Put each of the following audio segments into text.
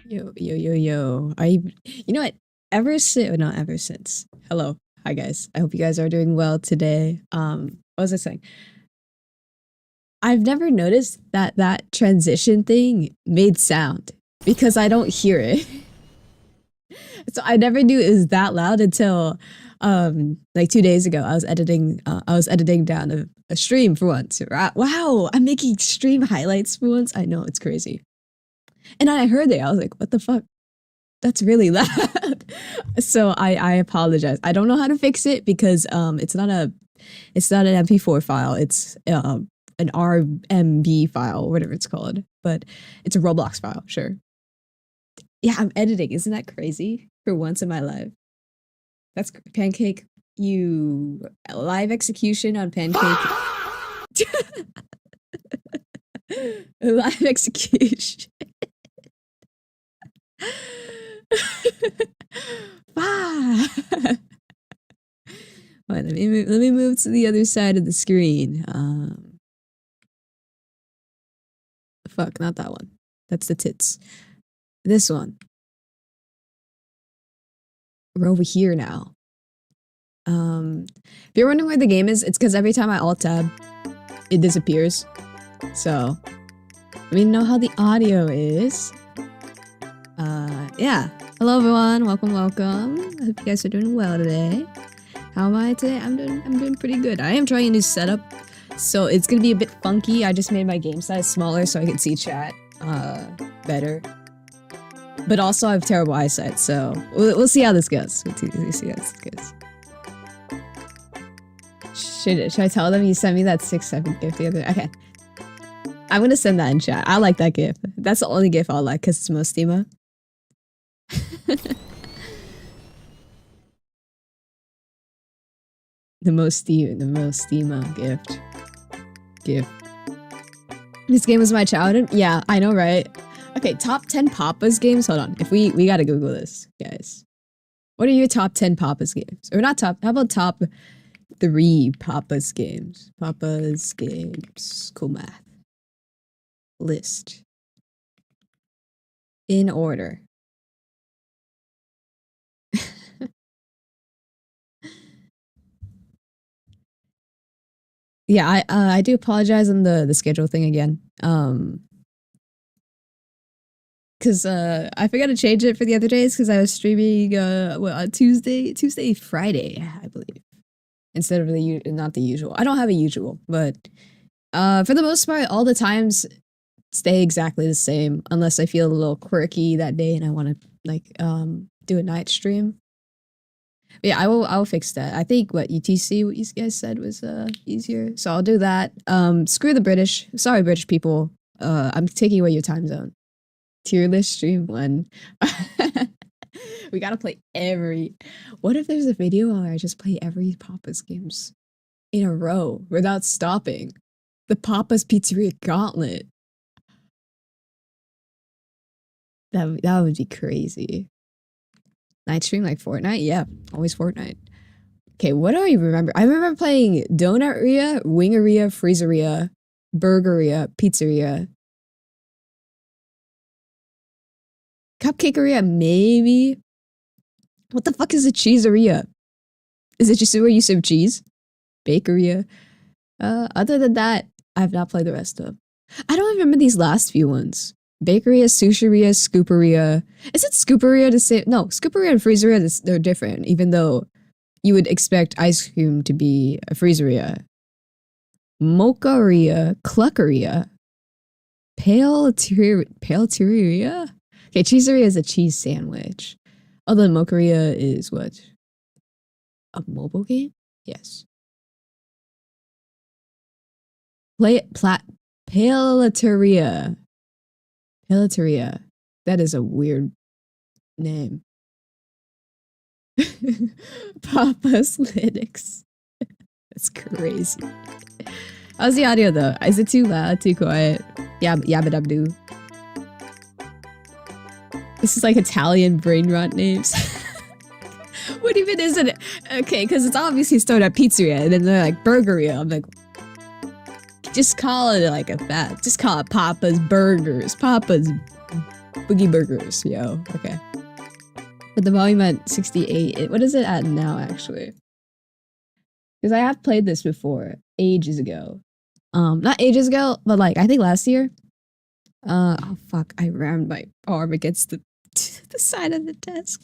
Yo, yo, yo, yo. You know what? Not ever since. Hello. Hi, guys. I hope you guys are doing well today. What was I saying? I've never noticed that transition thing made sound because I don't hear it. So I never knew it was that loud until, like 2 days ago. I was editing down a stream for once. Wow, I'm making stream highlights for once. I know, it's crazy. And I heard it. I was like, what the fuck? That's really loud. So I apologize. I don't know how to fix it because it's not an MP4 file. It's an RMB file, whatever it's called. But it's a Roblox file, sure. Yeah, I'm editing. Isn't that crazy? For once in my life. That's Pancake. You live execution on Pancake. Live execution. Wait, let me move to the other side of the screen. Fuck, not that one. That's the tits. This one. We're over here now. If you're wondering where the game is, it's because every time I alt tab, it disappears. So let me know how the audio is. Yeah. Hello everyone, welcome. I hope you guys are doing well today. How am I today? I'm doing pretty good. I am trying a new setup, so it's gonna be a bit funky. I just made my game size smaller so I can see chat better. But also I have terrible eyesight, so we'll see how this goes. We'll see how this goes. Should I tell them you sent me that 6-7 gift the other day? Okay. I'm gonna send that in chat. I like that gift. That's the only gift I'll like because it's most emo. the most emo gift. This game was my childhood. Yeah, I know, right? Okay, top 10 Papa's games. Hold on. If we gotta Google this, guys. What are your top 10 Papa's games? Or not top. How about top 3 Papa's games? Papa's games. Cool math. List. In order. Yeah, I do apologize on the schedule thing again. Cause I forgot to change it for the other days because I was streaming on Tuesday, Friday, I believe, instead of not the usual. I don't have a usual, but for the most part, all the times stay exactly the same unless I feel a little quirky that day and I want to like do a night stream. But yeah, I will fix that. I think what you guys said was easier, so I'll do that. Screw the British. Sorry, British people. I'm taking away your time zone. Tier list stream 1. We gotta play every. What if there's a video where I just play every Papa's games in a row without stopping? The Papa's Pizzeria Gauntlet. That would be crazy. Night stream like Fortnite? Yeah, always Fortnite. Okay, what do I remember? I remember playing Donuteria, Wingeria, Freezeria, Burgeria, Pizzeria. Cupcakeria, maybe? What the fuck is a cheeseria? Is it just where you serve cheese? Bakeria? Other than that, I have not played the rest of. I don't remember these last few ones. Bakeria, Sushiria, Scooperia. Is it Scooperia to say? No, Scooperia and Freezeria, they're different, even though you would expect ice cream to be a Freezeria. Mocharia, Cluckeria. Paleteria? Okay, Cheeseria is a cheese sandwich. Although Mocharia is what? A mobile game? Yes. Paleteria. Paleteria. That is a weird name. Papa's Linux. That's crazy. How's the audio though? Is it too loud? Too quiet? Yabba dub doo. This is like Italian brain rot names. What even is it? Okay, because it's obviously started at Pizzeria and then they're like Burgeria. I'm like, just call it like a fat. Just call it Papa's Burgers. Papa's Boogie Burgers, yo. Okay. But the volume at 68. What is it at now, actually? Because I have played this before, ages ago. Not ages ago, but like, I think last year. Oh fuck, I rammed my arm against the side of the desk.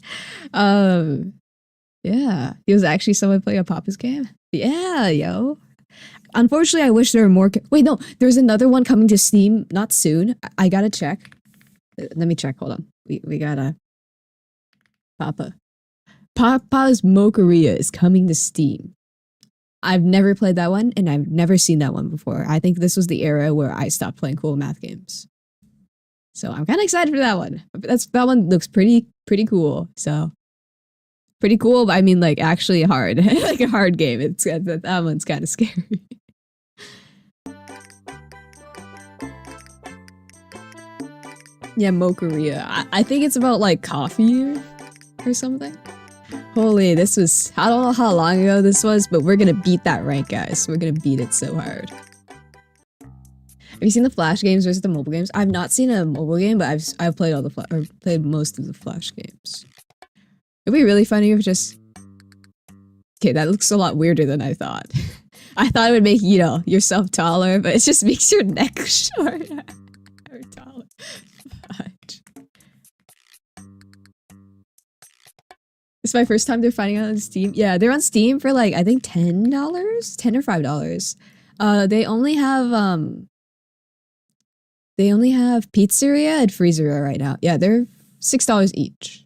Yeah. He was actually someone playing a Papa's game. Yeah, yo. Unfortunately, I wish there were more. Wait, no, there's another one coming to Steam. Not soon. I gotta check. Let me check. Hold on. We gotta. Papa's Mocharia is coming to Steam. I've never played that one, and I've never seen that one before. I think this was the era where I stopped playing cool math games. So I'm kind of excited for that one. That one looks pretty cool. So pretty cool, but I mean like actually hard, like a hard game. That one's kind of scary. Yeah, Mocharia. I think it's about like coffee or something. Holy, this was, I don't know how long ago this was, but we're gonna beat that rank, guys. We're gonna beat it so hard. Have you seen the Flash games versus the mobile games? I've not seen a mobile game, but I've played all the or played most of the Flash games. It'd be really funny if just... Okay, that looks a lot weirder than I thought. I thought it would make, you know, yourself taller, but it just makes your neck shorter. Or taller. Fudge. It's my first time they're finding out on Steam. Yeah, they're on Steam for like, I think $10? $10 or $5. They only have Pizzeria and Freezeria right now. Yeah, they're $6 each.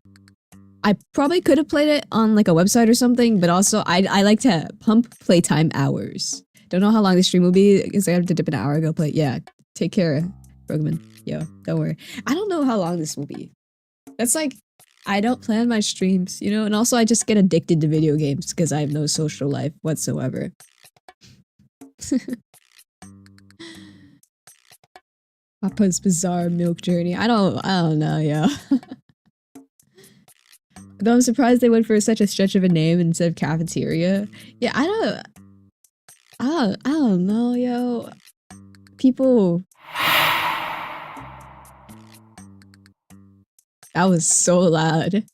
I probably could have played it on like a website or something, but also I like to pump playtime hours. Don't know how long the stream will be because I have to dip an hour ago play. Yeah, take care, Brugman. Yo, don't worry. I don't know how long this will be. That's like, I don't plan my streams, you know? And also I just get addicted to video games because I have no social life whatsoever. Papa's Bizarre Milk Journey. I don't know, yo. Though I'm surprised they went for such a stretch of a name instead of cafeteria. Yeah, I don't know, yo. People. That was so loud.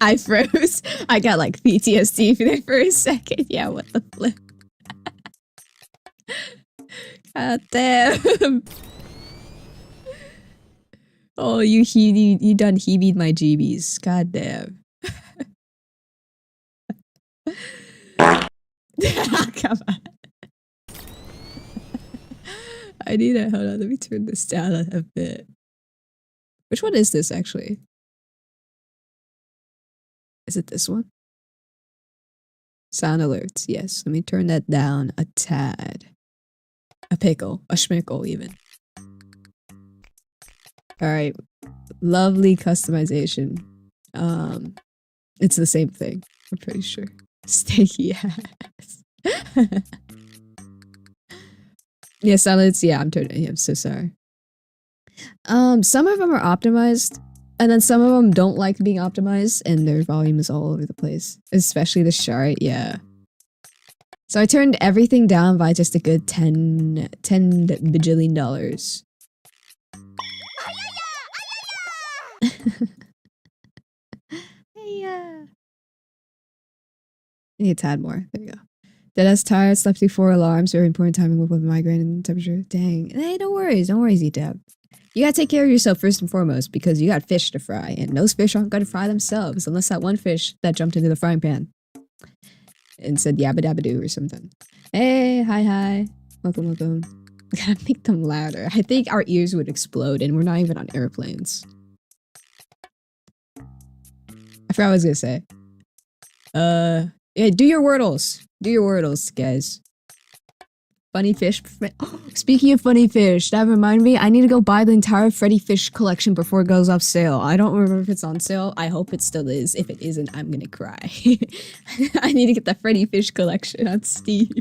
I froze. I got like PTSD for there for a second. Yeah, what the flip? God damn. Oh, you done heebed my jeebies. God damn. Come on. I need it. Hold on, let me turn this down a bit. Which one is this actually? Is it this one? Sound alerts. Yes, let me turn that down a tad. A pickle. A schmickle even. Alright. Lovely customization. It's the same thing. I'm pretty sure. Steaky ass. Yeah, salads. Yeah, I'm so sorry. Some of them are optimized, and then some of them don't like being optimized, and their volume is all over the place. Especially the chart, yeah. So I turned everything down by just a good $10 bajillion. Yeah. I need a tad more. There you go. Deadass tired, slept through 4 alarms, very important timing with migraine and temperature. Dang. Hey, don't worry, Z-Tab. You gotta take care of yourself first and foremost because you got fish to fry, and those fish aren't gonna fry themselves unless that one fish that jumped into the frying pan and said yabba dabba doo or something. Hey, hi. Welcome. We gotta make them louder. I think our ears would explode, and we're not even on airplanes. I forgot what I was gonna say. Yeah, do your wordles. Do your wordles, guys. Funny fish. Speaking of funny fish, that reminded me, I need to go buy the entire Freddy Fish collection before it goes off sale. I don't remember if it's on sale. I hope it still is. If it isn't, I'm gonna cry. I need to get the Freddy Fish collection on Steam.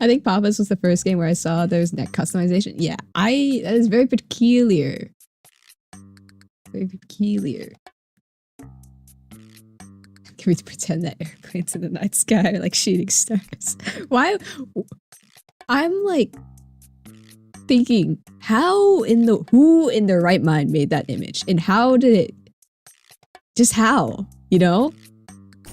I think Papa's was the first game where I saw there's neck customization. Yeah, that is very peculiar. Very peculiar. Can we pretend that airplanes in the night sky are like shooting stars? Why? I'm like... thinking, who in their right mind made that image? And how did it, just how, you know?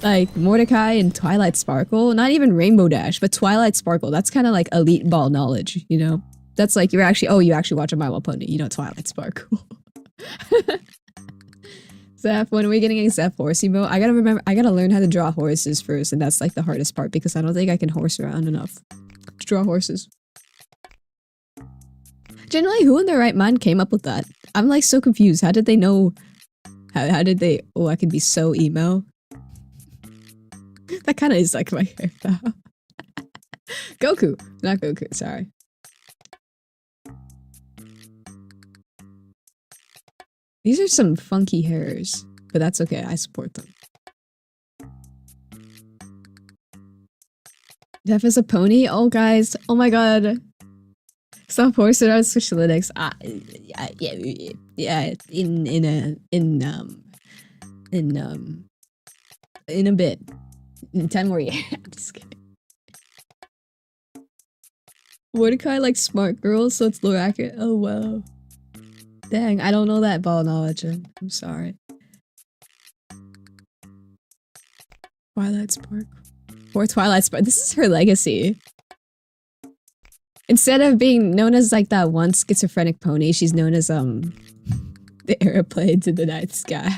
Like Mordecai and Twilight Sparkle, not even Rainbow Dash, but Twilight Sparkle. That's kind of like elite ball knowledge, you know? That's like, you actually watch a My Little Pony, you know Twilight Sparkle. Zeph, when are we getting a Zeph horse emote? I gotta learn how to draw horses first, and that's like the hardest part because I don't think I can horse around enough to draw horses. Generally, who in their right mind came up with that? I'm like so confused. How did they know? How did they? Oh, I can be so emo. That kind of is like my hair though. Goku, not Goku. Sorry. These are some funky hairs, but that's okay. I support them. Zeph is a pony. Oh, guys. Oh my god. Stop horsing around Switch Linux. Yeah. In a bit. In 10 more years. I'm just kidding. Mordecai likes smart girls, so it's low accurate. Oh wow. Dang, I don't know that ball knowledge. I'm sorry. Twilight Spark. Poor Twilight Spark. This is her legacy. Instead of being known as like that one schizophrenic pony, she's known as the airplane to the night sky.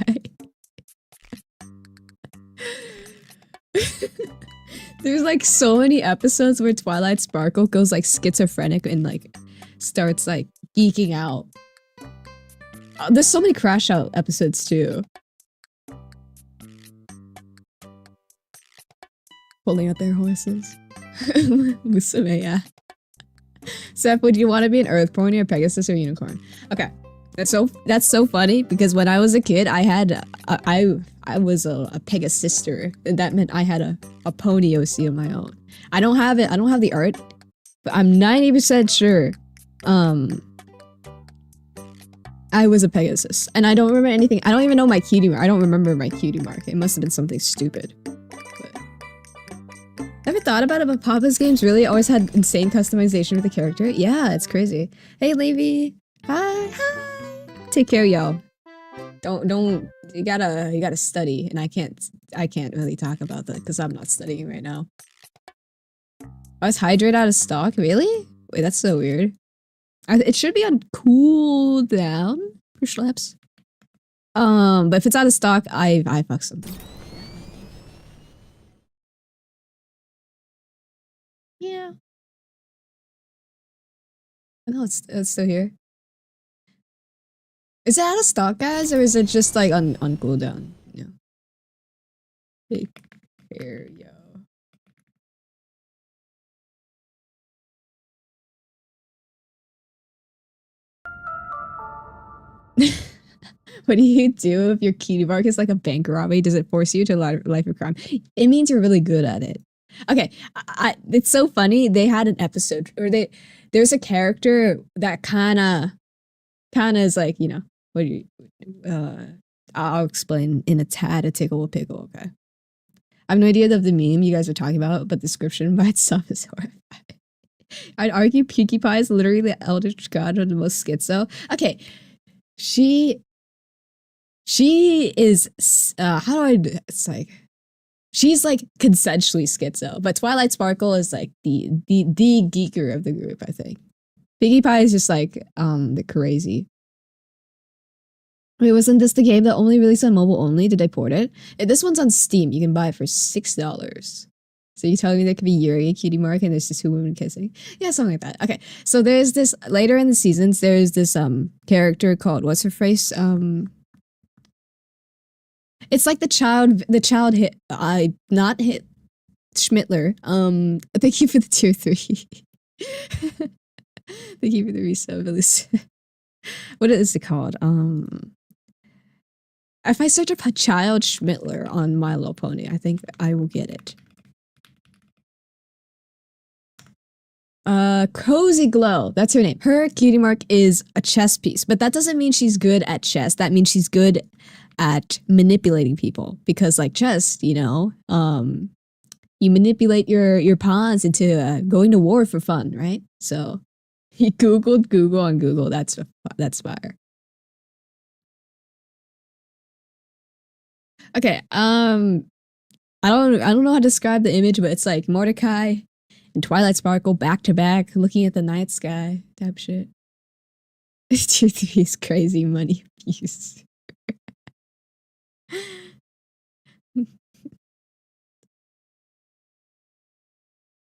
There's like so many episodes where Twilight Sparkle goes like schizophrenic and like starts like geeking out. There's so many Crash Out episodes too. Pulling out their horses. Musume, yeah. Seth, would you want to be an Earth Pony or Pegasus or Unicorn? Okay, that's so funny because when I was a kid, I had I was a Pegasister. That meant I had a pony OC of my own. I don't have it. I don't have the art, but I'm 90% sure. I was a Pegasus, and I don't remember anything. I don't even know my cutie mark. I don't remember my cutie mark. It must have been something stupid. But ever thought about it? But Papa's games really always had insane customization with the character. Yeah, it's crazy. Hey, Levy. Hi. Take care, y'all. Don't. You gotta study, and I can't really talk about that because I'm not studying right now. I was hydrate out of stock. Really? Wait, that's so weird. It should be on cooldown for schleps. But if it's out of stock, I fuck something. Yeah. No, it's still here. Is it out of stock, guys, or is it just like on cooldown? Yeah. Take care, yo. What do you do if your cutie mark is like a bank robbery? Does it force you to a life of crime? It means you're really good at it. Okay, it's so funny. They had an episode, or there's a character that kind of is like, you know, what do you, I'll explain in a tad a tickle a pickle, okay? I have no idea of the meme you guys are talking about, but the description by itself is horrifying. I'd argue Pinkie Pie is literally the eldritch god of the most schizo. Okay, she is, it's like, she's like consensually schizo, but Twilight Sparkle is like the geeker of the group, I think. Pinkie Pie is just like, the crazy. Wait, wasn't this the game that only released on mobile only? Did I port it? This one's on Steam. You can buy it for $6. So you telling me there could be Yuri, a cutie mark, and there's just 2 women kissing? Yeah, something like that. Okay, so there's this, later in the seasons, there's this character called, what's her face? It's like the child hit, not hit, Schmittler. Thank you for the tier 3. Thank you for the resub. What is it called? If I search up a child Schmittler on My Little Pony, I think I will get it. Cozy Glow, that's her name. Her cutie mark is a chess piece, but that doesn't mean she's good at chess. That means she's good at manipulating people, because like chess, you know, you manipulate your pawns into going to war for fun, right? So He Googled Google on Google. That's fire. Okay, I don't know how to describe the image, but it's like Mordecai and Twilight Sparkle back to back, looking at the night sky type shit. 2-3 is crazy money abuse.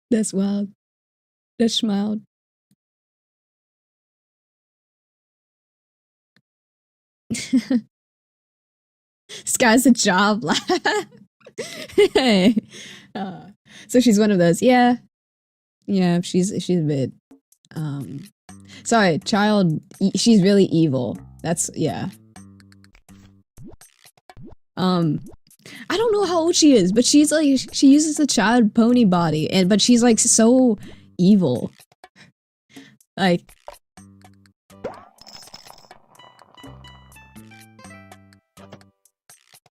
That's wild. That's mild. Sky's a job. Hey. So she's one of those. Yeah. Yeah, she's a bit sorry, child, she's really evil. That's yeah. I don't know how old she is, but she's like she uses the child pony body but she's like so evil. Like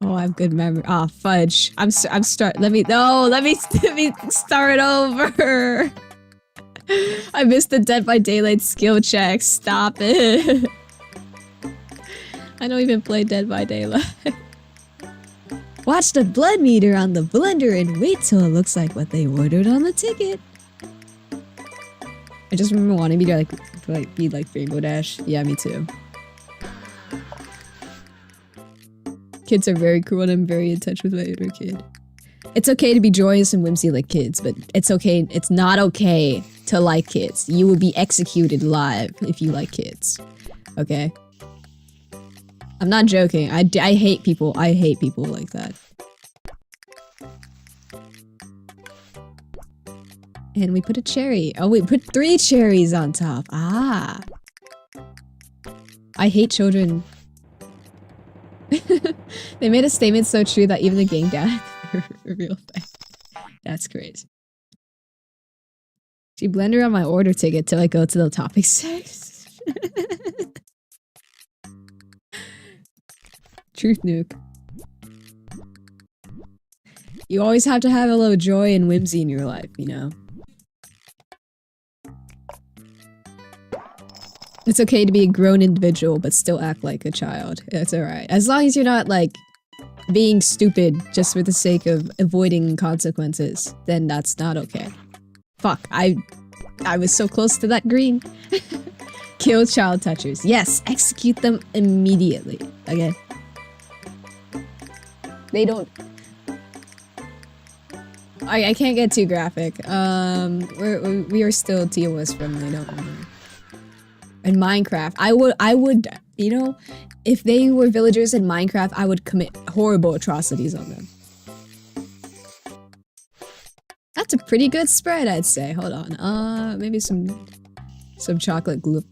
oh, I have good memory. Ah, oh, fudge. Let me start over. I missed the Dead by Daylight skill check. Stop it. I don't even play Dead by Daylight. Watch the blood meter on the blender and wait till it looks like what they ordered on the ticket. I just remember wanting to be like Rainbow Dash. Yeah, me too. Kids are very cruel and I'm very in touch with my inner kid. It's okay to be joyous and whimsy like kids, but it's not okay to like kids. You will be executed live if you like kids. Okay? I'm not joking. I hate people. I hate people like that. And we put a cherry. Oh, we put 3 cherries on top. Ah. I hate children. They made a statement so true that even the gang dad real thing. That's crazy. She blended on my order ticket till I go to the topic section. Truth nuke. You always have to have a little joy and whimsy in your life, you know? It's okay to be a grown individual, but still act like a child. That's alright. As long as you're not, like, being stupid just for the sake of avoiding consequences, then that's not okay. Fuck, I was so close to that green. Kill child touchers. Yes, execute them immediately. Okay? They don't... I can't get too graphic. We are still TOS friendly, don't worry. In Minecraft, I would, you know, if they were villagers in Minecraft, I would commit horrible atrocities on them. That's a pretty good spread, I'd say. Hold on. Maybe some chocolate glue.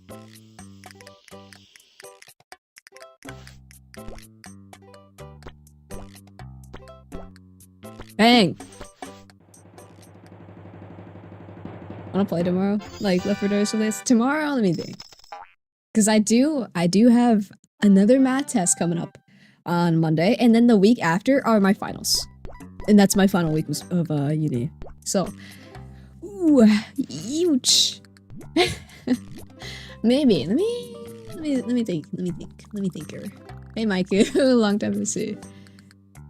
Bang! Wanna play tomorrow? Like Left 4 Dead or something? Tomorrow? Let me think. Because I do have another math test coming up on Monday, and then the week after are my finals. And that's my final week of uni. So, ooh, huge. Maybe. Let me think. Hey, Mike, long time no see.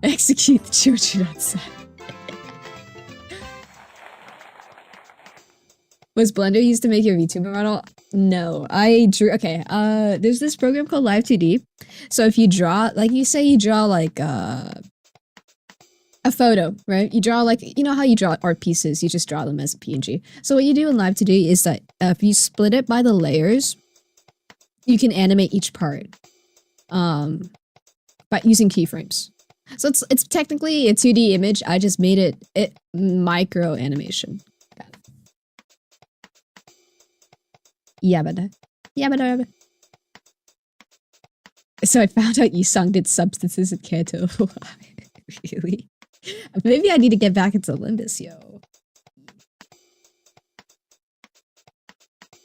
Execute the children outside. Was Blender used to make your VTuber model? No, I drew. Okay, there's this program called Live 2D. So if you draw, like you say, you draw like a photo, right? You draw like, you know how you draw art pieces, you just draw them as a PNG. So what you do in Live 2D is that if you split it by the layers, you can animate each part by using keyframes. So it's technically a 2D image. I just made it micro animation. Yabba. So I found out Yusung did substances in Kanto. Really? Maybe I need to get back into Limbus, yo.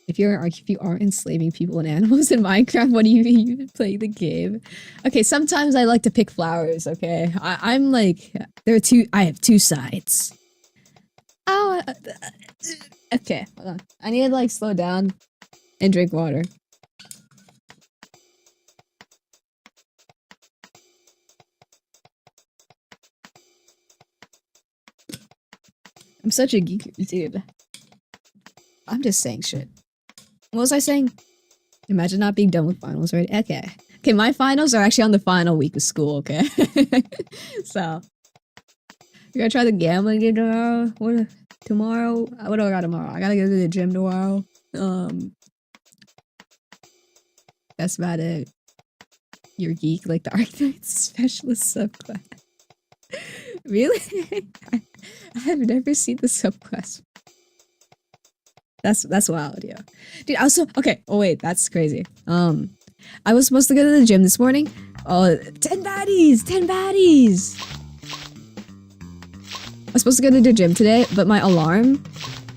If you are enslaving people and animals in Minecraft, what do you mean you've been playing the game? Okay, sometimes I like to pick flowers, okay? I'm like, I have 2 sides. Oh, okay, hold on. I need to like slow down. and drink water. I'm such a geek, dude. I'm just saying shit. What was I saying? Imagine not being done with finals, right? Okay. Okay, my finals are actually on the final week of school, okay? So, you're gonna try the gambling game tomorrow? Tomorrow? What do I got tomorrow? I gotta go to the gym tomorrow. That's about it. You're geek like the Arctic Specialist subclass. Really? I have never seen the subclass. That's wild, yeah. Dude, also, okay, oh wait, that's crazy. I was supposed to go to the gym this morning. Oh, 10 baddies! 10 baddies! I was supposed to go to the gym today, but my alarm,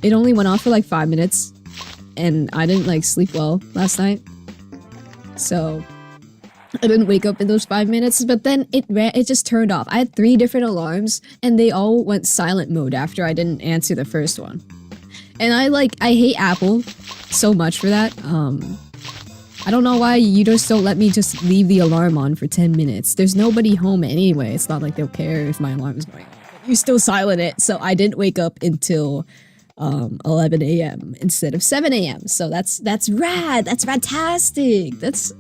it only went off for like 5 minutes. And I didn't like sleep well last night. So, I didn't wake up in those 5 minutes, but then it just turned off. I had 3 different alarms, and they all went silent mode after I didn't answer the first one. And I hate Apple so much for that. I don't know why you just don't let me just leave the alarm on for 10 minutes. There's nobody home anyway. It's not like they'll care if my alarm is going on. You still silent it, so I didn't wake up until 11 a.m. instead of 7 a.m. So that's rad. That's fantastic. That's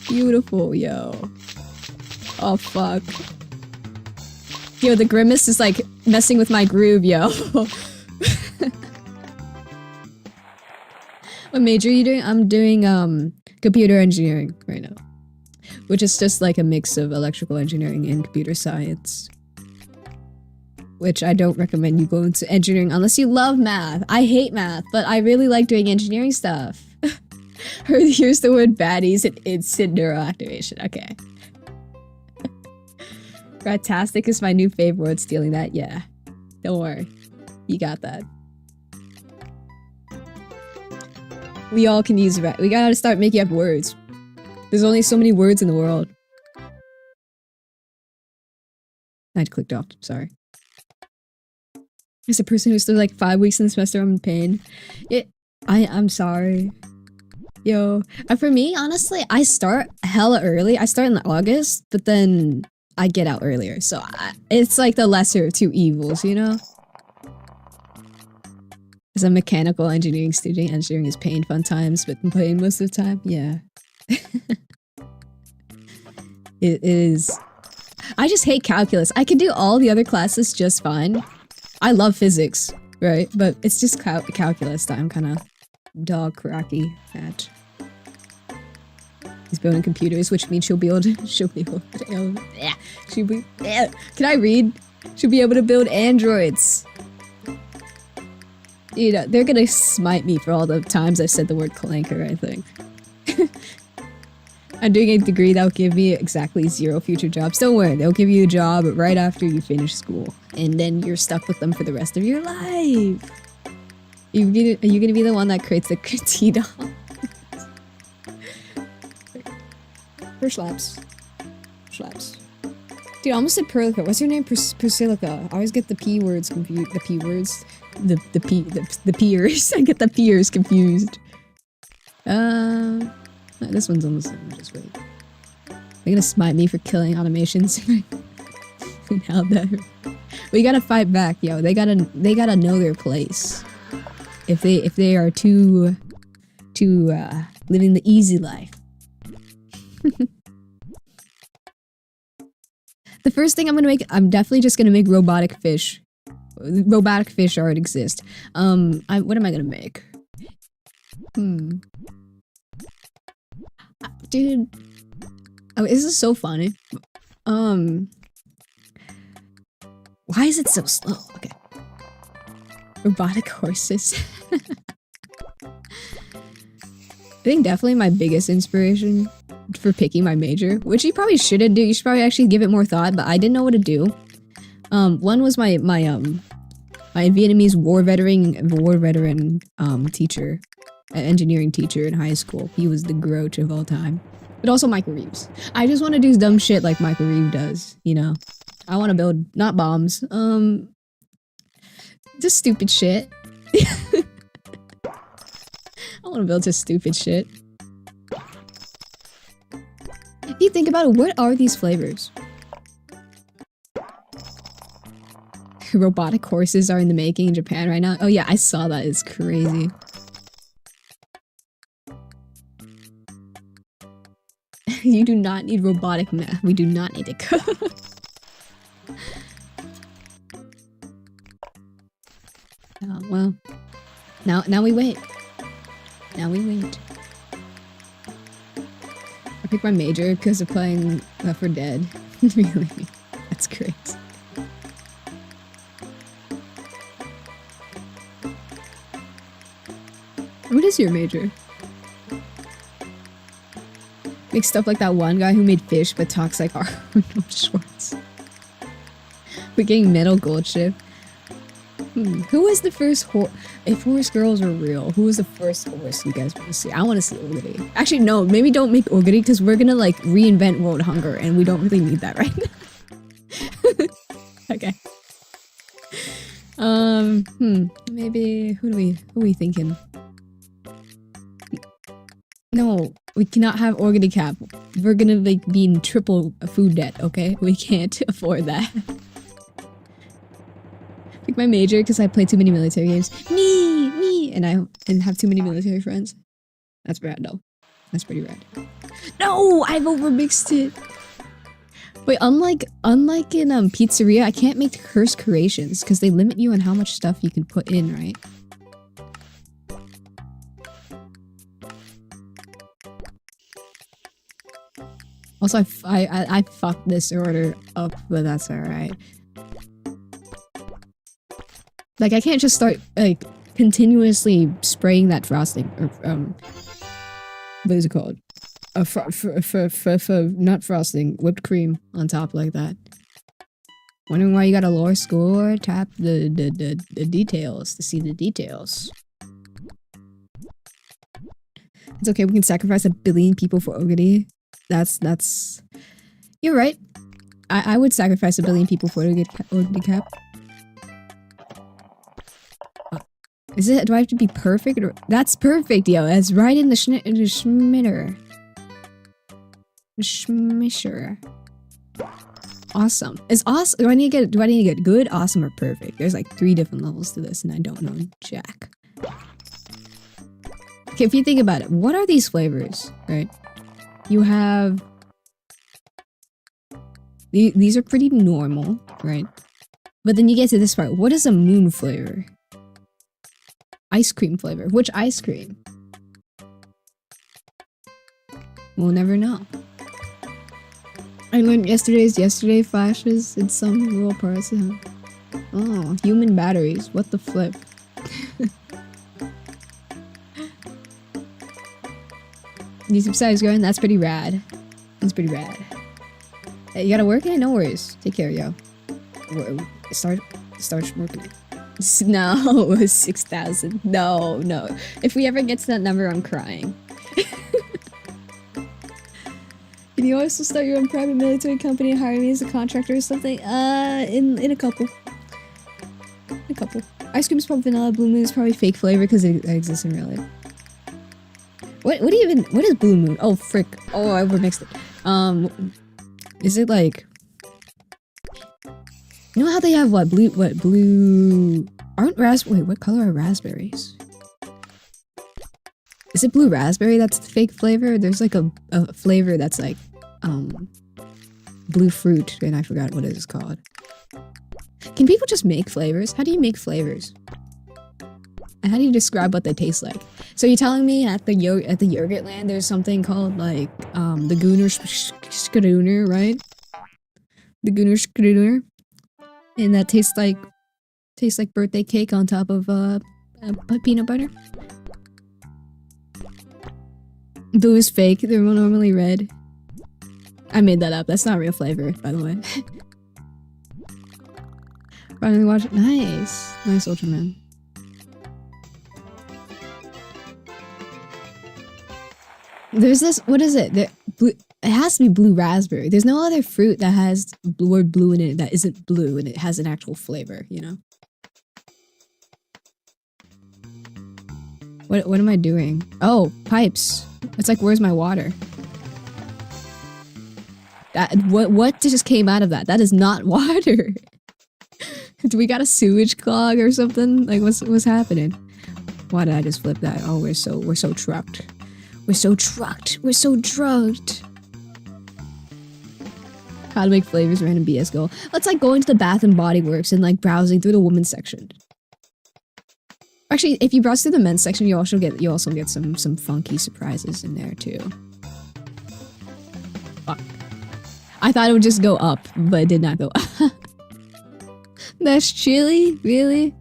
beautiful, yo. Oh fuck. Yo, the grimace is like messing with my groove, yo. What major are you doing? I'm doing computer engineering right now, which is just like a mix of electrical engineering and computer science, which I don't recommend you go into engineering unless you love math. I hate math, but I really like doing engineering stuff. Here's the word baddies and instant neuroactivation. Okay. Fantastic is my new favorite word. Stealing that, yeah. Don't worry. You got that. We all can use it. We gotta start making up words. There's only so many words in the world. I clicked off. Sorry. As a person who's still like 5 weeks in the semester, I'm in pain. I'm sorry. Yo. For me, honestly, I start hella early. I start in August, but then I get out earlier. So it's like the lesser of two evils, you know? As a mechanical engineering student, engineering is pain fun times, but pain most of the time, yeah. It is. I just hate calculus. I can do all the other classes just fine. I love physics, right? But it's just calculus that I'm kind of dog cracky at. He's building computers, which means she'll be able to. Can I read? She'll be able to build androids. You know, they're gonna smite me for all the times I've said the word clanker, I think. I'm doing a degree that'll give me exactly 0 future jobs. Don't worry, they'll give you a job right after you finish school. And then you're stuck with them for the rest of your life. Are you gonna be the one that creates the T-doll? For slaps. Slaps. Dude, I almost said Perlica. What's your name? Persilica. I always get the P words confused. The P words. The peers. I get the peers confused. This one's almost done. Just wait. They're gonna smite me for killing automations. Now that we gotta fight back, yo. They gotta know their place. If they are too living the easy life. The first thing I'm gonna make, I'm definitely just gonna make robotic fish. Robotic fish already exist. What am I gonna make? Dude. Oh, this is so funny. Why is it so slow? Okay. Robotic horses. I think definitely my biggest inspiration for picking my major, which you probably shouldn't do. You should probably actually give it more thought, but I didn't know what to do. One was my Vietnamese war veteran teacher, engineering teacher in high school. He was the Grouch of all time. But also Michael Reeves. I just want to do dumb shit like Michael Reeves does, you know? I want to build, not bombs, just stupid shit. want to build this stupid shit. If you think about it, what are these flavors? Robotic horses are in the making in Japan right now. Oh yeah, I saw that. It's crazy. You do not need robotic math. We do not need to cook. Oh, well. Now we wait. Now we wait. I picked my major because of playing Left 4 Dead. Really? That's great. What is your major? Make stuff like that one guy who made fish but talks like Arnold Schwarz. We're getting metal gold ship. Who was the first horse? If horse girls are real, who was the first horse you guys want to see? I want to see Ogre. Actually, no, maybe don't make Ogre because we're gonna like reinvent world hunger and we don't really need that right now. Okay. Maybe who are we thinking? No, we cannot have Ogre cap. We're gonna like be in triple food debt, okay? We can't afford that. Pick my major because I play too many military games. Me, and have too many military friends. That's rad though. That's pretty rad. No, I've overmixed it. Wait, unlike in Pizzeria, I can't make cursed creations because they limit you on how much stuff you can put in, right? Also, I fucked this order up, but that's alright. Like, I can't just start, like, continuously spraying that frosting, or, what is it called? Not frosting, whipped cream on top like that. Wondering why you got a lower score? Tap the details to see the details. It's okay, we can sacrifice 1 billion people for Ogre. That's... You're right. I would sacrifice 1 billion people for Ogre cap. Is it? Do I have to be perfect? Or that's perfect, yo. That's right in the schmitter. Schmisher. Awesome. Is awesome? Do I need to get good, awesome, or perfect? There's like 3 different levels to this, and I don't know jack. Okay, if you think about it, what are these flavors? Right? You have these are pretty normal, right? But then you get to this part. What is a moon flavor? Ice cream flavor. Which ice cream? We'll never know. I learned yesterday flashes in some rural parts. Oh, human batteries. What the flip? YouTube size growing. That's pretty rad. That's pretty rad. Hey, you gotta work? Hey, no worries. Take care, yo. Start working it. No, 6,000. No. If we ever get to that number, I'm crying. Can you also start your own private military company and hire me as a contractor or something? In a couple. Ice cream is probably vanilla. Blue Moon is probably fake flavor because it exists in real life. What is Blue Moon? Oh, frick. Oh, I overmixed it. Is it like... You know how they have blue... Aren't raspberry... Wait, what color are raspberries? Is it blue raspberry that's the fake flavor? There's like a flavor that's like, blue fruit, and I forgot what it is called. Can people just make flavors? How do you make flavors? And how do you describe what they taste like? So you're telling me at the yogurt land there's something called like, the Gooner Skadooner, right? The Gooner Skadooner. And that tastes like birthday cake on top of peanut butter. Blue is fake. They're normally red. I made that up. That's not real flavor, by the way. Finally watch it. Nice Ultraman. There's this. What is it? It has to be blue raspberry. There's no other fruit that has the word blue in it that isn't blue and it has an actual flavor, you know? What am I doing? Oh, pipes. It's like, where's my water? What just came out of that? That is not water. Do we got a sewage clog or something? Like, what's happening? Why did I just flip that? Oh, we're so trucked. We're so trucked. We're so drugged. How to make flavors, random BS goal. Let's like go into the Bath and Body Works and like browsing through the women's section. Actually, if you browse through the men's section, you also get some funky surprises in there too. Fuck. I thought it would just go up, but it did not go up. That's chili? Really?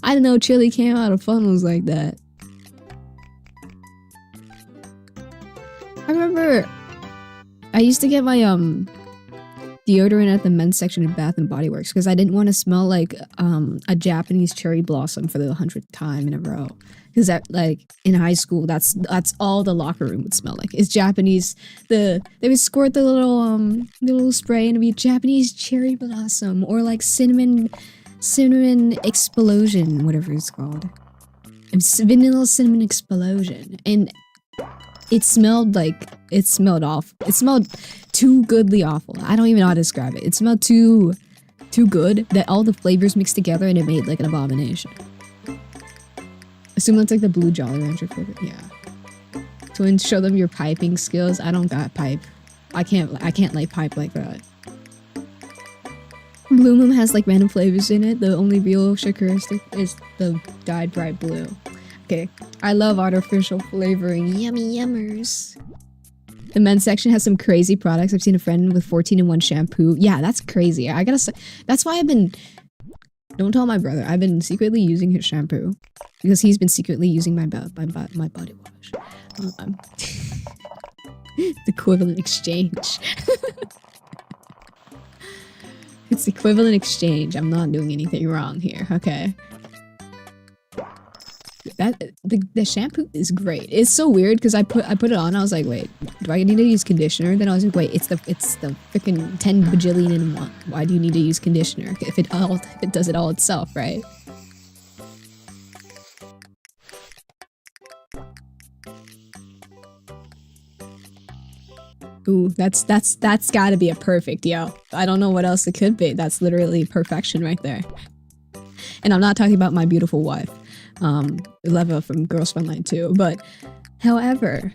I didn't know chili came out of funnels like that. I remember I used to get my deodorant at the men's section of Bath and Body Works because I didn't want to smell like a Japanese cherry blossom for the 100th time in a row. Because that, like, in high school, that's all the locker room would smell like. It's Japanese. They would squirt the little spray and it'd be Japanese cherry blossom or like cinnamon explosion, whatever it's called. Vanilla cinnamon explosion, and it smelled awful. It smelled too goodly awful. I don't even know how to describe it. It smelled too good that all the flavors mixed together and it made like an abomination. Assume that's like the blue Jolly Rancher flavor. Yeah. To show them your piping skills, I don't got pipe. I can't lay pipe like that. Blue Moon has like random flavors in it. The only real characteristic is the dyed bright blue. Okay, I love artificial flavoring. Yummy yummers. The men's section has some crazy products. I've seen a friend with 14-in-1 shampoo. Yeah, that's crazy. I gotta say, that's why don't tell my brother. I've been secretly using his shampoo because he's been secretly using my body wash. The equivalent exchange. It's equivalent exchange. I'm not doing anything wrong here. Okay. The shampoo is great. It's so weird because I put it on. I was like, wait, do I need to use conditioner? Then I was like, wait, it's the freaking 10 bajillion in one. Why do you need to use conditioner if it does it all itself, right? Ooh, that's gotta be a perfect, yo. I don't know what else it could be. That's literally perfection right there. And I'm not talking about my beautiful wife. Leva from Girls Frontline 2, but however,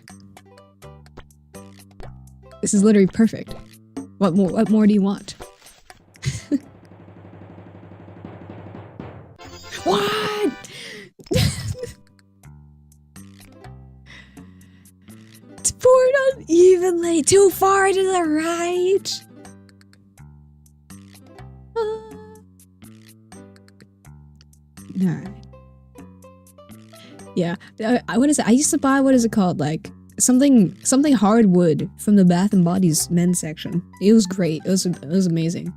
this is literally perfect. What more do you want? What? It's poured unevenly, too far to the right. Alright. Yeah, what is it? I used to buy, what is it called? Like something hardwood from the Bath and Body's men's section. It was great. It was amazing.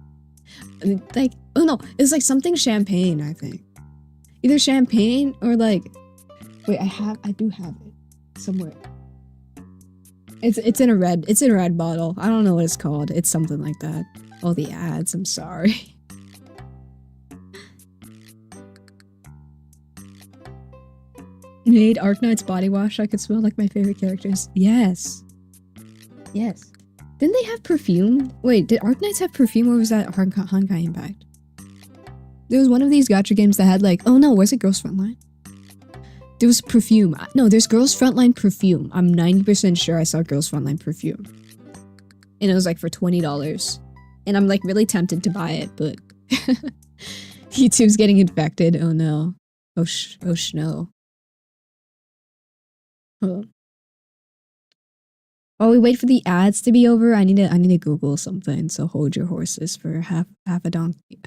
I mean, like, oh no, it's like something champagne, I think. Either champagne or like, wait, I do have it somewhere. It's in a red bottle. I don't know what it's called. It's something like that. Oh, the ads. I'm sorry. Made Arknight's body wash I could smell like my favorite characters. Yes. Yes. Didn't they have perfume? Wait, did Arknights have perfume or was that Honkai Impact? There was one of these gacha games that had like, oh no, where's it Girls Frontline? There was perfume. No, there's Girls Frontline perfume. I'm 90% sure I saw Girls Frontline perfume. And it was like for $20. And I'm like really tempted to buy it, but YouTube's getting infected. Oh no. Oh no. Hold on. While we wait for the ads to be over, I need to Google something. So hold your horses for half a donkey.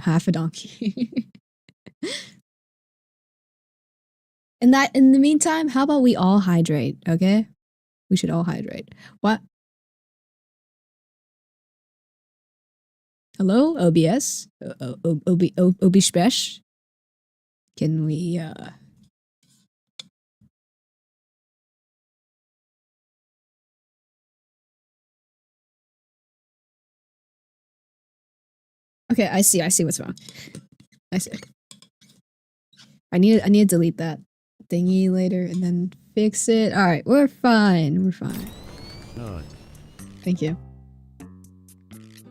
And that in the meantime, how about we all hydrate? Okay, we should all hydrate. What? Hello, OBS. OB Spesh. Can we Okay, I see what's wrong. I see. I need to delete that. thingy later and then fix it. All right, we're fine. We're fine. Thank you.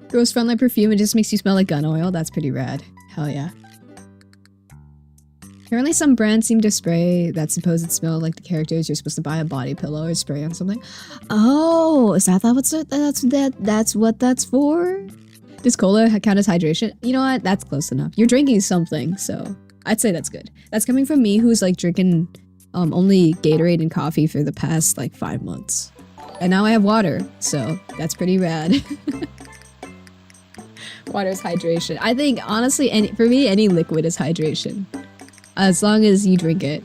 Gross front like perfume. It just makes you smell like gun oil. That's pretty rad. Hell yeah. Apparently some brands seem to spray that supposed smell like the characters you're supposed to buy a body pillow or spray on something. Oh, is that that's what that's for? Does cola count as hydration? You know what? That's close enough. You're drinking something, so I'd say that's good. That's coming from me who's like drinking only Gatorade and coffee for the past like 5 months. And now I have water, so that's pretty rad. Water is hydration. I think honestly, for me, any liquid is hydration. As long as you drink it.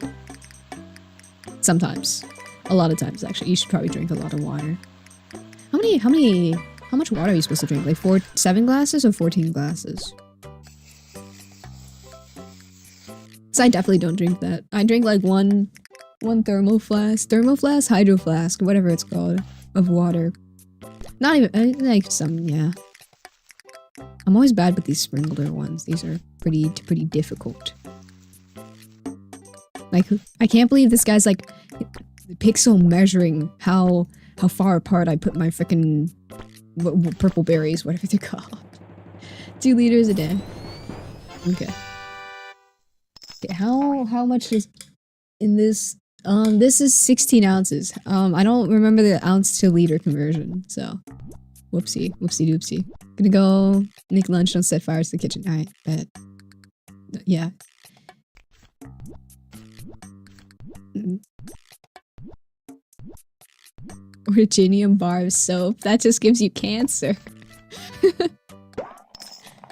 Sometimes. A lot of times, actually. You should probably drink a lot of water. How much water are you supposed to drink? Like 7 glasses or 14 glasses? So I definitely don't drink that. I drink like one thermal flask, hydro flask, whatever it's called, of water. Not even, like some, yeah. I'm always bad with these sprinkler ones. These are pretty difficult. Like, I can't believe this guy's like pixel measuring how far apart I put my freaking purple berries, whatever they're called. 2 liters a day. Okay. Okay, how much is in this? This is 16 ounces. I don't remember the ounce to liter conversion, so whoopsie doopsie. Gonna go make lunch, don't set fires to the kitchen. Alright, bet. Yeah. Virginium bar of soap. That just gives you cancer. I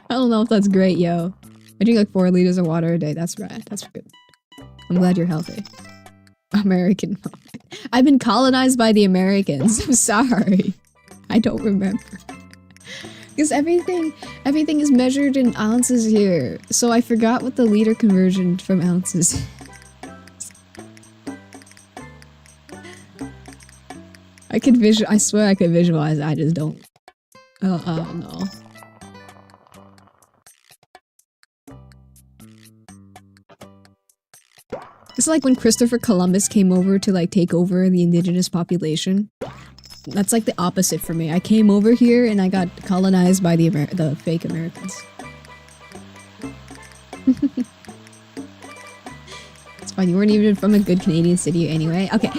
don't know if that's great, yo. I drink like 4 liters of water a day. That's rad. That's good. I'm glad you're healthy. American moment. I've been colonized by the Americans. I'm sorry. I don't remember. Because everything is measured in ounces here. So I forgot what the liter conversion from ounces. I swear I could visualize it, I just don't. Oh no. It's like when Christopher Columbus came over to like take over the indigenous population. That's like the opposite for me. I came over here and I got colonized by the fake Americans. It's fine, you weren't even from a good Canadian city anyway. Okay.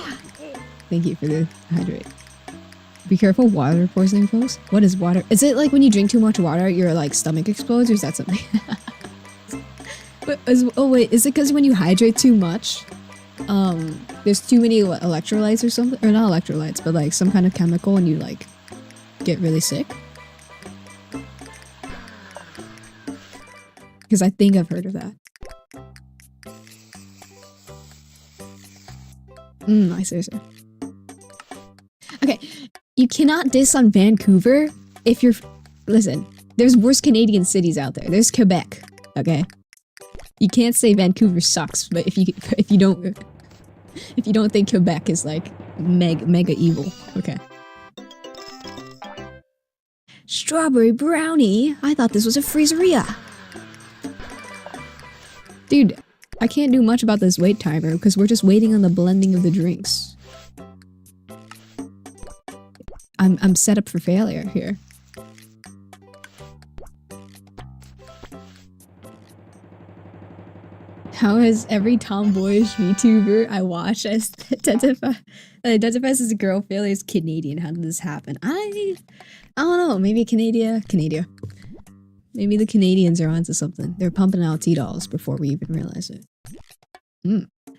Thank you for the hydrate. Be careful, water poisoning folks. What is water? Is it like when you drink too much water, your like stomach explodes, or is that something? But oh wait, is it because when you hydrate too much, there's too many electrolytes or something, or not electrolytes, but like some kind of chemical, and you like get really sick? Because I think I've heard of that. I see. Okay, you cannot diss on Vancouver if you're... Listen, there's worse Canadian cities out there. There's Quebec, okay? You can't say Vancouver sucks, but if you don't think Quebec is like mega evil, okay? Strawberry brownie? I thought this was a Freezeria. Dude, I can't do much about this wait timer because we're just waiting on the blending of the drinks. I'm set up for failure here. How has every tomboyish VTuber I watch identifies as a girl failure is Canadian? How did this happen? I don't know. Maybe Canada. Maybe the Canadians are onto something. They're pumping out T-dolls before we even realize it.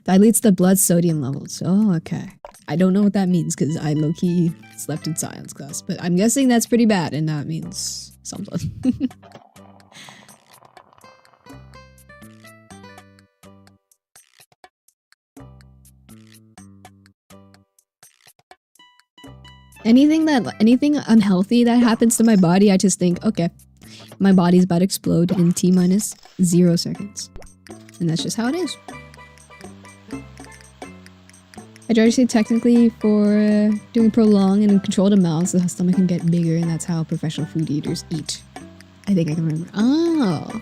Dilates the blood sodium levels. Oh, okay. I don't know what that means because I low-key slept in science class, but I'm guessing that's pretty bad and that means something. Anything unhealthy that happens to my body, I just think, okay, my body's about to explode in T-minus 0 seconds. And that's just how it is. I try to say technically for doing prolonged and controlled amounts, the stomach can get bigger, and that's how professional food eaters eat. I think I can remember. Oh.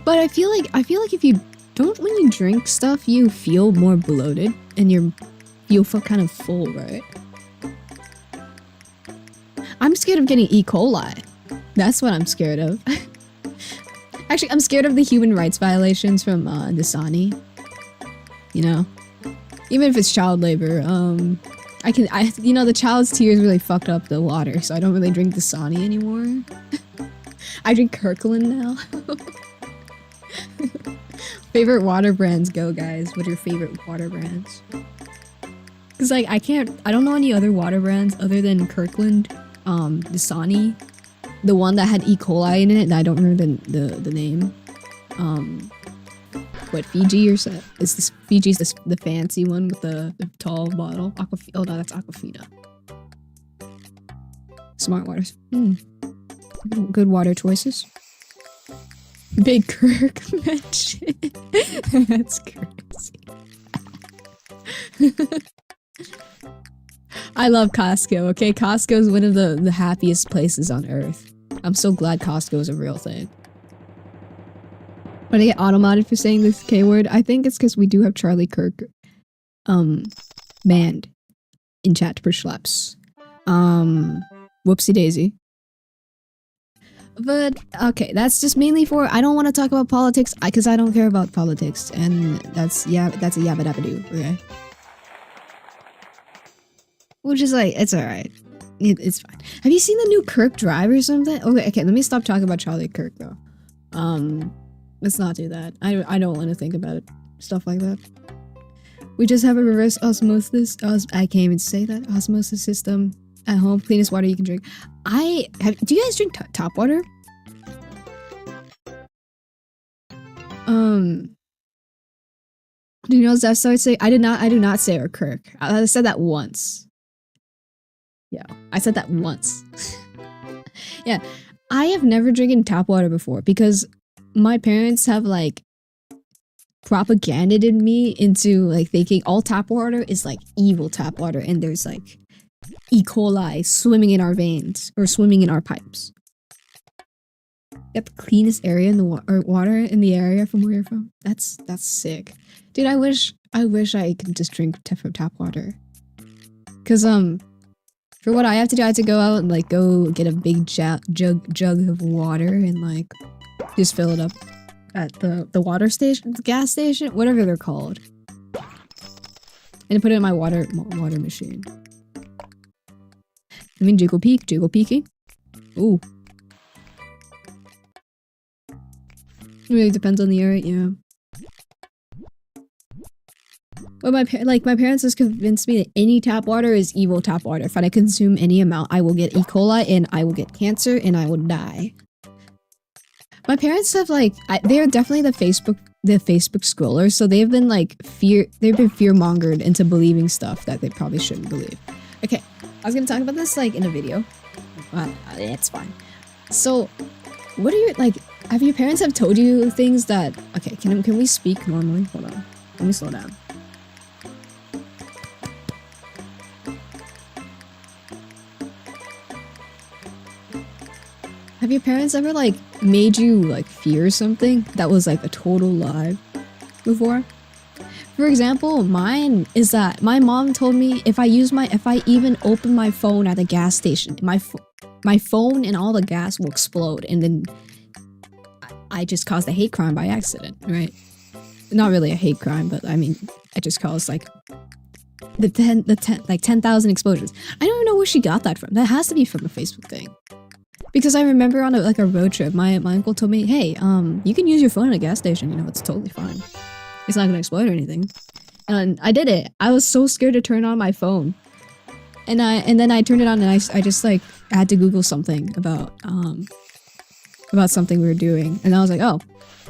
But I feel like if you don't when you drink stuff, you feel more bloated and you feel kind of full, right? I'm scared of getting E. coli. That's what I'm scared of. Actually, I'm scared of the human rights violations from Dasani. You know, even if it's child labor, you know, the child's tears really fucked up the water, so I don't really drink Dasani anymore. I drink Kirkland now. Favorite water brands, go guys. What are your favorite water brands? Cause like I don't know any other water brands other than Kirkland, Dasani, the one that had E. coli in it. I don't remember the name. What, Fiji or so? Is this Fiji's the fancy one with the tall bottle? Oh no, that's Aquafina. Smart waters. Good water choices. Big Kirk mention. That's crazy. I love Costco, okay? Costco is one of the happiest places on earth. I'm so glad Costco is a real thing. When I get automated for saying this K word, I think it's because we do have Charlie Kirk banned in chat for schleps. Whoopsie daisy. But, okay, that's just mainly for, I don't want to talk about politics, because I don't care about politics, and that's a yabba dabba doo, okay? Which is like, it's alright. It's fine. Have you seen the new Kirk drive or something? Okay, let me stop talking about Charlie Kirk, though. Let's not do that. I don't want to think about it. Stuff like that. We just have a reverse osmosis, I can't even say that, osmosis system at home, cleanest water you can drink. Do you guys drink tap water? Do you know Zephyr started saying, I do not say or Kirk. I said that once. Yeah, I said that once. Yeah, I have never drinking tap water before because my parents have like propaganded me into like thinking all tap water is like evil tap water and there's like E. coli swimming in our veins or swimming in our pipes. Got the cleanest area in the water in the area from where you're from. That's sick, dude. I wish I could just drink from tap water. Cause for what I have to do, I have to go out and like go get a big jug of water and like just fill it up at the water station, the gas station, whatever they're called, and put it in my water machine. I mean, jiggle peeking. Ooh. It really depends on the area, yeah. But my parents just convinced me that any tap water is evil tap water. If I consume any amount, I will get E. coli and I will get cancer and I will die. My parents have like, they're definitely the Facebook scrollers, so they've been like fear-mongered into believing stuff that they probably shouldn't believe. Okay, I was gonna talk about this like in a video. It's fine. So, what are your like? Have your parents have told you things that? Okay, can we speak normally? Hold on, let me slow down. Have your parents ever like made you like fear something that was like a total lie before? For example, mine is that my mom told me if I even open my phone at the gas station, my phone and all the gas will explode, and then I just caused a hate crime by accident, right? Not really a hate crime, but I mean, I just caused like 10,000 explosions. I don't even know where she got that from. That has to be from a Facebook thing. Because I remember on a road trip, my uncle told me, hey, you can use your phone at a gas station, you know, it's totally fine. It's not gonna explode or anything. And I did it. I was so scared to turn on my phone. And then I turned it on and I just like had to Google something about something we were doing. And I was like, oh,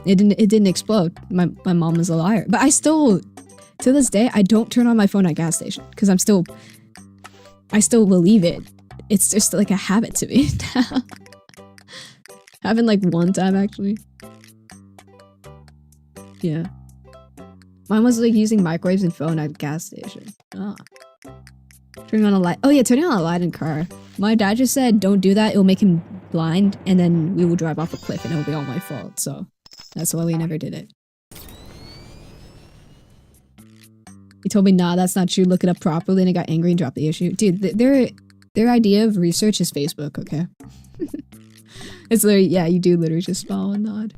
it didn't explode. My mom was a liar. But I still, to this day, I don't turn on my phone at a gas station because I still believe it. It's just like a habit to me now. Happened like one time actually. Yeah. Mine was like using microwaves and phone at a gas station. Turning on a light. Oh yeah, turning on a light in car. My dad just said don't do that, it'll make him blind and then we will drive off a cliff and it'll be all my fault. So that's why we never did it. He told me, nah, that's not true. Look it up properly, and I got angry and dropped the issue. Dude, their idea of research is Facebook, okay? It's literally, yeah, you do literally just smile and nod.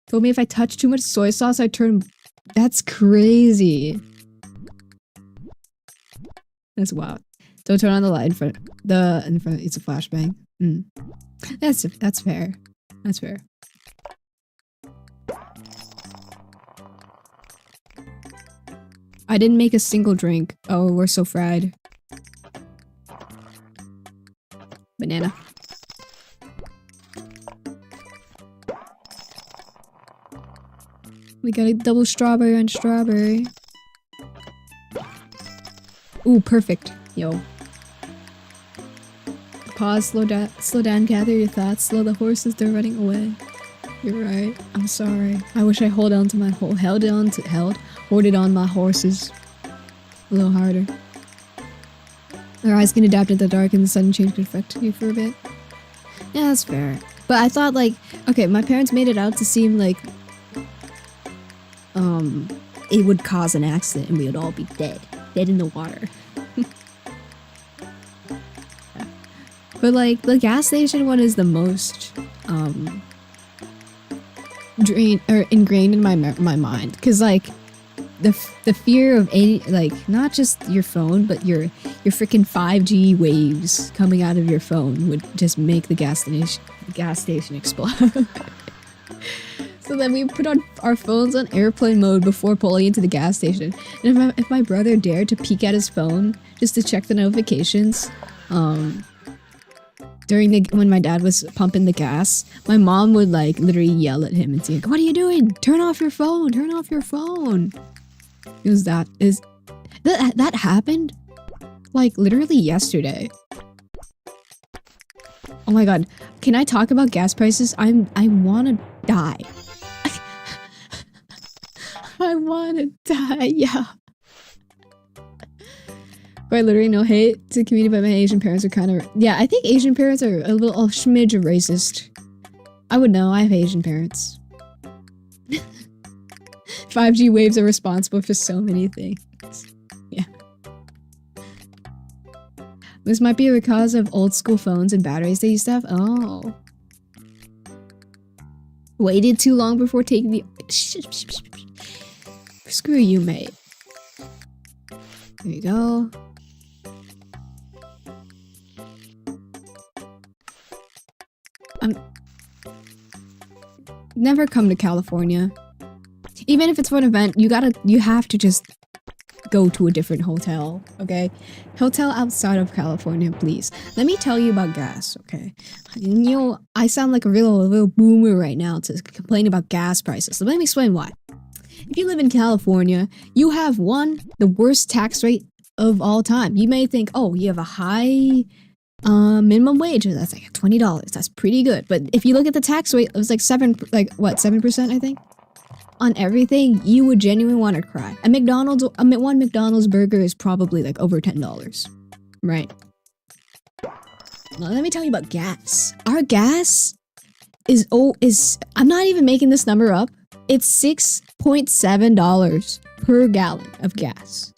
Told me if I touch too much soy sauce, I turn... That's crazy. That's wild. Don't turn on the light in front. It's a flashbang. That's fair. That's fair. I didn't make a single drink. Oh, we're so fried. Banana. We got a double strawberry on strawberry. Ooh, perfect. Yo. Pause, slow down, gather your thoughts, slow the horses, they're running away. You're right. I'm sorry. I wish I holded on my horses a little harder. Our eyes can adapt to the dark and the sudden change can affect you for a bit. Yeah, that's fair. But I thought like, okay, my parents made it out to seem like it would cause an accident and we would all be dead in the water. But like the gas station one is the most ingrained in my mind, because like the fear of any, like, not just your phone but your freaking 5G waves coming out of your phone would just make the gas station explode. So then we put on our phones on airplane mode before pulling into the gas station. And if my brother dared to peek at his phone just to check the notifications, when my dad was pumping the gas, my mom would like literally yell at him and say, "What are you doing? Turn off your phone! Turn off your phone!" That happened like literally yesterday. Oh my god, can I talk about gas prices? I wanna die. I wanna die, yeah. Quite literally, no hate to the community, but my Asian parents are kind of... Yeah, I think Asian parents are a smidge of racist. I would know, I have Asian parents. 5G waves are responsible for so many things. Yeah. This might be because of old school phones and batteries they used to have. Oh. Waited too long before taking the... Screw you, mate. There you go. Never come to California. Even if it's for an event, you have to just go to a different hotel, okay? Hotel outside of California, please. Let me tell you about gas, okay? You know, I sound like a real boomer right now to complain about gas prices. So let me explain why. If you live in California, you have the worst tax rate of all time. You may think, oh, you have a high minimum wage. That's like $20. That's pretty good. But if you look at the tax rate, it was like 7%, I think? On everything, you would genuinely want to cry. One McDonald's burger is probably like over $10, right? Now, let me tell you about gas. Our gas is I'm not even making this number up. It's $6.7 per gallon of gas.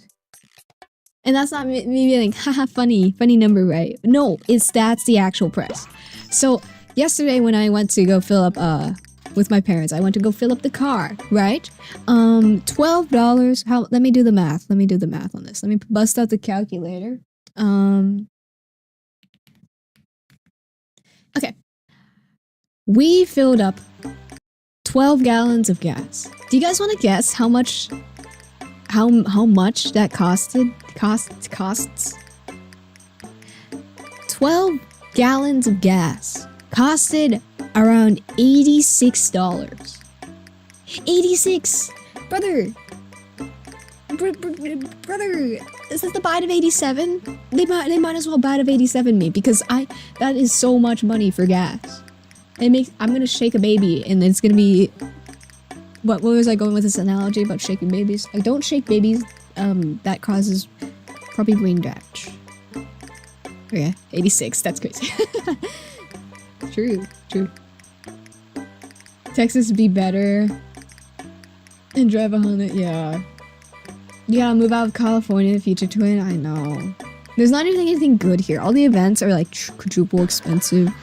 And that's not me being like, haha, funny number, right? No, that's the actual price. So yesterday when I went to go fill up with my parents, I went to go fill up the car, right? $12. Let me do the math. Let me do the math on this. Let me bust out the calculator. Okay. We filled up 12 gallons of gas. Do you guys want to guess how much that costs? 12 gallons of gas costed around $86. 86! Brother, is this the bite of 87? They might as well bite of 87 me, because that is so much money for gas. I'm gonna shake a baby and it's gonna be... What was I going with this analogy about shaking babies? Like, don't shake babies, that causes probably brain damage. Okay, 86, that's crazy. True. Texas be better and drive a Honda, yeah. You gotta move out of California, future twin. I know. There's not even anything good here. All the events are like quadruple expensive.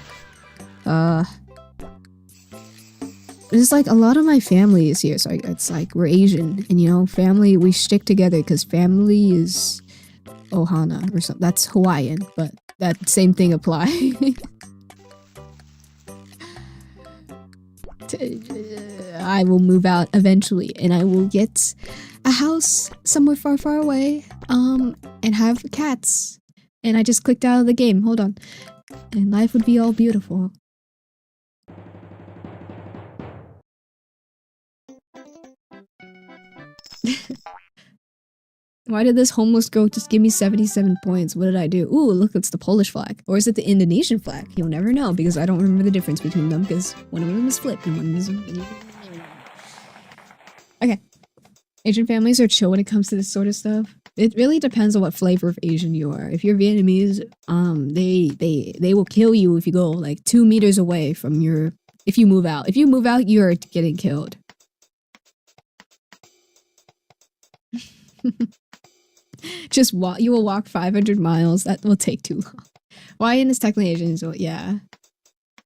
It's like a lot of my family is here, so it's like we're Asian, and you know, family, we stick together because family is Ohana or something. That's Hawaiian, but that same thing applies. I will move out eventually, and I will get a house somewhere far, far away, and have cats. And I just clicked out of the game. Hold on. And life would be all beautiful. Why did this homeless girl just give me 77 points? What did I do? Ooh, look, it's the Polish flag. Or is it the Indonesian flag? You'll never know because I don't remember the difference between them because one of them is flipped and one of them is... Okay. Asian families are chill when it comes to this sort of stuff. It really depends on what flavor of Asian you are. If you're Vietnamese, they will kill you if you go like 2 meters away from your... If you move out. If you move out, you're getting killed. Just walk. You will walk 500 miles. That will take too long. Hawaiian is technically Asian, so yeah.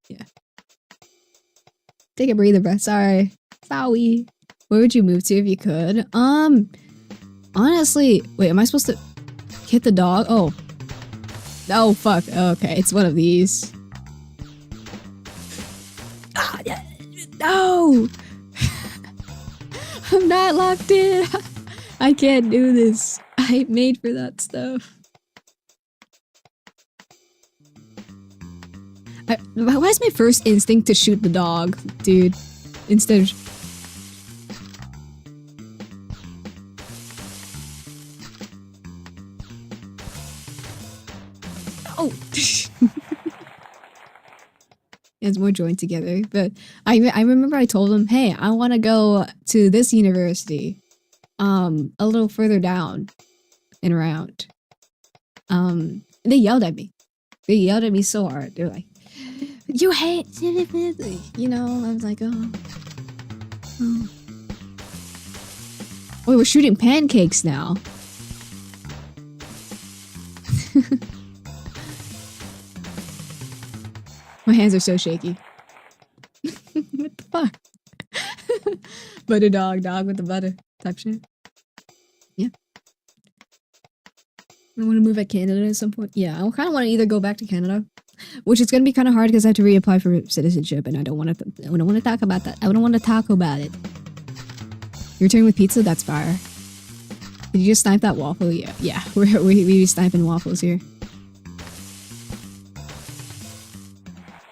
Yeah. Take a breather breath. Sorry. Sorry. Where would you move to if you could? Honestly, wait, am I supposed to hit the dog? Oh. Oh, fuck. Okay, it's one of these. Ah, yeah. No! I'm not locked in. I can't do this. I ain't made for that stuff. Why is my first instinct to shoot the dog, dude? Instead of... Oh! It's more joined together. But I remember I told him, hey, I want to go to this university. A little further down and around. They yelled at me. They yelled at me so hard. They're like, you hate... You know, I was like, oh. Wait, we're shooting pancakes now. My hands are so shaky. What the fuck? Butter dog with the butter type shit. Yeah. I want to move at Canada at some point. Yeah, I kind of want to either go back to Canada, which is going to be kind of hard because I have to reapply for citizenship, and I don't want to talk about that. I don't want to talk about it. You're returning with pizza? That's fire. Did you just snipe that waffle? Yeah, yeah. We sniping waffles here.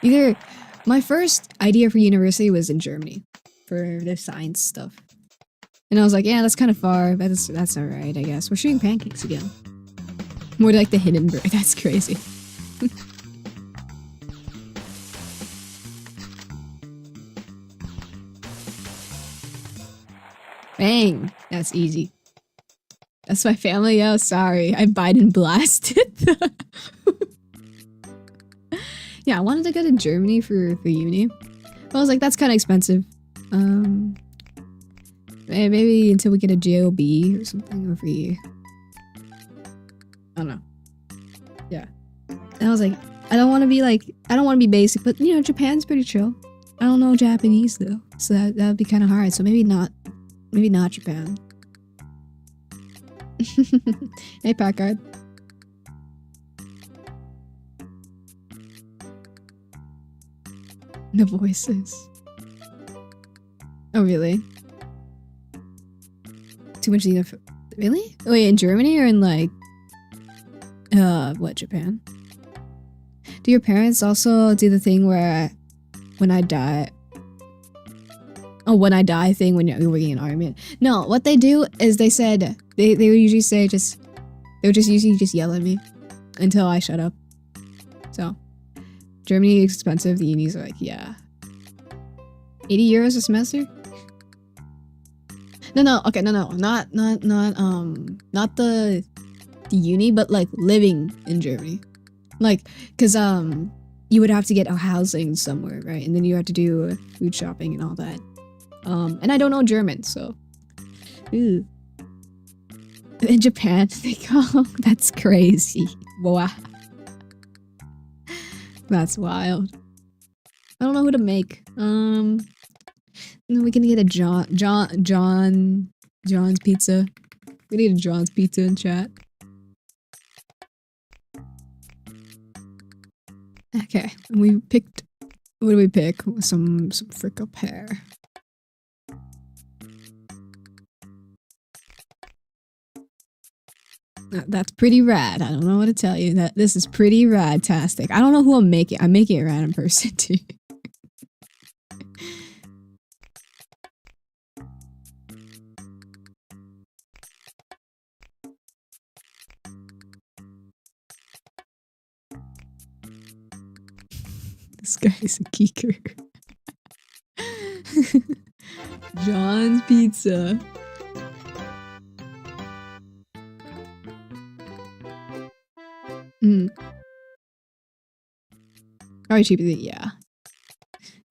Either my first idea for university was in Germany for the science stuff. And I was like, yeah, that's kind of far, but that's alright, I guess. We're shooting pancakes again. More like the Hindenburg. That's crazy. Bang! That's easy. That's my family. Oh, sorry. I Biden blasted. Yeah, I wanted to go to Germany for uni. But I was like, that's kind of expensive. Maybe until we get a JOB or something over here. I don't know. Yeah. And I was like, I don't want to be basic, but you know, Japan's pretty chill. I don't know Japanese though, so that would be kind of hard. So maybe not Japan. Hey, Packard. The voices. Oh, really? Too much enough. Really? Wait, in Germany or in like what, Japan? Do your parents also do the thing where when I die thing when you're working in army? No, what they do is they said they would usually say they would usually yell at me until I shut up. So Germany is expensive, the unis are like, yeah. 80 euros a semester? No, okay, no, not the uni, but like living in Germany. Like, cause you would have to get a housing somewhere, right? And then you have to do food shopping and all that. And I don't know German, so. Ew. In Japan, they call that's crazy. Wow. That's wild. I don't know who to make. We can get a John's pizza. We need a John's pizza in chat. Okay, and we picked. What do we pick? Some frickle pear. That's pretty rad. I don't know what to tell you. That this is pretty rad-tastic. I don't know who I'm making. I'm making a random person too. This guy is a geeker. John's Pizza. Probably cheaper than, yeah.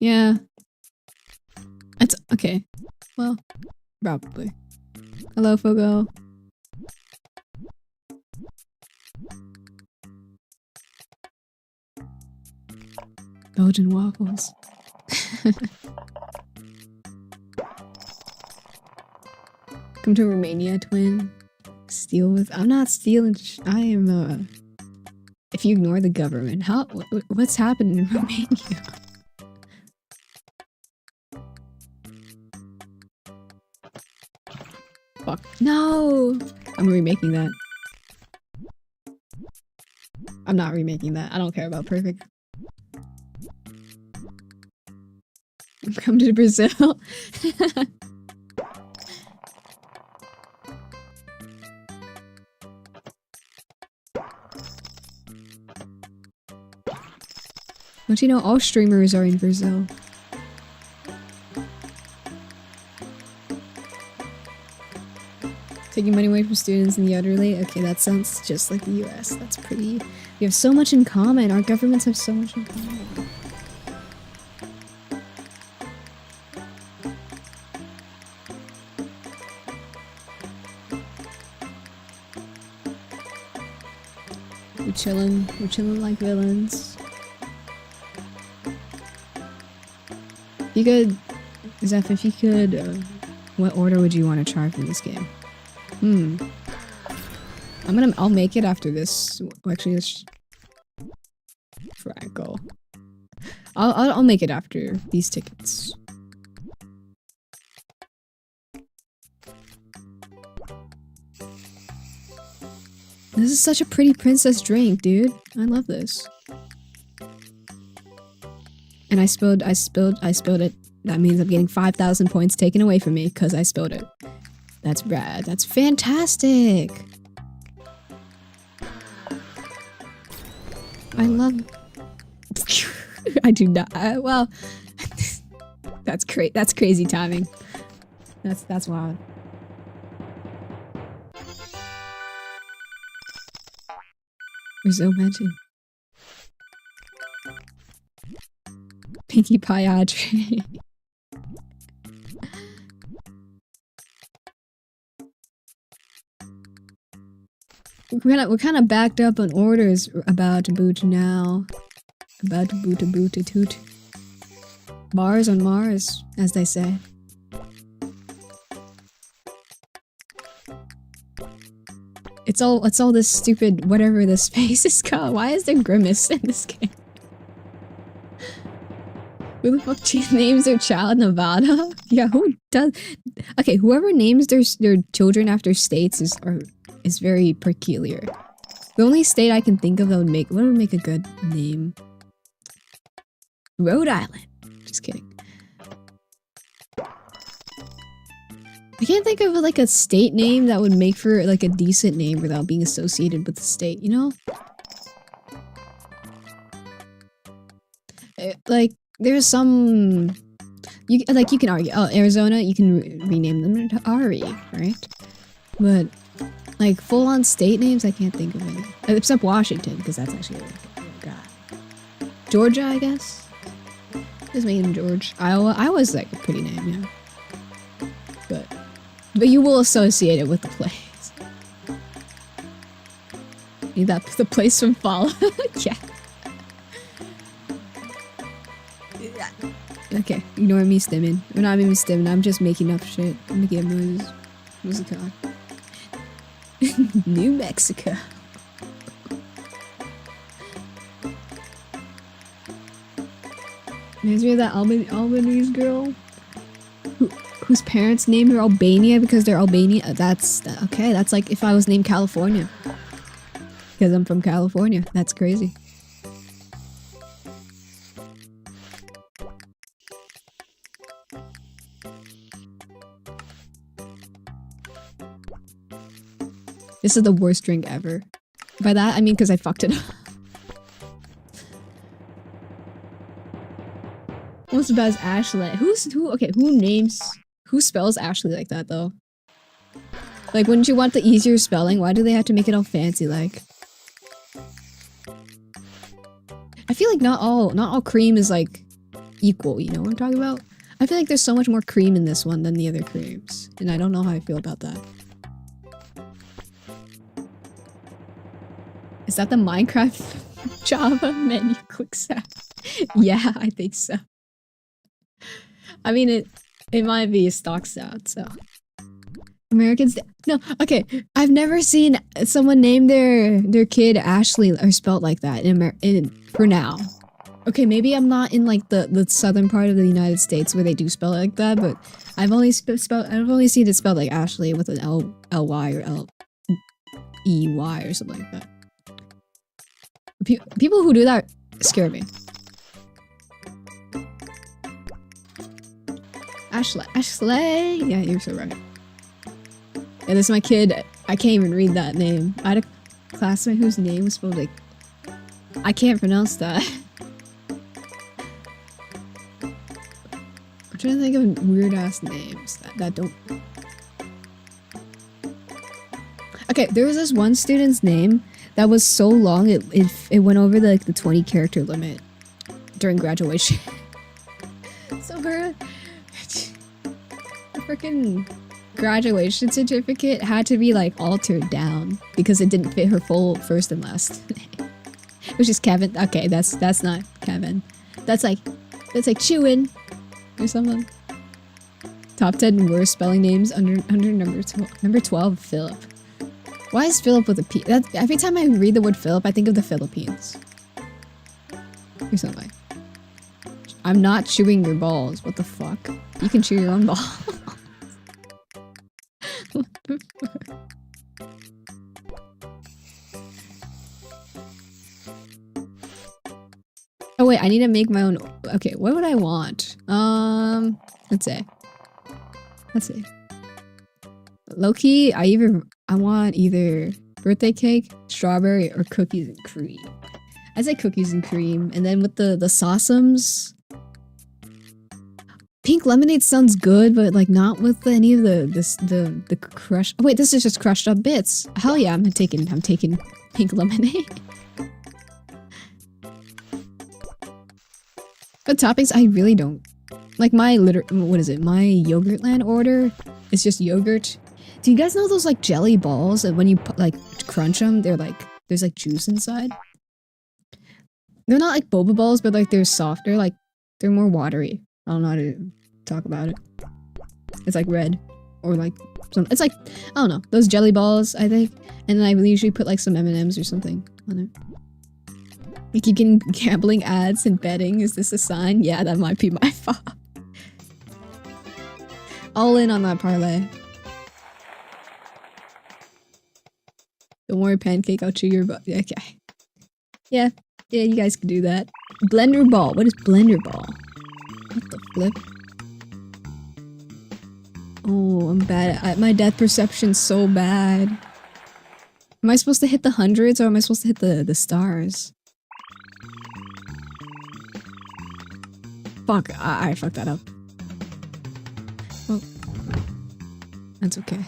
Yeah. It's okay. Well, probably. Hello, Fogo. Belgian waffles. Come to Romania, twin. Steal with. I'm not stealing. I am. If you ignore the government, how? What's happening in Romania? Fuck. No! I'm remaking that. I'm not remaking that. I don't care about perfect. Come to Brazil. Don't you know all streamers are in Brazil? Taking money away from students and the elderly? Okay, that sounds just like the US. That's pretty... We have so much in common. Our governments have so much in common. We're chilling like villains. If you could, Zeph, if you could, what order would you want to try from this game? I'll make it after this. Actually, let's Franco. I'll make it after these tickets. This is such a pretty princess drink, dude. I love this. And I spilled it. That means I'm getting 5,000 points taken away from me because I spilled it. That's rad. That's fantastic. I love... I do not... well... that's crazy timing. That's wild. Brazil mention. Pinkie Pie Audrey. We're kind of backed up on orders about to boot now. About to boot a toot. Bars on Mars, as they say. It's all this stupid whatever this space is called. Why is there Grimace in this game? Who the fuck names their child Nevada? Yeah, who does? Okay, whoever names their children after states is very peculiar. The only state I can think of that would make a good name. Rhode Island. Just kidding. I can't think of like a state name that would make for like a decent name without being associated with the state, you know? Like there's some you can argue, oh, Arizona, you can rename them to Ari, right? But like full-on state names, I can't think of any. Except Washington, because that's actually a god. Georgia, I guess. Just made him George. Iowa's like a pretty name, yeah. But you will associate it with the place. Need that the place from Fallout. Yeah. Okay, ignore me stimming. Or not even stimming, I'm just making up shit. I'm making up noises. What's it called? New Mexico. Reminds me of that Albanese girl whose parents named her Albania because they're Albanian. Okay, that's like if I was named California. Because I'm from California. That's crazy. This is the worst drink ever. By that, I mean because I fucked it up. What's about as Ashley? Who spells Ashley like that though? Like, wouldn't you want the easier spelling? Why do they have to make it all fancy like? I feel like not all cream is like equal, you know what I'm talking about? I feel like there's so much more cream in this one than the other creams. And I don't know how I feel about that. Is that the Minecraft Java menu quick set? Yeah, I think so. I mean, it might be a stock stat, so. Americans, no, okay. I've never seen someone name their kid Ashley or spelt like that for now. Okay, maybe I'm not in like the southern part of the United States where they do spell it like that, but I've only seen it spelled like Ashley with an L-Y or L-E-Y or something like that. People who do that scare me. Ashley! Yeah, you're so right. Yeah, this is my kid. I can't even read that name. I had a classmate whose name was spelled like... I can't pronounce that. I'm trying to think of weird-ass names that don't... Okay, there was this one student's name that was so long it went over the 20-character limit during graduation. So her freaking graduation certificate had to be like altered down because it didn't fit her full first and last name. Which is Kevin. Okay, that's not Kevin. That's like chewing or something. Top 10 worst spelling names under number 12, Philip. Why is Philip with a P? Every time I read the word Philip, I think of the Philippines. Or something. I'm not chewing your balls. What the fuck? You can chew your own balls. Oh wait, I need to make my own. Okay, what would I want? Let's see. Low-key, I want either birthday cake, strawberry, or cookies and cream. I say cookies and cream, and then with the sauceums. Pink lemonade sounds good, but like not with any of the crushed. Oh wait, this is just crushed up bits. Hell yeah, I'm taking pink lemonade. But toppings, I really don't like my what is it? My Yogurtland order is just yogurt. Do you guys know those like jelly balls that when you like crunch them, they're like there's like juice inside? They're not like boba balls, but like they're softer, like they're more watery. I don't know how to talk about it. It's like red or like some. It's like I don't know those jelly balls, I think. And then I usually put like some M&Ms or something on it. I keep getting gambling ads and betting. Is this a sign? Yeah, that might be my fault. All in on that parlay. Don't worry, pancake. I'll chew your butt. Okay. Yeah, you guys can do that. Blender ball. What is blender ball? What the flip? Oh, I'm bad at my depth perception's so bad. Am I supposed to hit the hundreds or am I supposed to hit the stars? Fuck, I fucked that up. Well, that's okay.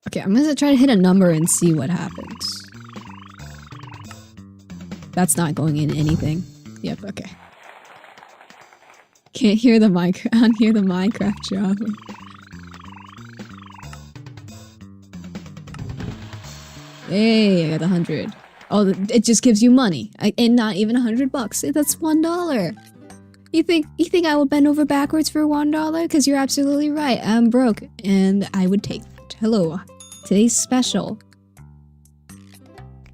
Okay, I'm gonna try to hit a number and see what happens. That's not going in anything. Yep, okay. Can't hear the Minecraft job. Hey, I got 100. Oh, it just gives you money. And not even $100. That's $1. You think I would bend over backwards for $1? Because you're absolutely right. I'm broke, and I would take that. Hello. Today's special.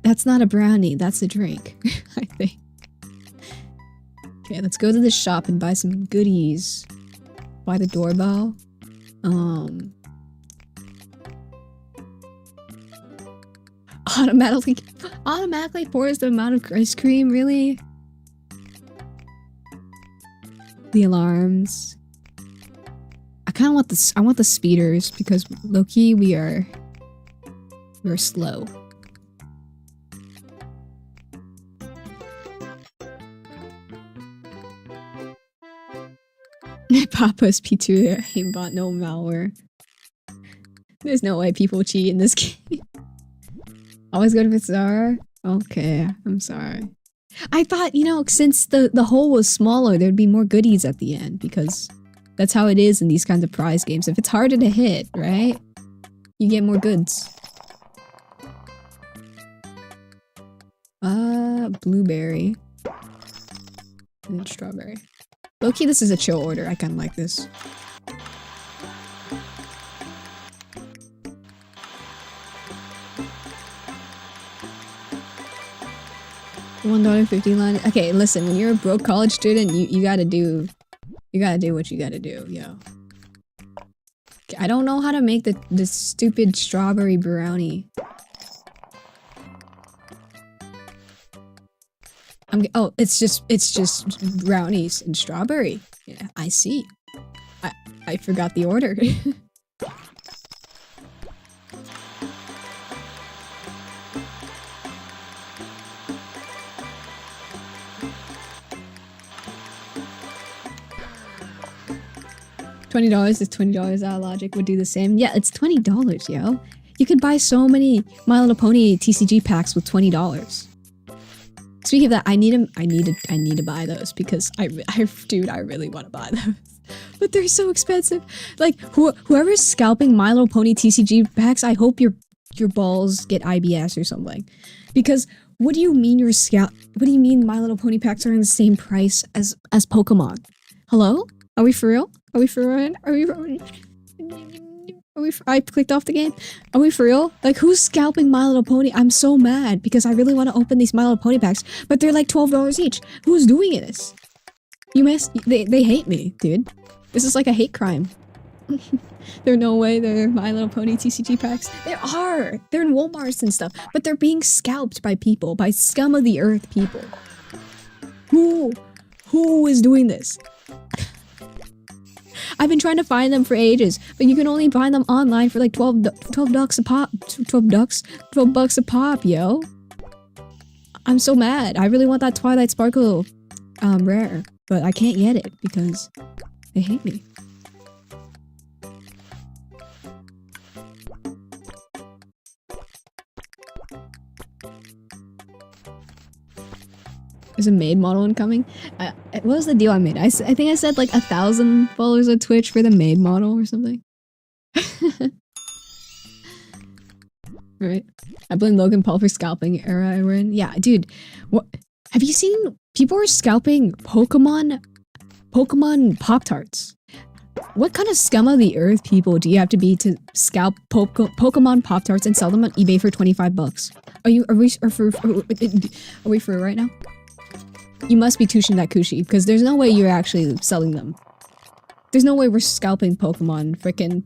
That's not a brownie. That's a drink, I think. Okay, let's go to the shop and buy some goodies. Buy the doorbell. Automatically pours the amount of ice cream, really? The alarms. I kind of want this. I want the speeders because low-key we're slow. Papa's Pizzeria ain't bought no malware. There's no way people cheat in this game. Always go to Freezeria? Okay, I'm sorry. I thought, you know, since the hole was smaller, there'd be more goodies at the end, because that's how it is in these kinds of prize games. If it's harder to hit, right? You get more goods. Blueberry. And then strawberry. Low-key, this is a chill order. I kinda like this. $1.50 line. Okay, listen, when you're a broke college student, you gotta do what you gotta do, yo. I don't know how to make the stupid strawberry brownie. Oh, it's just brownies and strawberry. Yeah, I see. I forgot the order. $20 is $20. Our logic would do the same. Yeah, it's $20, yo. You could buy so many My Little Pony TCG packs with $20. Speaking of that, I need to buy those because dude, I really want to buy those. But they're so expensive. Like whoever's scalping My Little Pony TCG packs, I hope your balls get IBS or something. Because what do you mean what do you mean My Little Pony packs are in the same price as Pokemon? Hello? Are we for real? Are we for real? I clicked off the game. Are we for real? Like, who's scalping My Little Pony? I'm so mad because I really want to open these My Little Pony packs, but they're like $12 each. Who's doing this? They hate me, dude. This is like a hate crime. There's no way they're My Little Pony TCG packs. They are. They're in Walmarts and stuff, but they're being scalped by people, by scum of the earth people. Who is doing this? I've been trying to find them for ages, but you can only find them online for like 12 bucks a pop. 12 bucks a pop, yo. I'm so mad. I really want that Twilight Sparkle rare, but I can't get it because they hate me. There's a maid model incoming. What was the deal I made? I think I said like 1,000 followers on Twitch for the maid model or something. Right. I blame Logan Paul for scalping era we're in. Yeah, dude. What? Have you seen people are scalping Pokemon Pop-Tarts? What kind of scum of the earth people do you have to be to scalp Pokemon Pop-Tarts and sell them on eBay for 25 bucks? Are we for right now? You must be touching that coochie, because there's no way you're actually selling them. There's no way we're scalping Pokemon frickin'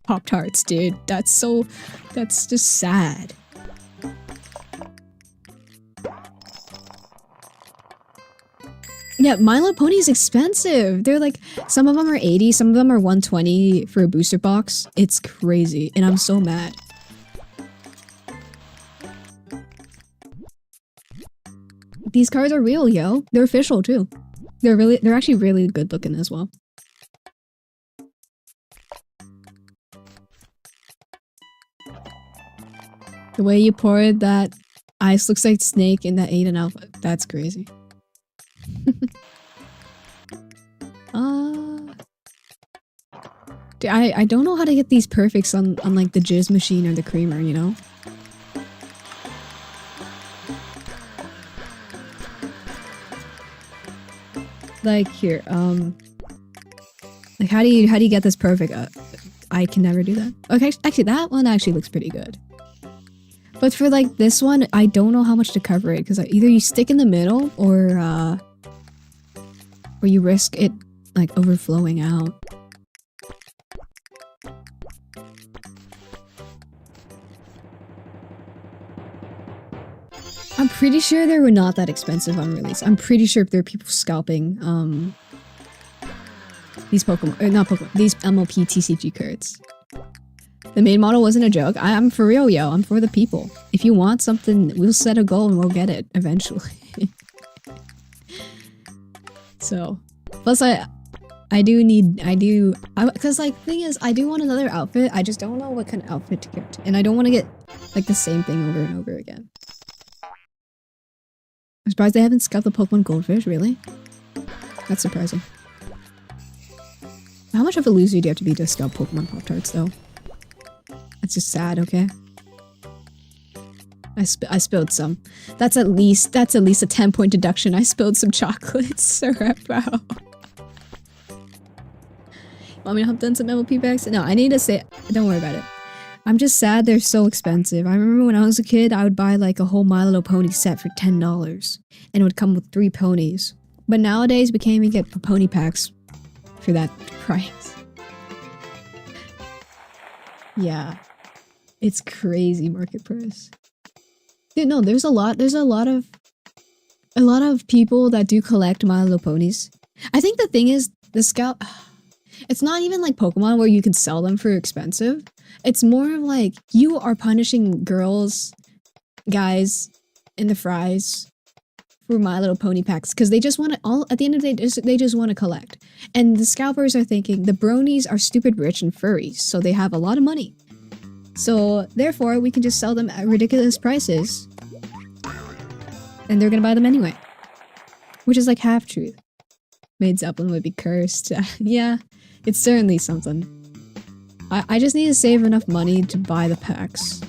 Pop-Tarts, dude. That's just sad. Yeah, My Little Pony is expensive. They're like, some of them are 80, some of them are 120 for a booster box. It's crazy, and I'm so mad. These cards are real, yo. They're official too. They're actually really good looking as well. The way you poured that ice looks like Snake in that Aiden outfit. That's crazy. Dude, I don't know how to get these perfects on like the jizz machine or the creamer, you know? like here, like how do you get this perfect? I can never do that. Okay, actually that one actually looks pretty good. But for like this one, I don't know how much to cover it because either you stick in the middle or you risk it like overflowing out. I'm pretty sure they were not that expensive on release. I'm pretty sure there are people scalping these Pokemon, or not Pokemon, these MLP TCG cards. The main model wasn't a joke. I'm for real, yo. I'm for the people. If you want something, we'll set a goal and we'll get it eventually. So, plus because like thing is, I do want another outfit. I just don't know what kind of outfit to get, and I don't want to get like the same thing over and over again. I'm surprised they haven't scalped the Pokemon Goldfish. Really? That's surprising. How much of a loser do you have to be to scalp Pokemon Pop-Tarts, though? That's just sad, okay? I spilled some. That's at least a 10-point deduction. I spilled some chocolate syrup out. Want me to hump down some MLP bags? No, I need to say, don't worry about it. I'm just sad they're so expensive. I remember when I was a kid, I would buy like a whole My Little Pony set for $10. And it would come with 3 ponies. But nowadays, we can't even get pony packs for that price. Yeah. It's crazy market price. Dude, no, there's a lot of people that do collect My Little Ponies. I think the thing is, the scout, it's not even like Pokemon where you can sell them for expensive. It's more of like, you are punishing girls, guys, in the fries for My Little Pony packs because they just want to, at the end of the day, they just want to collect. And the scalpers are thinking, the bronies are stupid rich and furries, so they have a lot of money. So, therefore, we can just sell them at ridiculous prices. And they're gonna buy them anyway. Which is like half-truth. Maid Zeppelin would be cursed. Yeah, it's certainly something. I just need to save enough money to buy the packs.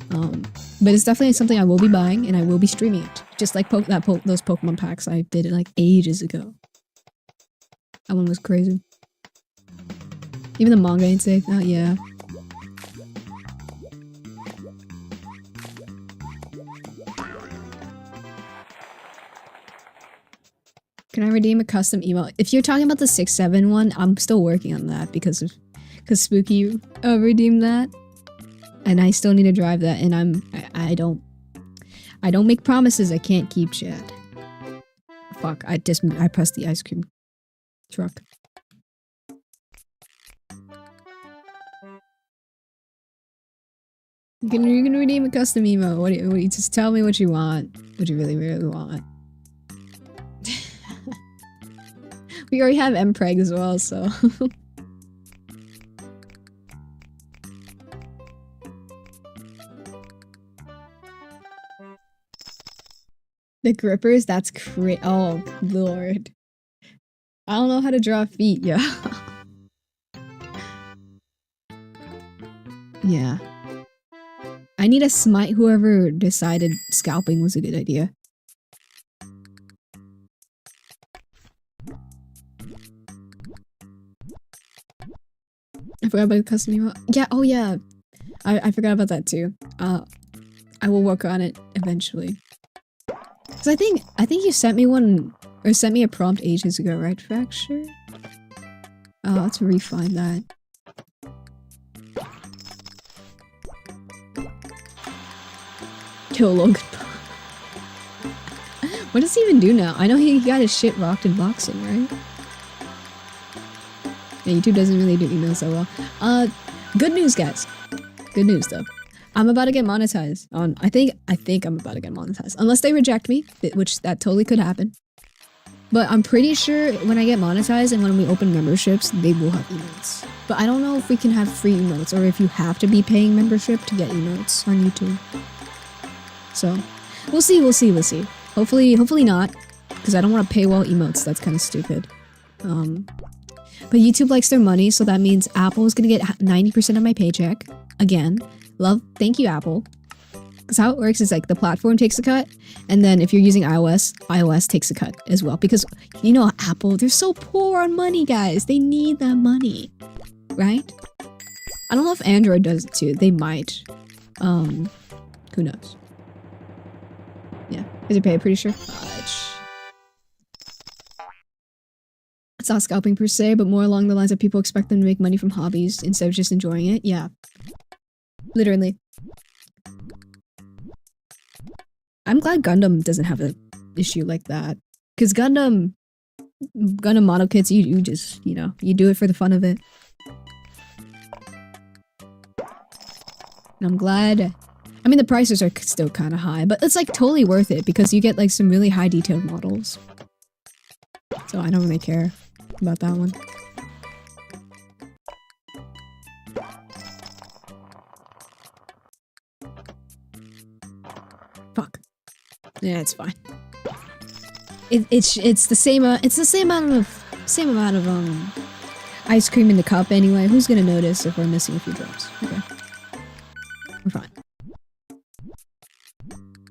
But it's definitely something I will be buying, and I will be streaming it. Just like those Pokemon packs I did it like ages ago. That one was crazy. Even the manga ain't safe. Oh, yeah. Can I redeem a custom emote? If you're talking about the 6-7 one, I'm still working on that because Spooky redeemed that, and I still need to drive that. And I don't make promises I can't keep, Chad. Fuck! I pressed the ice cream truck. You can redeem a custom emote. What do you just tell me what you want? What you really want. We already have Mpreg as well, so. The grippers, that's oh, lord. I don't know how to draw feet, yeah. Yeah. I need to smite whoever decided scalping was a good idea. I forgot about the custom emote. Yeah, oh yeah. I forgot about that too. I will work on it eventually. Cause I think you sent me one, or sent me a prompt ages ago, right, Fracture? Let's refine that. Kill Logan. What does he even do now? I know he got his shit rocked in boxing, right? Yeah, YouTube doesn't really do emails so well. Good news, guys. Good news, though. I'm about to get monetized on. I think I'm about to get monetized, unless they reject me, which that totally could happen. But I'm pretty sure when I get monetized and when we open memberships, they will have emotes. But I don't know if we can have free emotes or if you have to be paying membership to get emotes on YouTube. So, we'll see. Hopefully not, because I don't want to paywall emotes. That's kind of stupid. But YouTube likes their money, so that means Apple is gonna get 90% of my paycheck. Again, thank you, Apple. Because how it works is like the platform takes a cut, and then if you're using iOS, iOS takes a cut as well. Because you know Apple, they're so poor on money, guys. They need that money, right? I don't know if Android does it too. They might. Who knows? Yeah, is it pay? Pretty sure. It's not scalping per se, but more along the lines of people expect them to make money from hobbies instead of just enjoying it. Yeah, literally. I'm glad Gundam doesn't have an issue like that. Because Gundam model kits, you just, you know, you do it for the fun of it. And I'm glad. I mean, the prices are still kind of high, but it's like totally worth it because you get like some really high detailed models. So I don't really care about that one. Fuck. Yeah, it's fine. It's the same amount of ice cream in the cup anyway. Who's gonna notice if we're missing a few drops? Okay. We're fine.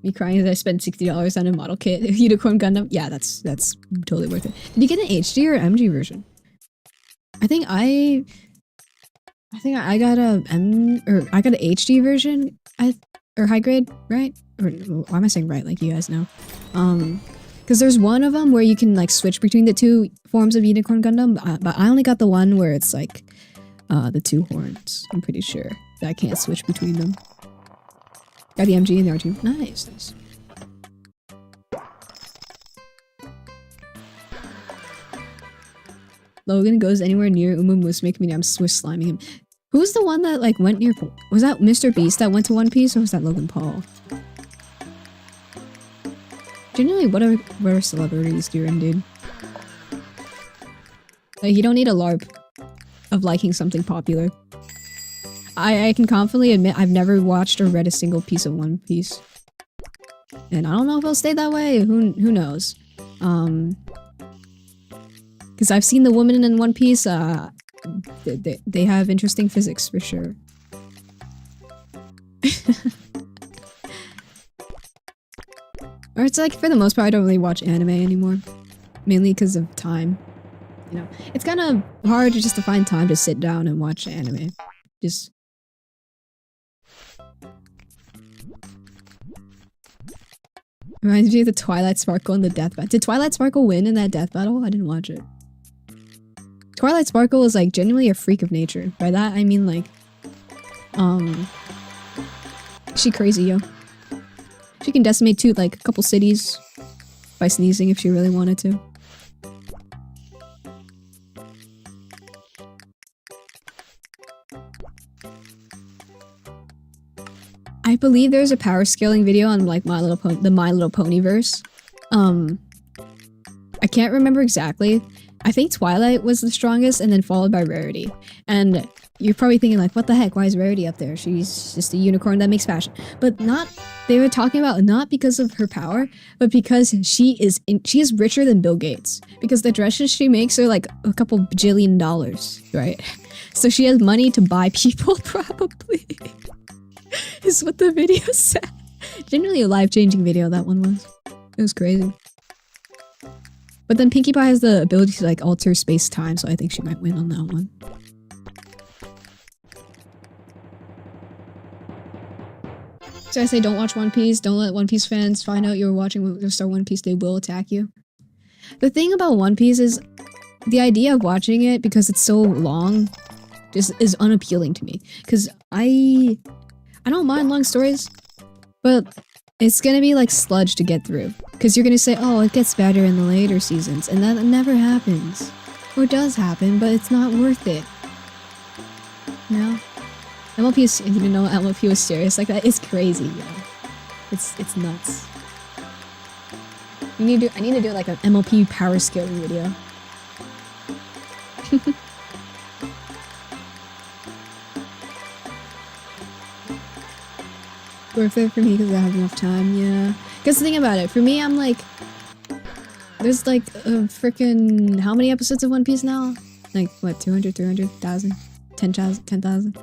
Me crying as I spent $60 on a model kit. Unicorn Gundam. Yeah, that's totally worth it. Did you get an HD or MG version? I think I got a I got an HD version. Or high grade, right? Or why am I saying right? Like you guys know. Because there's one of them where you can like switch between the two forms of Unicorn Gundam, but I only got the one where it's like the two horns. I'm pretty sure that I can't switch between them. Got the MG and the R2. Nice, nice. Logan goes anywhere near Umamu's making me I'm Swiss sliming him. Who's the one that like went near? Was that Mr. Beast that went to One Piece, or was that Logan Paul? Generally, whatever celebrities you're in, dude. Like, you don't need a LARP of liking something popular. I can confidently admit I've never watched or read a single piece of One Piece. And I don't know if it'll stay that way. Who knows? Because I've seen the women in One Piece, they have interesting physics for sure. Or it's like, for the most part, I don't really watch anime anymore. Mainly because of time. You know, it's kind of hard just to find time to sit down and watch anime. Just... Reminds me of the Twilight Sparkle and the death battle. Did Twilight Sparkle win in that death battle? I didn't watch it. Twilight Sparkle is like genuinely a freak of nature. By that I mean like, she crazy, yo. She can decimate too, like a couple cities by sneezing if she really wanted to. I believe there's a power scaling video on like the My Little Pony verse. I can't remember exactly. I think Twilight was the strongest and then followed by Rarity. And you're probably thinking like, what the heck? Why is Rarity up there? She's just a unicorn that makes fashion. But not, they were talking about not because of her power, but because she is richer than Bill Gates. Because the dresses she makes are like a couple bajillion dollars, right? So she has money to buy people probably. Is what the video said. Generally a life-changing video that one was. It was crazy. But then Pinkie Pie has the ability to like alter space-time, so I think she might win on that one. So I say don't watch One Piece, don't let One Piece fans find out you're watching Start One Piece, they will attack you. The thing about One Piece is the idea of watching it because it's so long just is unappealing to me. Because I don't mind long stories, but it's gonna be like sludge to get through. Because you're gonna say, oh, it gets better in the later seasons, and that never happens. Or it does happen, but it's not worth it. You know? MLP is, you didn't know MLP was serious like that? It's crazy, yo. It's nuts. I need to do like an MLP power scaling video. Worth it for me because I have enough time, yeah. Because think about it, for me, I'm like, there's like a freaking, how many episodes of One Piece now? Like, what, 200, 300,000? 10,000?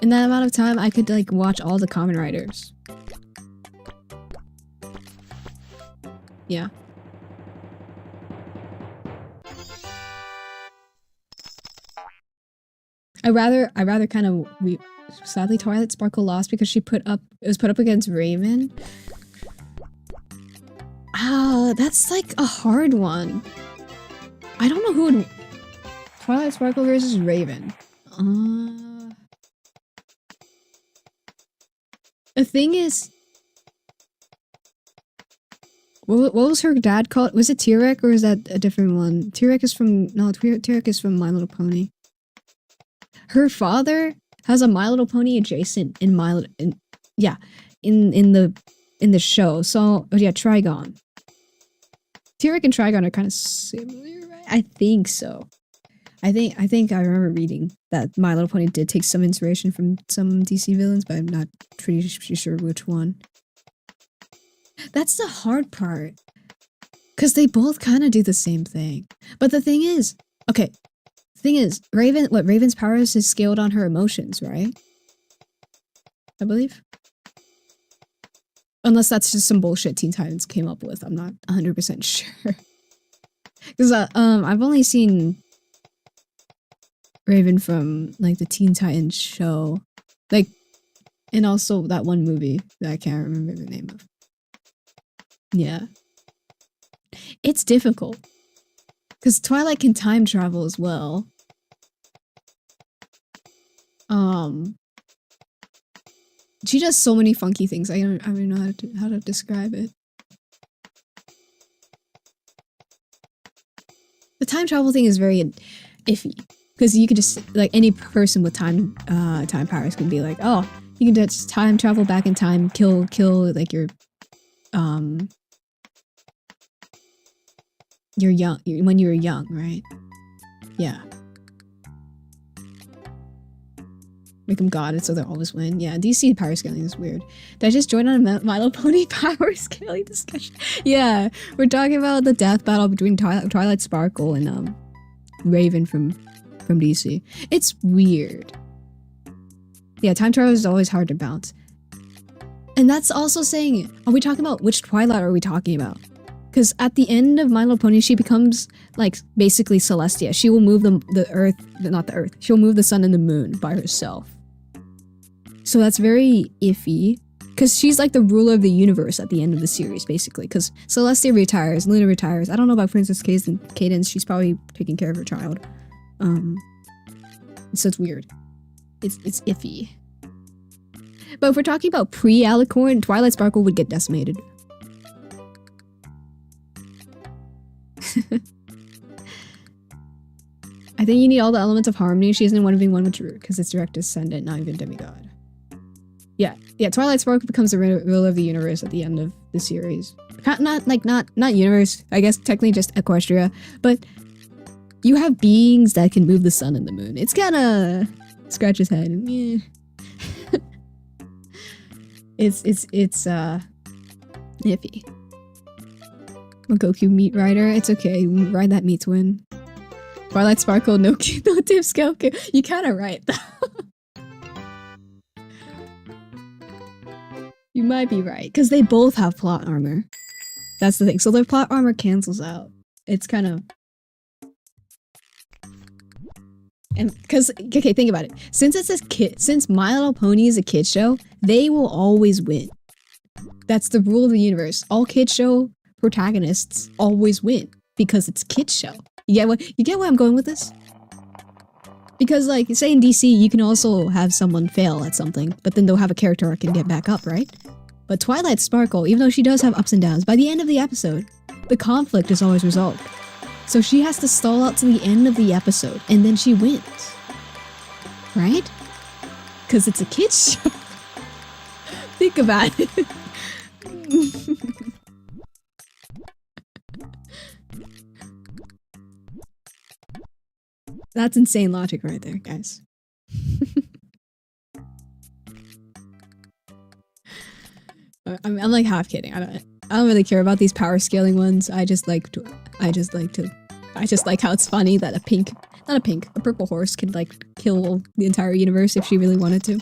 In that amount of time, I could like watch all the Kamen Riders. Yeah. I rather kind of sadly Twilight Sparkle lost because it was put up against Raven. Ah, that's like a hard one. I don't know who would Twilight Sparkle versus Raven. The thing is, what was her dad called? Was it T-Rex or is that a different one? T-Rex is from T-Rex is from My Little Pony. Her father has a My Little Pony adjacent in in the show. So yeah, Trigon. T-Rex and Trigon are kind of similar, right? I think so. I think I remember reading that My Little Pony did take some inspiration from some DC villains, but I'm not pretty sure which one. That's the hard part. Because they both kind of do the same thing. But the thing is, okay, Raven's powers is scaled on her emotions, right? I believe. Unless that's just some bullshit Teen Titans came up with. I'm not 100% sure. Because I've only seen Raven from like the Teen Titans show. Like, and also that one movie that I can't remember the name of. Yeah. It's difficult. Because Twilight can time travel as well. She does so many funky things. I don't even know how to describe it. The time travel thing is very iffy because you could just like any person with time powers can be like, oh, you can just time travel back in time, kill like your you're young when you were young, right? Yeah. Make them god so they'll always win. Yeah, DC power scaling is weird. Did I just join on a My Little Pony power scaling discussion? Yeah, we're talking about the death battle between Twilight Sparkle and Raven from DC. It's weird. Yeah, time travel is always hard to bounce. And that's also saying, are we talking about which Twilight are we talking about? Because at the end of My Little Pony, she becomes like basically Celestia. She will move the Earth, not the Earth. She'll move the sun and the moon by herself. So that's very iffy. Because she's like the ruler of the universe at the end of the series, basically. Because Celestia retires, Luna retires. I don't know about Princess Cadence. She's probably taking care of her child. So it's weird. It's iffy. But if we're talking about pre-Alicorn, Twilight Sparkle would get decimated. I think you need all the elements of harmony. She isn't 1v1 with Drew because it's direct descendant, not even demigod. Yeah, Twilight Sparkle becomes the ruler of the universe at the end of the series. Not universe, I guess technically just Equestria, but you have beings that can move the sun and the moon. It's kinda scratch his head and yeah. it's iffy. Goku meat rider, it's okay. Ride that meat twin. Twilight Sparkle, no tips, Goku. You kinda right though. You might be right, because they both have plot armor. That's the thing. So their plot armor cancels out. It's kind of... And because, okay, think about it. Since My Little Pony is a kid show, they will always win. That's the rule of the universe. All kid show protagonists always win because it's kid show. You get where I'm going with this? Because like, say in DC, you can also have someone fail at something, but then they'll have a character arc and get back up, right? But Twilight Sparkle, even though she does have ups and downs, by the end of the episode, the conflict is always resolved. So she has to stall out to the end of the episode, and then she wins. Right? Because it's a kid's show. Think about it. That's insane logic right there, guys. I'm like half kidding. I don't really care about these power scaling ones. I just like how it's funny that a purple horse could like kill the entire universe if she really wanted to.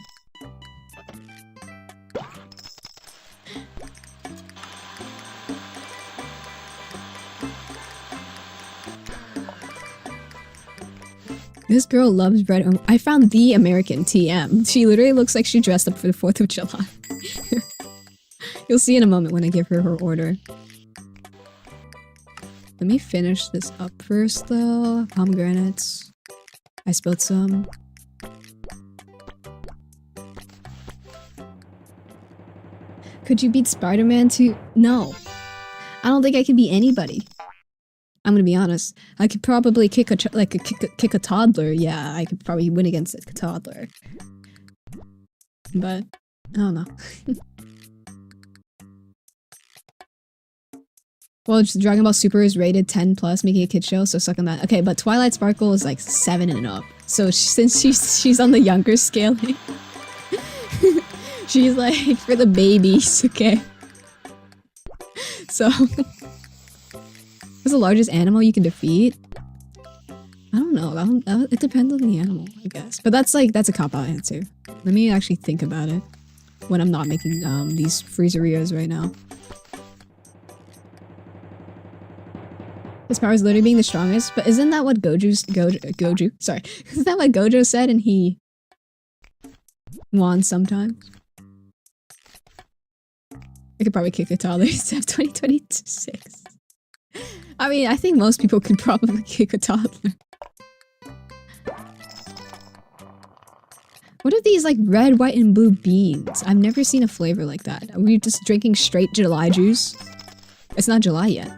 This girl loves bread. I found the American TM. She literally looks like she dressed up for the 4th of July. You'll see in a moment when I give her her order. Let me finish this up first though. Pomegranates. I spilled some. Could you beat Spider-Man too? No. I don't think I could beat anybody. I'm gonna be honest. I could probably kick a kick a toddler. Yeah, I could probably win against a toddler. But I don't know. Well, Dragon Ball Super is rated 10 plus, making a kid show, so suck on that. Okay, but Twilight Sparkle is like 7 and up. So since she's on the younger scaling, she's like for the babies. Okay. So. What's the largest animal you can defeat? I don't know. It depends on the animal, I guess. But that's a cop-out answer. Let me actually think about it when I'm not making these freezerias right now. His power is literally being the strongest, but isn't that what Gojo? Sorry, isn't that what Gojo said? And he won sometimes. I could probably kick a toddler except 2026. I mean, I think most people could probably kick a toddler. What are these, like, red, white, and blue beans? I've never seen a flavor like that. Are we just drinking straight July juice? It's not July yet.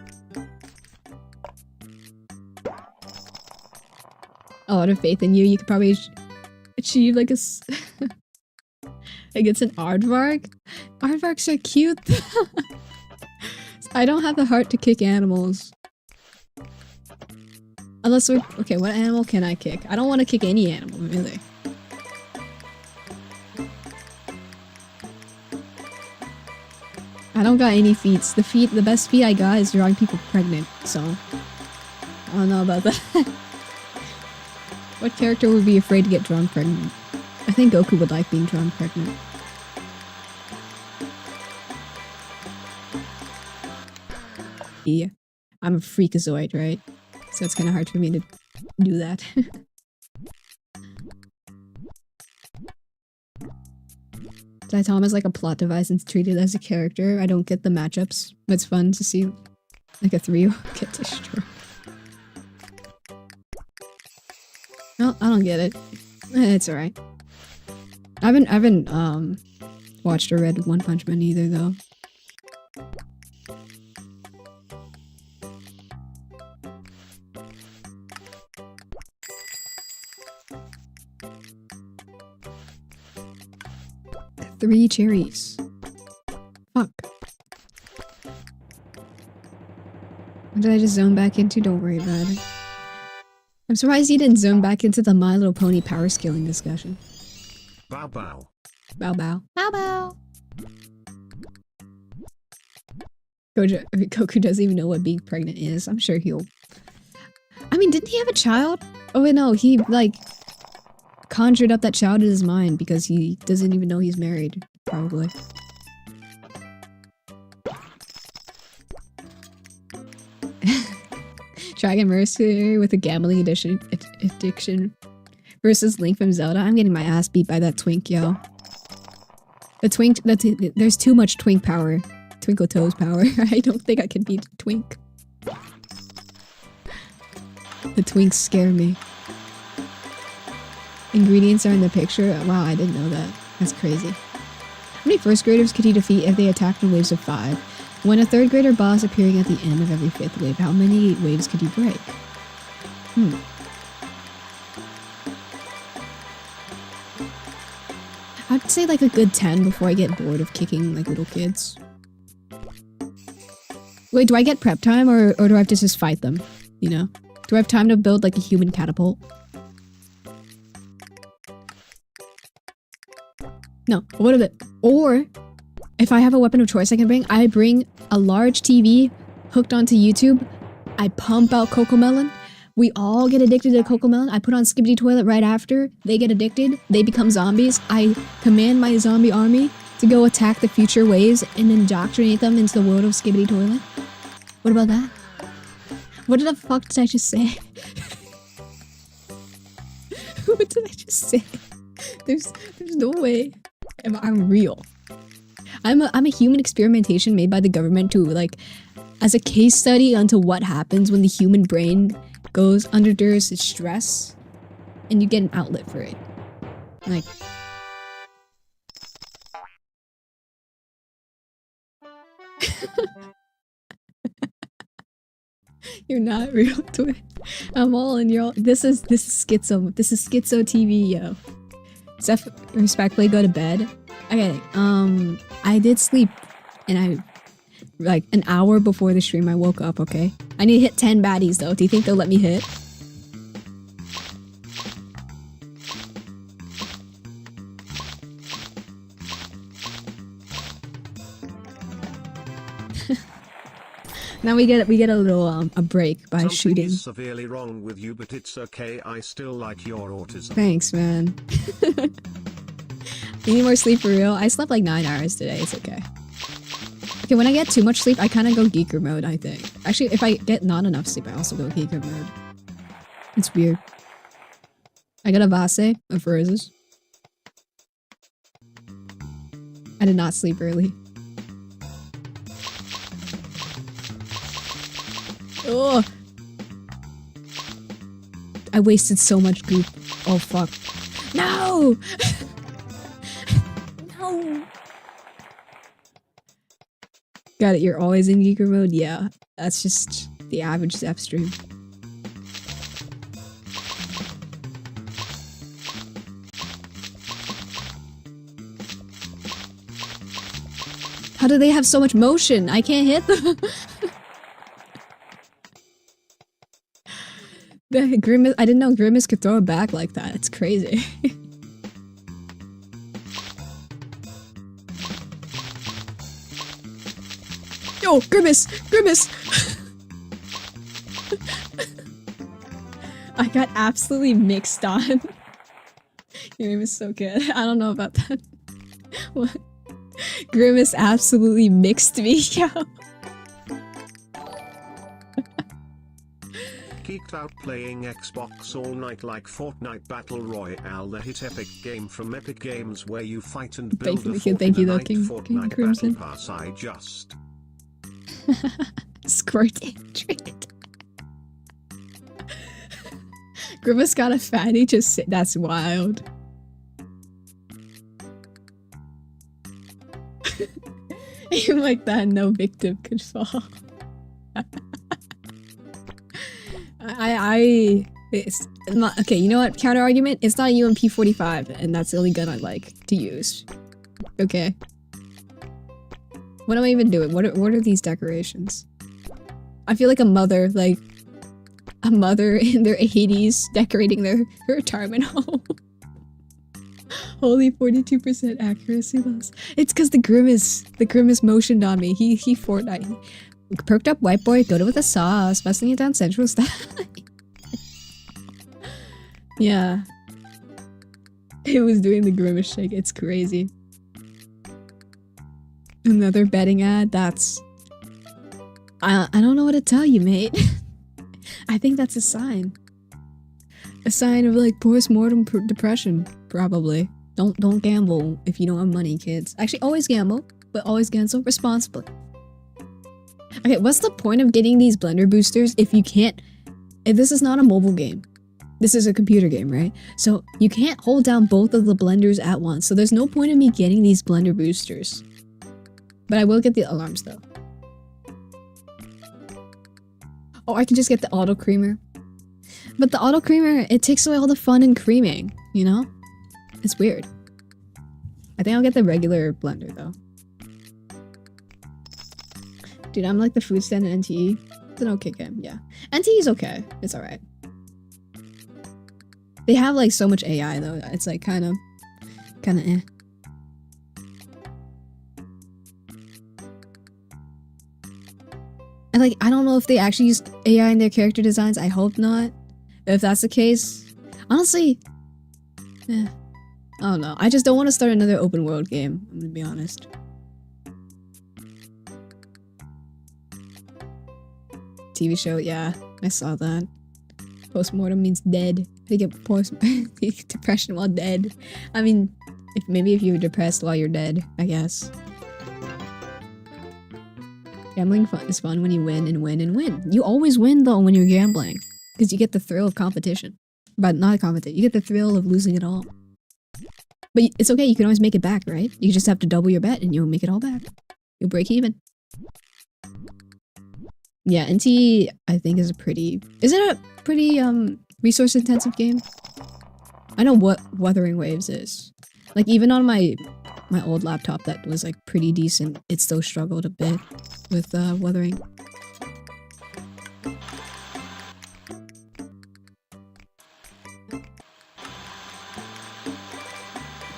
A lot of faith in you. You could probably achieve, like, a... like, it's an aardvark? Aardvarks are cute. I don't have the heart to kick animals. Unless we're... Okay, what animal can I kick? I don't want to kick any animal, really. I don't got any feats. The best feat I got is drawing people pregnant, so... I don't know about that. What character would be afraid to get drawn pregnant? I think Goku would like being drawn pregnant. Yeah. I'm a freakazoid, right? So it's kind of hard for me to do that. Saitama is like a plot device and treated as a character. I don't get the matchups, but it's fun to see like a 3 get destroyed. No, I don't get it. It's alright. I haven't watched or read One Punch Man either though. Three cherries. Fuck. What did I just zone back into? Don't worry about it. I'm surprised you didn't zone back into the My Little Pony power scaling discussion. Bow bow. Bow bow. Bow bow. Goku doesn't even know what being pregnant is. I'm sure he'll... I mean, didn't he have a child? Oh wait, no, he like... conjured up that child in his mind because he doesn't even know he's married, probably. Dragon Mercenary with a gambling addiction versus Link from Zelda. I'm getting my ass beat by that twink, yo. The twink, there's too much twink power. Twinkle Toes power. I don't think I can beat Twink. The twinks scare me. Ingredients are in the picture. Wow, I didn't know that. That's crazy. How many first graders could he defeat if they attacked in waves of 5? When a third grader boss appearing at the end of every 5th wave, how many waves could he break? I'd say like a good 10 before I get bored of kicking like little kids. Wait, do I get prep time or do I have to just fight them? You know? Do I have time to build like a human catapult? No, what of it? Or, if I have a weapon of choice I bring a large TV hooked onto YouTube, I pump out Cocomelon, we all get addicted to Cocomelon, I put on Skibbity Toilet right after, they get addicted, they become zombies, I command my zombie army to go attack the future waves and indoctrinate them into the world of Skibbity Toilet. What about that? What the fuck did I just say? What did I just say? There's no way I'm real. I'm a human experimentation made by the government to, like, as a case study onto what happens when the human brain goes under stress and you get an outlet for it. Like, you're not real to it. I'm all in your. This is schizo. This is schizo TV, yo. Zephyr, respectfully go to bed. Okay, I did sleep, and I, like, an hour before the stream I woke up, okay? I need to hit 10 baddies though. Do you think they'll let me hit? Now we get a little a break by shooting. Something is severely wrong with you, but it's okay. I still like your autism. Thanks, man. You need more sleep for real? I slept like 9 hours today. It's okay. Okay, when I get too much sleep, I kind of go geeker mode, I think. Actually, if I get not enough sleep, I also go geeker mode. It's weird. I got a vase of roses. I did not sleep early. Oh, I wasted so much goop. Oh fuck. No! No! Got it, you're always in geeker mode? Yeah, that's just the average Zeph stream. How do they have so much motion? I can't hit them. The Grimace, I didn't know Grimace could throw it back like that. It's crazy. Yo, Grimace! Grimace! I got absolutely mixed on. Your name is so good. I don't know about that. What? Grimace absolutely mixed me, yo. Geeked out playing Xbox all night like Fortnite Battle Royale, the hit epic game from Epic Games where you fight and build a fort thank you, in a though, night. King Fortnite Crimson. Battle Pass, I just... Squirting treat. Grimace got a fatty, just sit. That's wild. Even like that, no victim could fall. It's not, okay, you know what? Counter argument? It's not a UMP-45, and that's the only gun I like to use. Okay. What am I even doing? What are these decorations? I feel like a mother, like a mother in their 80s decorating their retirement home. Holy 42% accuracy loss. It's because the Grimace motioned on me. He Fortnite. Perked up white boy, go to with a sauce, busting it down central style. Yeah. It was doing the Grimace shake. It's crazy. Another betting ad. That's... I don't know what to tell you, mate. I think that's a sign. A sign of like post-mortem depression, probably. Don't gamble if you don't have money, kids. Actually, always gamble, but always gamble responsibly. Okay, what's the point of getting these blender boosters if you can't... If this is not a mobile game. This is a computer game, right? So you can't hold down both of the blenders at once. So there's no point in me getting these blender boosters. But I will get the alarms though. Oh, I can just get the auto creamer. But the auto creamer, it takes away all the fun in creaming, you know? It's weird. I think I'll get the regular blender though. Dude, I'm like the food stand in NTE. It's an okay game, yeah. NTE is okay. It's alright. They have like so much AI though. It's like kind of eh. And like, I don't know if they actually use AI in their character designs. I hope not. If that's the case, honestly, I don't know. I just don't want to start another open world game. I'm gonna be honest. TV show, yeah, I saw that. Postmortem means dead. They get depression while dead. I mean, maybe if you're depressed while you're dead, I guess. Gambling is fun when you win and win and win. You always win though when you're gambling, because you get the thrill of competition. But not competition, you get the thrill of losing it all. But it's okay, you can always make it back, right? You just have to double your bet and you'll make it all back. You'll break even. Yeah, NT I think is is it a pretty resource intensive game? I know what Wuthering Waves is. Like even on my old laptop that was like pretty decent, it still struggled a bit with Wuthering.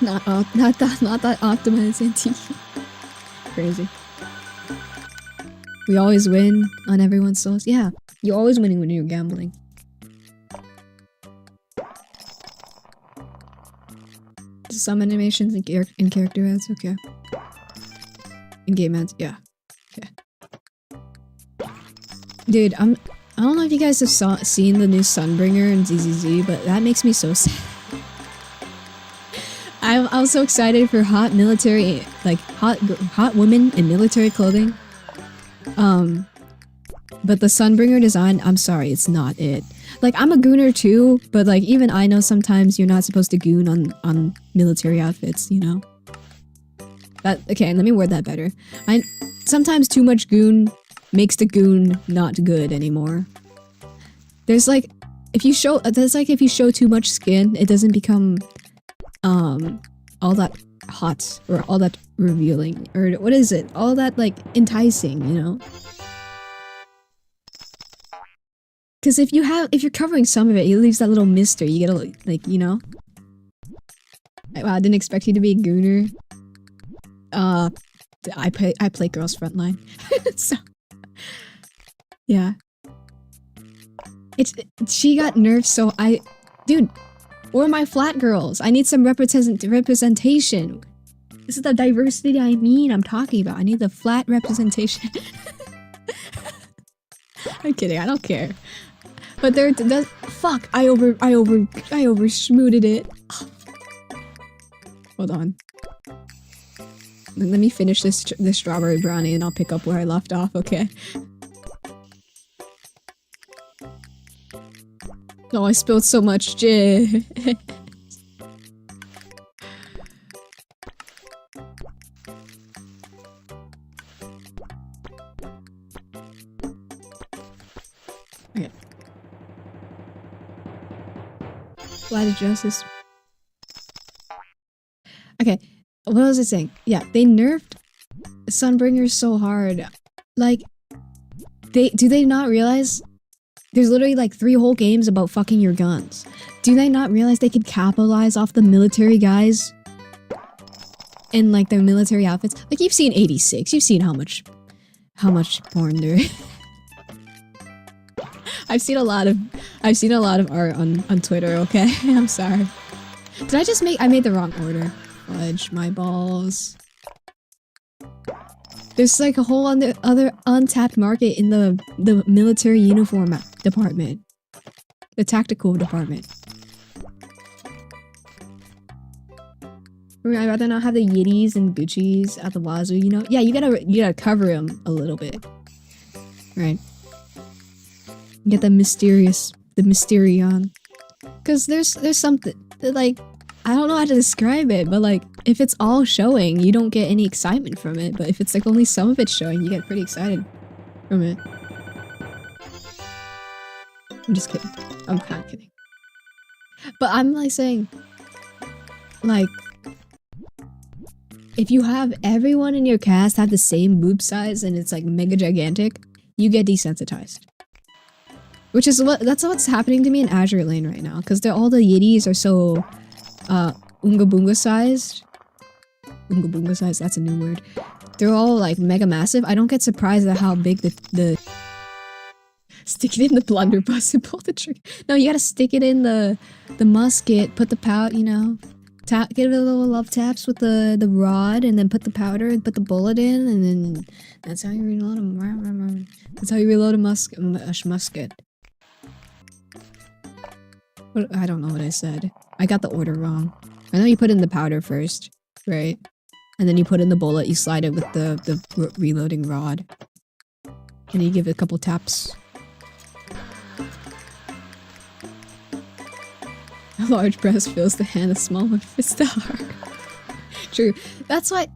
Not that optimized NT. Crazy. We always win on everyone's souls. Yeah, you're always winning when you're gambling. Some animations and character ads, okay. In game ads, yeah. Okay. Dude, I don't know if you guys have seen the new Sunbringer and ZZZ, but that makes me so sad. I was so excited for hot military, like hot women in military clothing. But the Sunbringer design, I'm sorry, it's not it. Like, I'm a gooner too, but like, even I know sometimes you're not supposed to goon on military outfits, you know? Okay, let me word that better. Sometimes too much goon makes the goon not good anymore. There's like, if you show too much skin, it doesn't become, all that hot, or all that revealing, or what is it? All that, like, enticing, you know? Because if you're covering some of it, it leaves that little mystery. You get a, like, you know? Wow, I didn't expect you to be a gooner. I play Girls Frontline. So, yeah. She got nerfed, so dude, where are my flat girls? I need some representation. This is the diversity I'm talking about. I need the flat representation. I'm kidding, I don't care. But fuck, I over-schmooted it. Hold on. Let me finish this strawberry brownie and I'll pick up where I left off, okay? Oh, I spilled so much jizz. Okay. Flat justice. Okay, what was I saying? Yeah, they nerfed Sunbringers so hard. Like, do they not realize there's literally like 3 whole games about fucking your guns? Do they not realize they could capitalize off the military guys in like their military outfits? Like, you've seen 86, you've seen how much porn there is. I've seen a lot of art on Twitter, okay? I'm sorry. Did I made the wrong order. Fudge my balls. There's like a whole other untapped market in the military uniform department. The tactical department. I'd rather not have the Yitties and Gucci's at the wazoo, you know? Yeah, you gotta cover them a little bit. Right. Get the Mysterion. Cause there's something that, like, I don't know how to describe it, but like, if it's all showing, you don't get any excitement from it, but if it's like only some of it showing, you get pretty excited from it. I'm just kidding. I'm kind of kidding. But I'm like saying, like, if you have everyone in your cast have the same boob size and it's like mega gigantic, you get desensitized. Which is that's what's happening to me in Azure Lane right now, because all the Yitties are so Oonga Boonga sized. Oonga Boonga sized, that's a new word. They're all like mega massive. I don't get surprised at how big the stick it in the blunderbuss and pull the trigger. No, you gotta stick it in the musket, put the powder, you know, give it a little love taps with the rod, and then put the powder and put the bullet in, and then that's how you reload a musket. I don't know what I said. I got the order wrong. I know you put in the powder first, right? And then you put in the bullet, you slide it with the reloading rod. And you give it a couple taps. A large breast fills the hand, a small one fits the heart. True. That's why...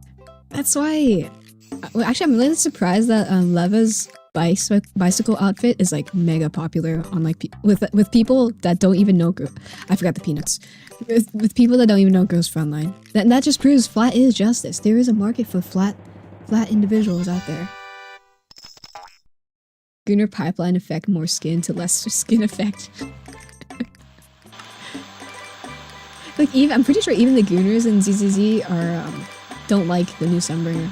Well, actually, I'm really surprised that Leva's bicycle outfit is like mega popular on like with people that don't even know I forgot the peanuts. With people that don't even know Girls Frontline. That just proves flat is justice. There is a market for flat individuals out there. Gooner pipeline effect, more skin to less skin effect. Like I'm pretty sure even the Gooners in ZZZ are don't like the new Sunbringer.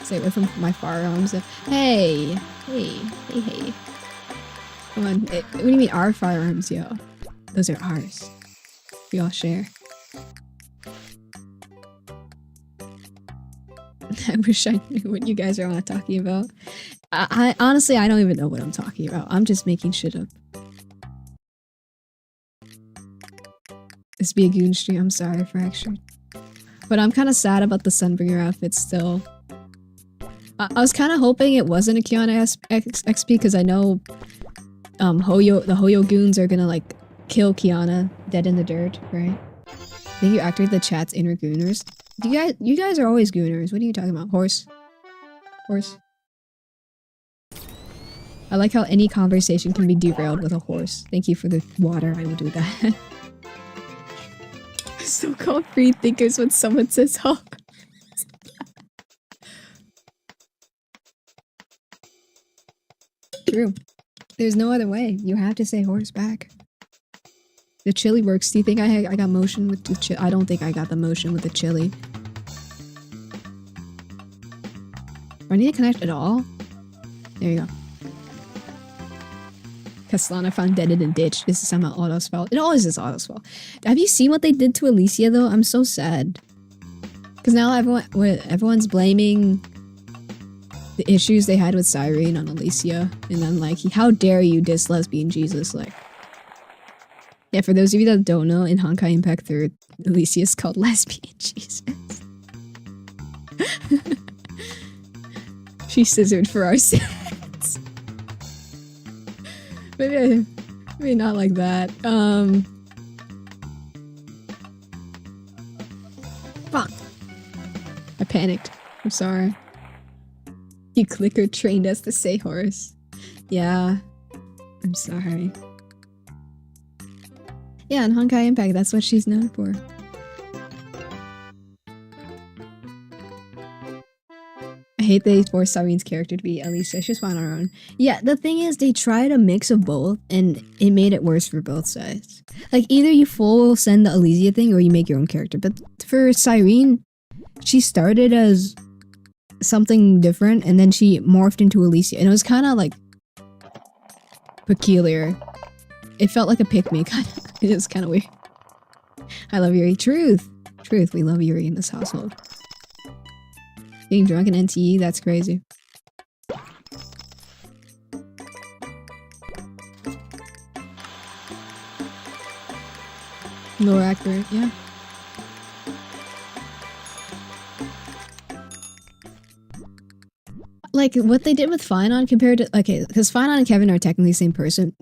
Stay away from my firearms. Hey. Come on. What do you mean our firearms, yo? Those are ours. We all share. I wish I knew what you guys are all talking about. I honestly, I don't even know what I'm talking about. I'm just making shit up. This be a goon stream. I'm sorry for extra. But I'm kind of sad about the Sunbringer outfit still. I was kind of hoping it wasn't a Kiana XP because I know the Hoyo goons are gonna like kill Kiana dead in the dirt, right? I think you activate the chat's inner gooners. You guys are always gooners. What are you talking about? Horse. I like how any conversation can be derailed with a horse. Thank you for the water. I will do that. So-called free thinkers when someone says Hulk. True. There's no other way. You have to say horseback. The chili works. Do you think I got motion with the chili? I don't think I got the motion with the chili. Do I need to connect at all? There you go. Castellana found dead in a ditch. This is somehow Otto's fault. It always is Otto's fault. Have you seen what they did to Alicia though? I'm so sad. Because now everyone's blaming the issues they had with Cyrene on Alicia. And then like, how dare you diss lesbian Jesus? Like, yeah, for those of you that don't know, in Honkai Impact 3, Alicia is called lesbian Jesus. She scissored for our sins. Maybe not like that. Fuck. I panicked. I'm sorry. You clicker trained us to say horse. Yeah. I'm sorry. Yeah, in Honkai Impact, that's what she's known for. I hate they forced Cyrene's character to be Alicia. She's fine on her own. Yeah, the thing is, they tried a mix of both, and it made it worse for both sides. Like, either you full send the Alicia thing, or you make your own character. But for Cyrene, she started as something different, and then she morphed into Alicia. And it was kind of, like, peculiar. It felt like a pick-me, kind of. It was kind of weird. I love Yuri. Truth! Truth, we love Yuri in this household. Being drunk in NTE, that's crazy. More accurate, yeah. Like, what they did with Finon compared to... Okay, because Finon and Kevin are technically the same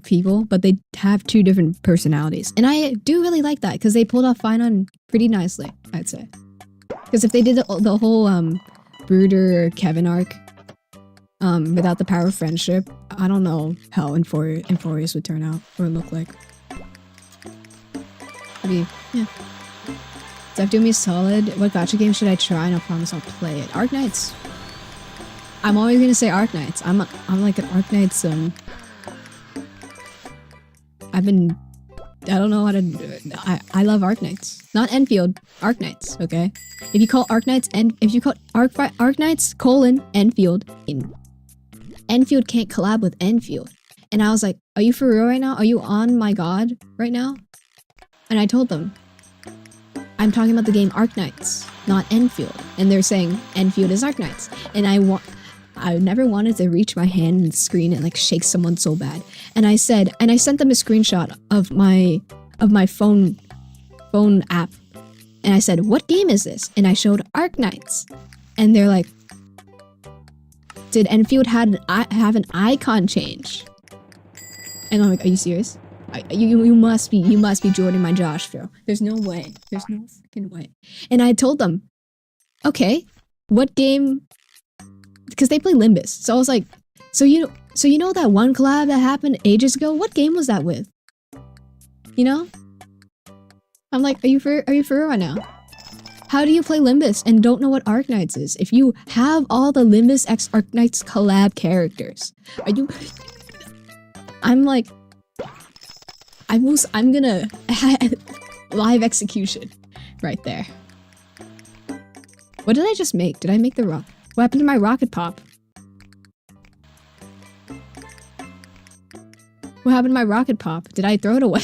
people, but they have two different personalities. And I do really like that, because they pulled off Finon pretty nicely, I'd say. Because if they did the whole, Brooder Kevin arc, without the power of friendship, I don't know how Inforius would turn out, or look like. I mean, yeah. Zeph doing me solid. What gacha game should I try? No promise I'll play it. Arknights. I'm always gonna say Arknights. I'm like an Arknights, I don't know how to. I love Arknights, not Enfield. Arknights, okay. If you call Arknights if you call Arknights colon Enfield, Enfield can't collab with Enfield. And I was like, "Are you for real right now? Are you on my god right now?" And I told them, "I'm talking about the game Arknights, not Enfield." And they're saying Enfield is Arknights, and I never wanted to reach my hand in the screen and like shake someone so bad. And I sent them a screenshot of my phone app. And I said, what game is this? And I showed Arknights. And they're like, did Enfield have an icon change? And I'm like, are you serious? You must be Jordan my Josh, bro. There's no way. There's no freaking way. And I told them, okay, what game? Because they play Limbus. So I was like, so you know that one collab that happened ages ago? What game was that with? You know? I'm like, are you for real right now? How do you play Limbus and don't know what Arknights is? If you have all the Limbus X Arknights collab characters, are you? I'm like, I'm gonna live execution right there. What did I just make? Did I make the rock? What happened to my rocket pop? What happened to my rocket pop? Did I throw it away?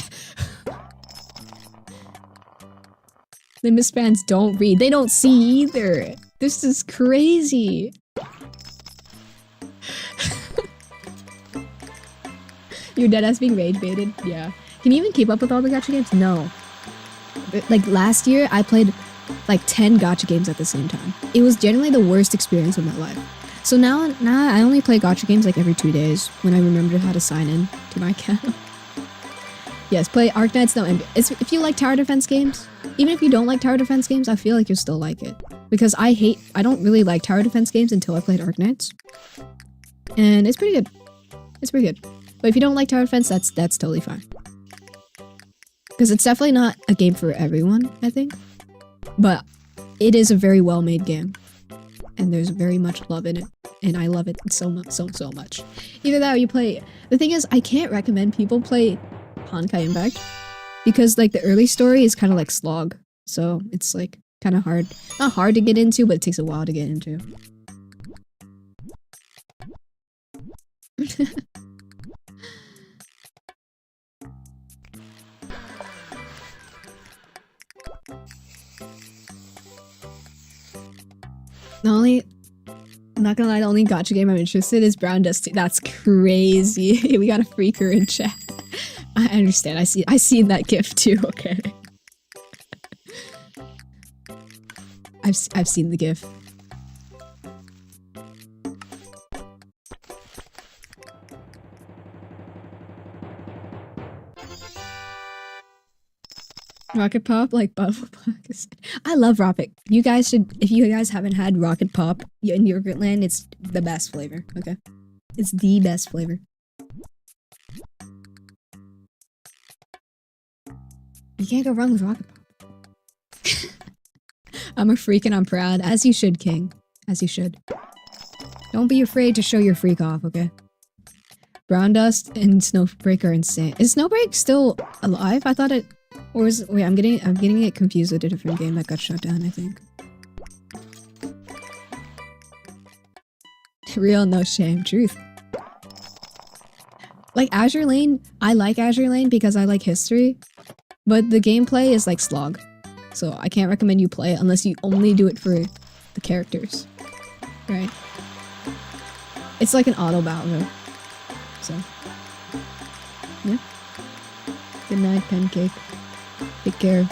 Limbus fans don't read. They don't see either. This is crazy. Your deadass being rage baited? Yeah. Can you even keep up with all the gacha games? No. Like last year, I played like 10 gacha games at the same time. It was generally the worst experience of my life. So now I only play gacha games like every 2 days when I remember how to sign in to my account. Yes, play Arknights. No, if you like tower defense games, even if you don't like tower defense games, I feel like you'll still like it. Because I don't really like tower defense games until I played Arknights. And it's pretty good. It's pretty good. But if you don't like tower defense, that's totally fine. Because it's definitely not a game for everyone, I think. But it is a very well-made game. And there's very much love in it. And I love it so much. Either that or you play... The thing is, I can't recommend people play Honkai Impact. Because like the early story is kind of like slog. So it's like kind of hard. Not hard to get into, but it takes a while to get into. I'm not gonna lie, the only gacha game I'm interested in is Brown Dust 2. That's crazy. We got a freaker in chat. I understand. I seen that gif too. Okay. I've seen the gif. Rocket Pop, like Bubble Pop. I love Rocket. You guys should, if you guys haven't had Rocket Pop in Yogurtland, it's the best flavor, okay? It's the best flavor. You can't go wrong with Rocket Pop. I'm a freak and I'm proud, as you should, King. As you should. Don't be afraid to show your freak off, okay? Brown Dust and Snowbreak are insane. Is Snowbreak still alive? I thought it... Or is... Wait, I'm getting it confused with a different game that got shut down, I think. Real, no shame. Truth. Like Azure Lane, I like Azure Lane because I like history. But the gameplay is like slog. So I can't recommend you play it unless you only do it for the characters. Right? It's like an auto battle. So. Yeah. Good night, Pancake. Take care.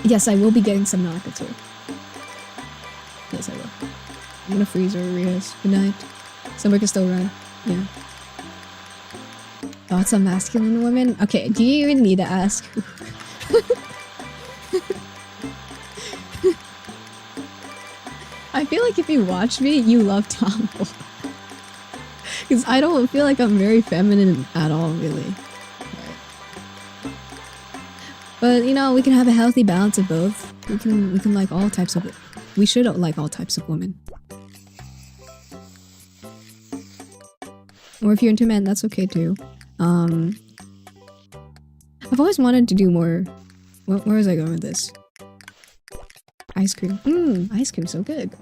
Yes, I will be getting some Naka too. Yes, I will. I'm gonna freeze Rios. Good night. Somebody can still run. Yeah. Thoughts on masculine women? Okay, do you even need to ask? I feel like if you watch me, you love tomboy. Because I don't feel like I'm very feminine at all, really. Right. But, you know, we can have a healthy balance of both. We can like all types of... We should like all types of women. Or if you're into men, that's okay too. I've always wanted to do more... Where was I going with this? Ice cream. Ice cream, so good.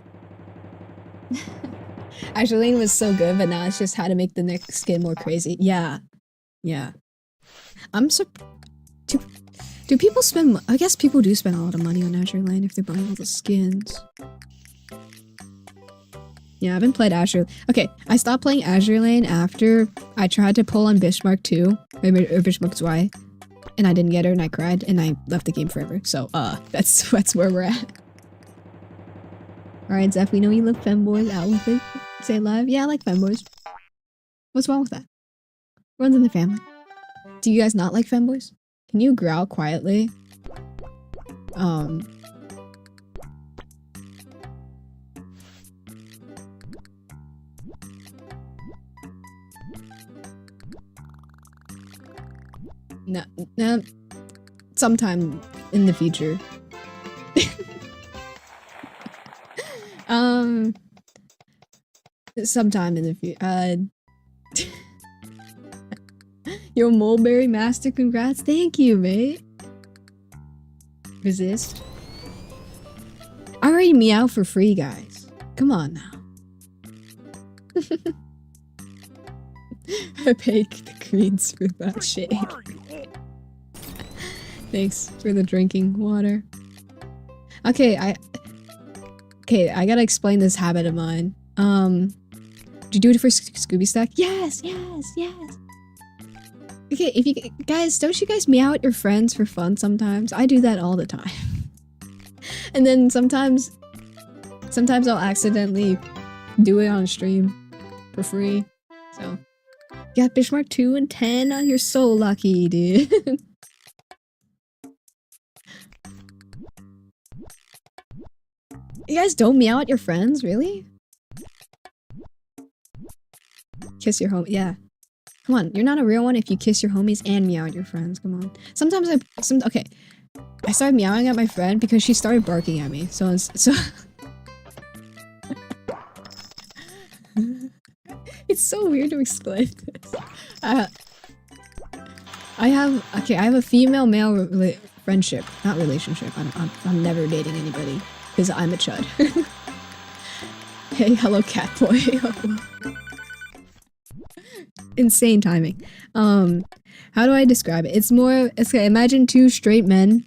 Actually, was so good, but now it's just how to make the next skin more crazy. Yeah. Yeah. I'm so... Do people spend... I guess people do spend a lot of money on Azure Lane if they're buying all the skins. Yeah, I haven't played Azure. Okay, I stopped playing Azure Lane after I tried to pull on Bismarck 2, or Bismarck Y, and I didn't get her, and I cried, and I left the game forever. So, that's where we're at. Alright, Zeph, we know you love femboys. Out with it. Say it live. Yeah, I like femboys. What's wrong with that? Runs in the family. Do you guys not like femboys? Can you growl quietly? No, sometime in the future. Sometime in the future. Yo, Mulberry Master, congrats. Thank you, mate. Resist. I already meow for free, guys. Come on now. I bake the greens for that shade. Thanks for the drinking water. Okay, I gotta explain this habit of mine. Did you do it for Scooby Stack? Yes, yes, yes. Okay, if you guys, don't you guys meow at your friends for fun sometimes? I do that all the time. And then sometimes I'll accidentally do it on stream for free. So, you got Bismarck 2 and 10? Oh, you're so lucky, dude. You guys don't meow at your friends, really? Kiss your home, yeah. Come on, you're not a real one if you kiss your homies and meow at your friends. Come on. Sometimes okay. I started meowing at my friend because she started barking at me. So it's so weird to explain this. I have a female-male friendship, not relationship. I'm never dating anybody because I'm a chud. Hey, hello, cat boy. Insane timing. How do I describe it? It's okay, imagine two straight men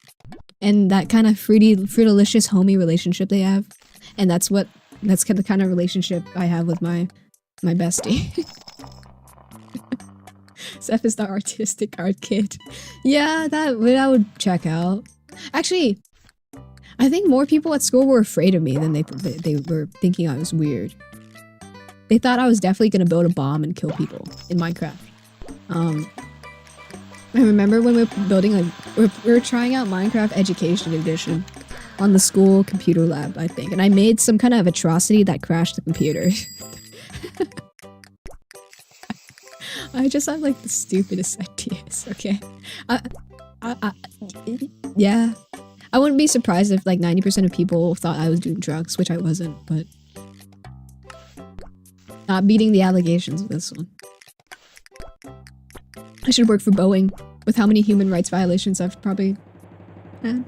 and that kind of fruitalicious homie relationship they have. And that's the kind of relationship I have with my bestie. Zeph is the artistic art kid. Yeah, that would check out. Actually, I think more people at school were afraid of me than they were thinking I was weird. They thought I was definitely gonna build a bomb and kill people in Minecraft. I remember when we were building we were trying out Minecraft Education Edition on the school computer lab, I think, and I made some kind of atrocity that crashed the computer. I just have like the stupidest ideas, okay? Yeah. I wouldn't be surprised if like 90% of people thought I was doing drugs, which I wasn't, but not beating the allegations with this one. I should work for Boeing with how many human rights violations I've probably had.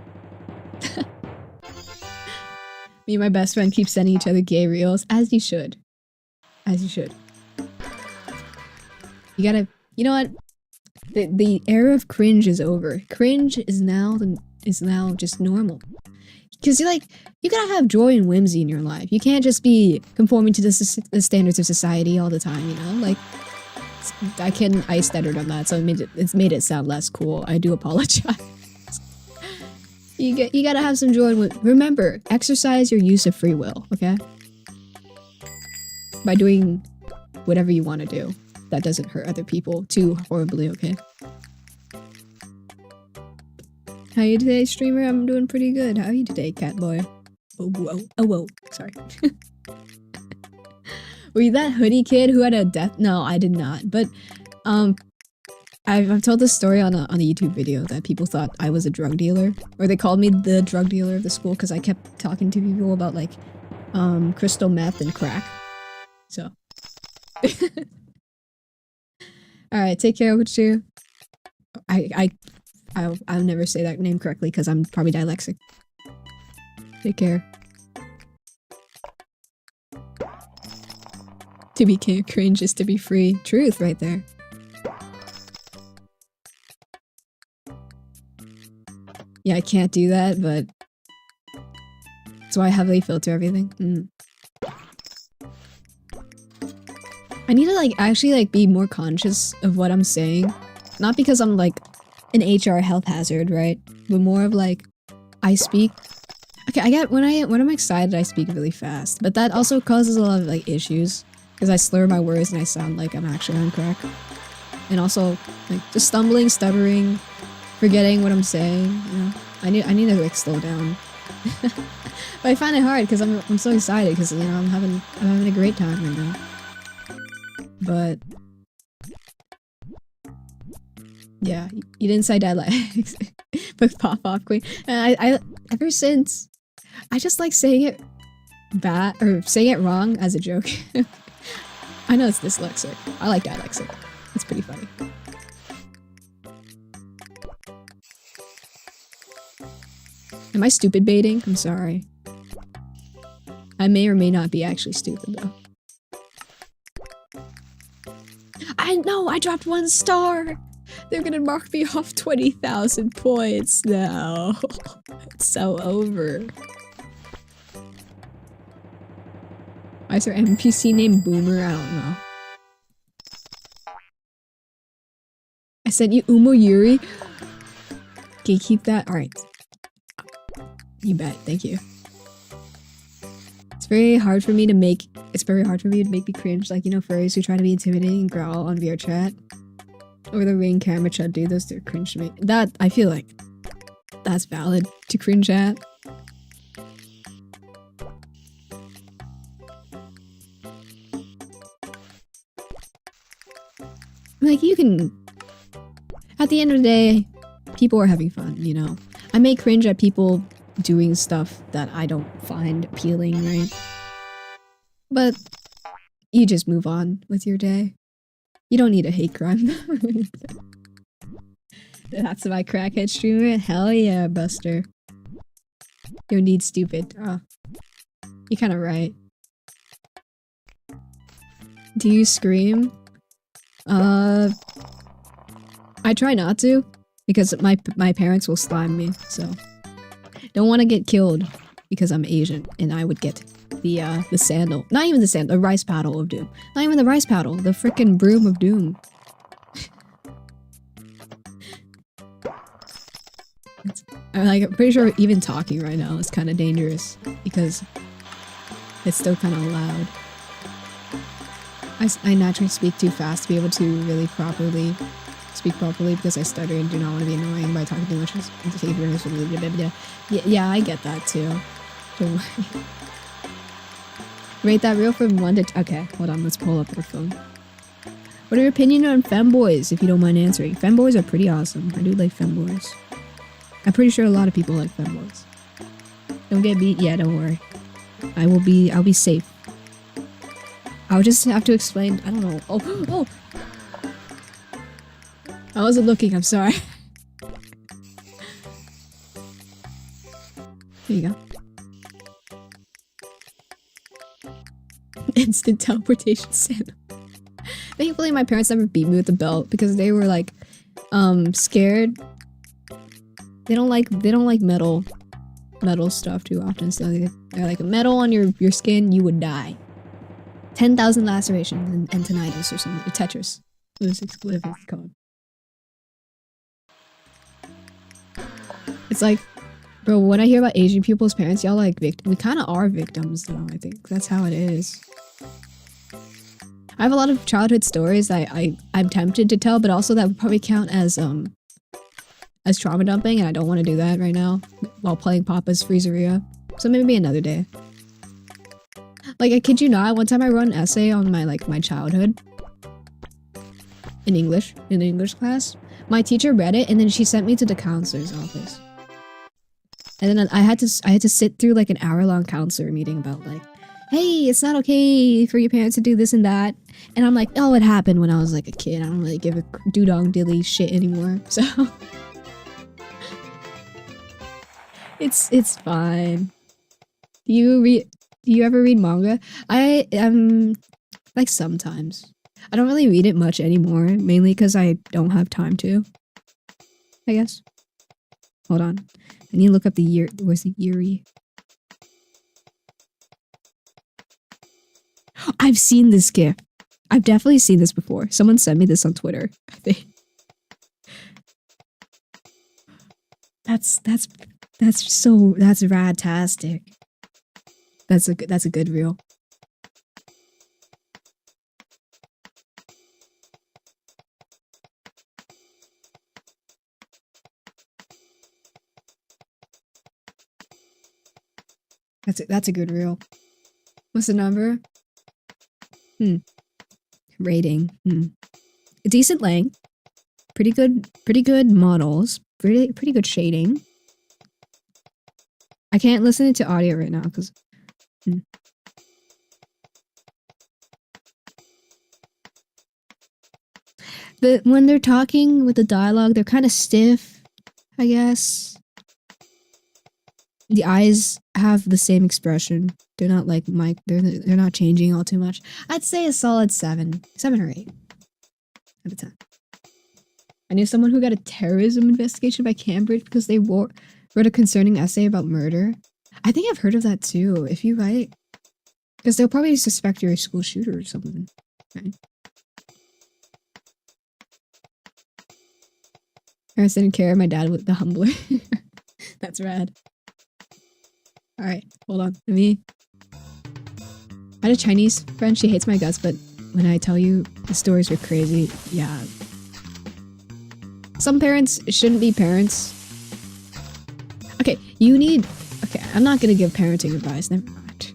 Me and my best friend keep sending each other gay reels, as you should. As you should. You gotta, you know what? The era of cringe is over. Cringe is now just normal. Because you gotta have joy and whimsy in your life. You can't just be conforming to the standards of society all the time, you know? Like, I stuttered on that, so it's made it sound less cool. I do apologize. You gotta have some joy and remember, exercise your use of free will, okay? By doing whatever you want to do that doesn't hurt other people too horribly, okay? How are you today, streamer? I'm doing pretty good. How are you today, cat boy? Oh, whoa. Oh, whoa. Sorry. Were you that hoodie kid who had a death? No, I did not. But, I've told this story on a YouTube video that people thought I was a drug dealer. Or they called me the drug dealer of the school because I kept talking to people about, like, crystal meth and crack. So. Alright, take care, Witchu. I'll never say that name correctly because I'm probably dyslexic. Take care. To be cringe is to be free. Truth right there. Yeah, I can't do that, but that's why I heavily filter everything. I need to like actually like be more conscious of what I'm saying. Not because I'm like an HR health hazard, right? But more of like I speak. Okay, I get when I'm excited I speak really fast, but that also causes a lot of like issues because I slur my words and I sound like I'm actually on crack. And also like just stumbling, stuttering, forgetting what I'm saying, you know. I need to like slow down. But I find it hard because I'm so excited because you know I'm having a great time right now. But yeah, you didn't say dialects with pop queen. And I ever since I just like saying it bad or saying it wrong as a joke. I know it's dyslexic. I like dyslexic. It's pretty funny. Am I stupid baiting? I'm sorry. I may or may not be actually stupid though. I know I dropped 1 star. They're gonna mark me off 20,000 points now. It's so over. Why is there an NPC named Boomer? I don't know. I sent you Umo Yuri. Okay, keep that. Alright. You bet. Thank you. It's very hard for me to make me cringe, like, you know, furries who try to be intimidating and growl on VR chat. Or the ring camera chat do those, they're cringe to me. That, I feel like, that's valid to cringe at. Like, you can... At the end of the day, people are having fun, you know? I may cringe at people doing stuff that I don't find appealing, right? But you just move on with your day. You don't need a hate crime. That's my crackhead streamer? Hell yeah, Buster. You don't need stupid. Oh. You're kinda right. Do you scream? I try not to, because my parents will slime me, so. Don't want to get killed because I'm Asian and I would get the sandal. Not even the sandal, the rice paddle of doom. Not even the rice paddle, the frickin' broom of doom. I'm pretty sure even talking right now is kind of dangerous because it's still kind of loud. I naturally speak too fast to be able to really speak properly because I stutter and do not want to be annoying by talking too much. Yeah, I get that too. Don't worry. Rate that reel from 1 to... Okay, hold on, let's pull up her phone. What are your opinions on femboys, if you don't mind answering? Femboys are pretty awesome. I do like femboys. I'm pretty sure a lot of people like femboys. Don't get beat? Yeah, don't worry. I'll be safe. I'll just have to explain... I don't know. Oh! I wasn't looking, I'm sorry. Here you go. Instant teleportation sandal. Thankfully, my parents never beat me with the belt because they were like, scared. They don't like metal stuff too often. So they're like, metal on your skin, you would die. 10,000 lacerations and tinnitus or something. Or Tetris. Whatever it's called. It's like, bro, when I hear about Asian people's parents, y'all like we kind of are victims though. I think that's how it is. I have a lot of childhood stories that I'm tempted to tell, but also that would probably count as trauma dumping, and I don't want to do that right now while playing Papa's Freezeria. So maybe another day. Like, I kid you not, one time I wrote an essay on my childhood in English class. My teacher read it and then she sent me to the counselor's office. And then I had to sit through like an hour-long counselor meeting about like, hey, it's not okay for your parents to do this and that. And I'm like, oh, it happened when I was like a kid. I don't really give a doo-dong dilly shit anymore. So it's fine. Do you ever read manga? I like sometimes. I don't really read it much anymore, mainly because I don't have time to. I guess. Hold on. I need to look up the year. Where's the Yuri? I've seen this GIF. I've definitely seen this before. Someone sent me this on Twitter, I think. That's radtastic. That's a good reel. That's a good reel. What's the number? Rating. A decent length. Pretty good models. Pretty good shading. I can't listen to audio right now because when they're talking with the dialogue, they're kind of stiff, I guess. The eyes have the same expression. They're not like they're not changing all too much. I'd say a solid 7 or 8 out of 10. I knew someone who got a terrorism investigation by Cambridge because they wrote a concerning essay about murder. I think I've heard of that too. If you write, because they'll probably suspect you're a school shooter or something, right? Parents didn't care. My dad was the humbler. That's rad. All right, hold on. I had a Chinese friend. She hates my guts, but when I tell you the stories were crazy, yeah. Some parents shouldn't be parents. Okay, I'm not gonna give parenting advice, never mind.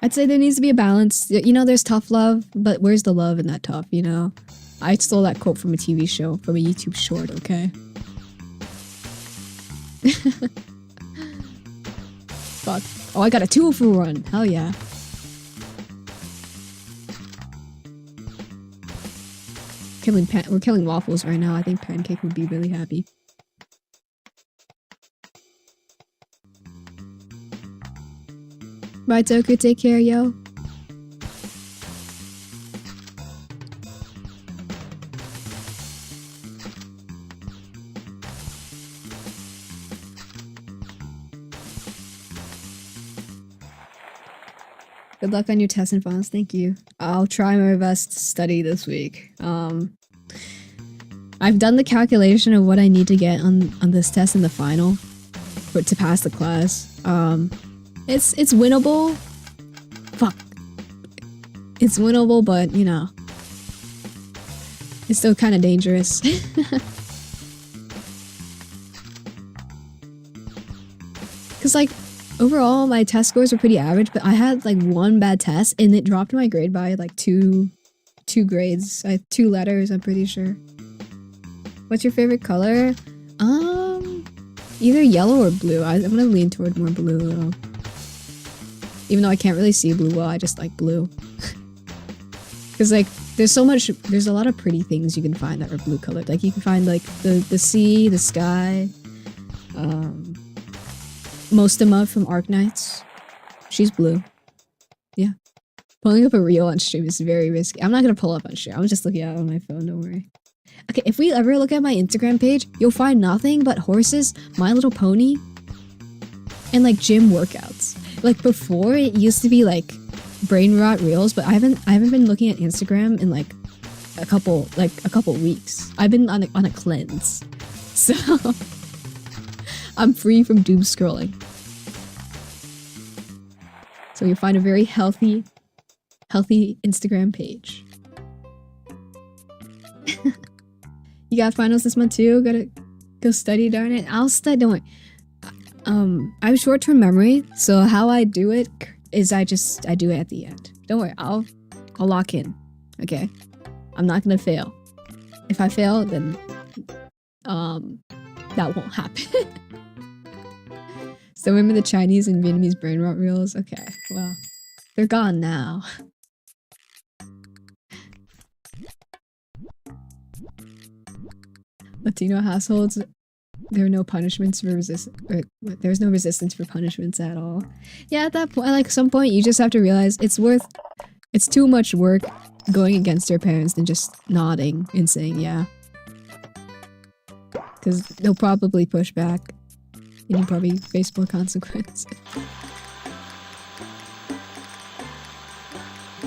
I'd say there needs to be a balance. You know, there's tough love, but where's the love in that tough, you know? I stole that quote from a TV show, from a YouTube short, okay? Fuck. Oh, I got a 2-for-1. Hell yeah. We're killing waffles right now. I think Pancake would be really happy. Bye, Toku. Take care, yo. Good luck on your tests and finals. Thank you. I'll try my best to study this week. I've done the calculation of what I need to get on this test and the final to pass the class. It's winnable. Fuck. It's winnable, but you know, it's still kind of dangerous. Cause like, overall, my test scores were pretty average, but I had like one bad test and it dropped my grade by like two grades. I have 2 letters, I'm pretty sure. What's your favorite color? Either yellow or blue. I'm gonna lean toward more blue though. Even though I can't really see blue well, I just like blue. Cause like, there's a lot of pretty things you can find that are blue colored. Like you can find like the sea, the sky, Mostema from Arknights. She's blue. Yeah. Pulling up a reel on stream is very risky. I'm not gonna pull up on stream. I'm just looking at it on my phone, don't worry. Okay, if we ever look at my Instagram page, you'll find nothing but horses, My Little Pony, and like gym workouts. Like before, it used to be like brain rot reels, but I haven't been looking at Instagram in like a couple weeks. I've been on a cleanse. So I'm free from doom scrolling. So you'll find a very healthy Instagram page. You got finals this month too? Gotta go study, darn it. I'll study, don't worry. I have short-term memory, so how I do it is I do it at the end. Don't worry, I'll lock in. Okay? I'm not gonna fail. If I fail, then that won't happen. So remember the Chinese and Vietnamese brain rot reels? Okay, well, they're gone now. Latino households, there are no punishments for there's no resistance for punishments at all. Yeah, at that point, like some point, you just have to realize it's too much work going against your parents than just nodding and saying yeah. Because they'll probably push back, and you probably face more consequences.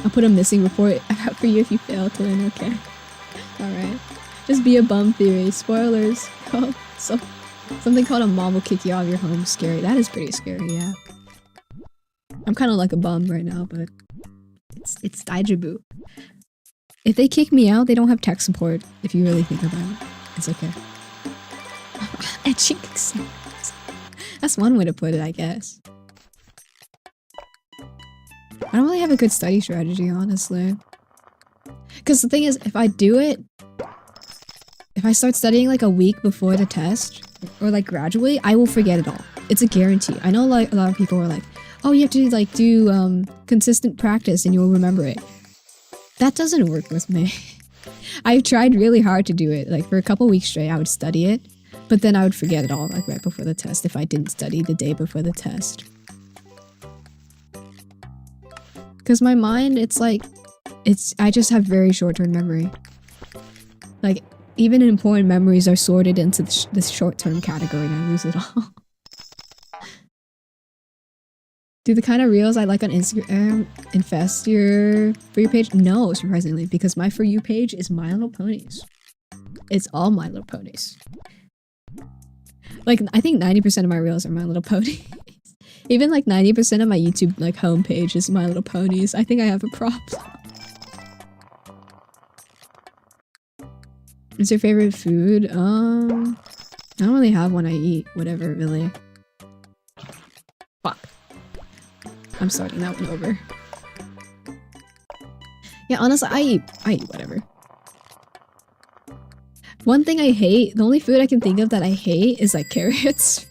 I'll put a missing report out for you if you fail to win. Okay. Alright. Just be a bum theory. Spoilers. Something called a mom will kick you out of your home. Scary. That is pretty scary, yeah. I'm kind of like a bum right now, but it's Daijibu. If they kick me out, they don't have tech support. If you really think about it, it's okay. Etching exams. That's one way to put it, I guess. I don't really have a good study strategy, honestly. Because the thing is, if I do it, if I start studying like a week before the test, or like gradually, I will forget it all. It's a guarantee. I know like a lot of people are like, oh, you have to like do consistent practice and you'll remember it. That doesn't work with me. I've tried really hard to do it. Like for a couple weeks straight, I would study it, but then I would forget it all like right before the test if I didn't study the day before the test. Because my mind, I just have very short-term memory. Like, even important memories are sorted into this short-term category and I lose it all. Do the kind of reels I like on Instagram infest your For You page? No, surprisingly, because my For You page is My Little Ponies. It's all My Little Ponies. Like, I think 90% of my reels are My Little Ponies. Even like 90% of my YouTube like homepage is My Little Ponies. I think I have a problem. What's your favorite food? I don't really have one. I eat whatever, really. Fuck. I'm starting that one over. Yeah, honestly, I eat whatever. One thing I hate, the only food I can think of that I hate is like carrots.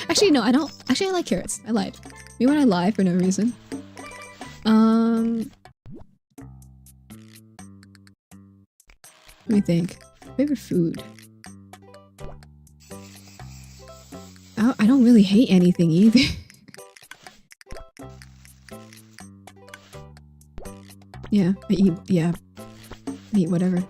Actually, no, I don't. Actually, I like carrots. I lied. Maybe when I lie for no reason. Let me think. Favorite food. I don't really hate anything either. Yeah, I eat whatever.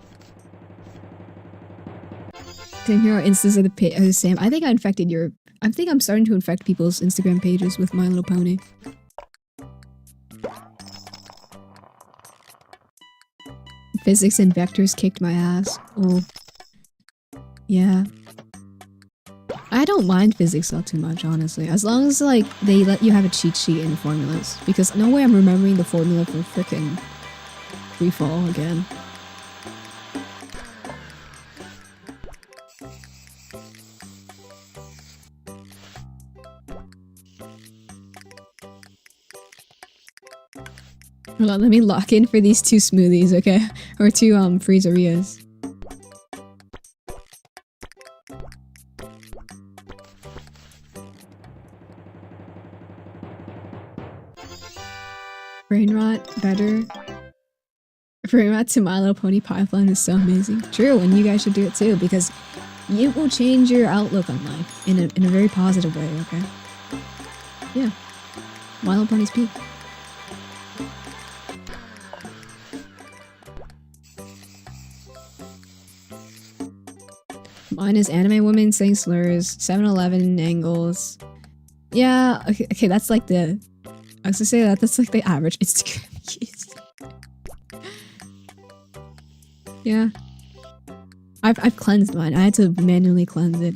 Same here, our instas are the same. I think I infected your... I think I'm starting to infect people's Instagram pages with My Little Pony. Physics and vectors kicked my ass. Oh. Yeah. I don't mind physics all too much, honestly. As long as, like, they let you have a cheat sheet in formulas. Because no way I'm remembering the formula for frickin' free fall again. Hold on, let me lock in for these two smoothies, okay? Or two, Freezerias. Brain rot, better. Brain rot to My Little Pony pipeline is so amazing. True, and you guys should do it too, because it will change your outlook on life in a very positive way, okay? Yeah. My Little Pony's peak. Mine is anime women saying slurs, 7-Eleven angles. Yeah, okay, that's like the... I was gonna say that's like the average Instagram use. Yeah. I've cleansed mine. I had to manually cleanse it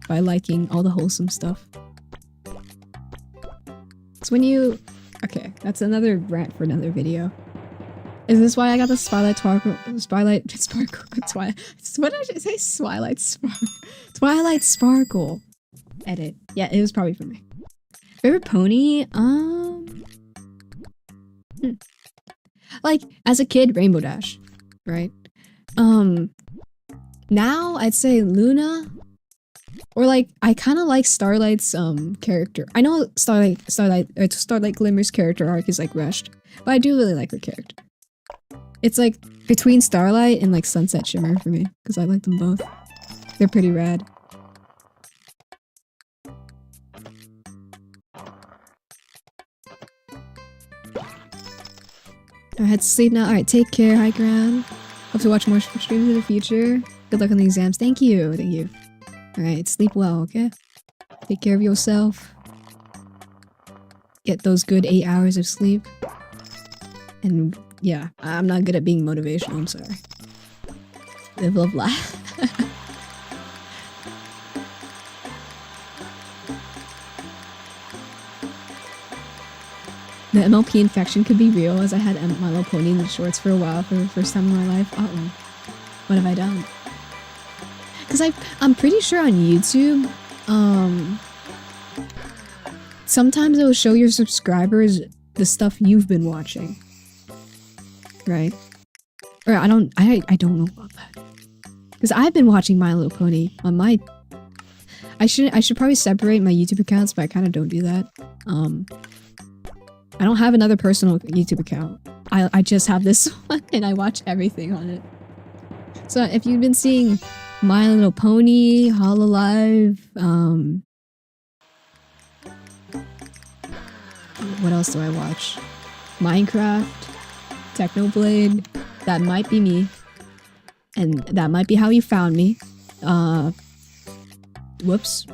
by liking all the wholesome stuff. It's when you... Okay, that's another rant for another video. Is this why I got the Twilight Sparkle? What did I say? Twilight Sparkle. Edit. Yeah, it was probably for me. Favorite pony? Like, as a kid, Rainbow Dash. Right? Now, I'd say Luna. Or like, I kind of like Starlight's, character. I know Starlight Glimmer's character arc is like rushed. But I do really like her character. It's like between Starlight and like Sunset Shimmer for me, because I like them both. They're pretty rad. I had to sleep now. Alright, take care, high ground. Hope to watch more streams in the future. Good luck on the exams. Thank you. Thank you. Alright, sleep well, okay? Take care of yourself. Get those good 8 hours of sleep. And yeah, I'm not good at being motivational, I'm sorry. Live, love, laugh. The MLP infection could be real, as I had My Little Pony and Schwarz for a while for the first time in my life. Uh-oh. What have I done? Because I'm pretty sure on YouTube, sometimes it will show your subscribers the stuff you've been watching. Right? Or I don't know about that. Because I've been watching My Little Pony on my... I should probably separate my YouTube accounts, but I kind of don't do that. I don't have another personal YouTube account. I just have this one, and I watch everything on it. So if you've been seeing My Little Pony, Hololive, what else do I watch? Minecraft, Technoblade, that might be me. And that might be how you found me. Whoops.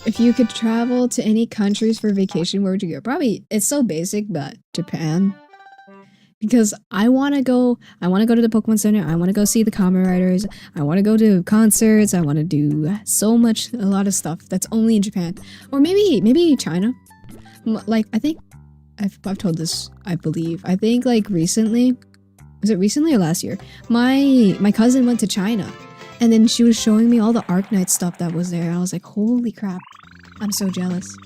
If you could travel to any countries for vacation, where would you go? Probably, it's so basic, but Japan. Because I want to go to the Pokemon Center, I want to go see the Kamen Riders, I want to go to concerts, I want to do a lot of stuff that's only in Japan. Or maybe China. Like, I think, I've told this, I believe. I think, like, recently, was it recently or last year? My cousin went to China. And then she was showing me all the Arknight stuff that was there. I was like, holy crap. I'm so jealous.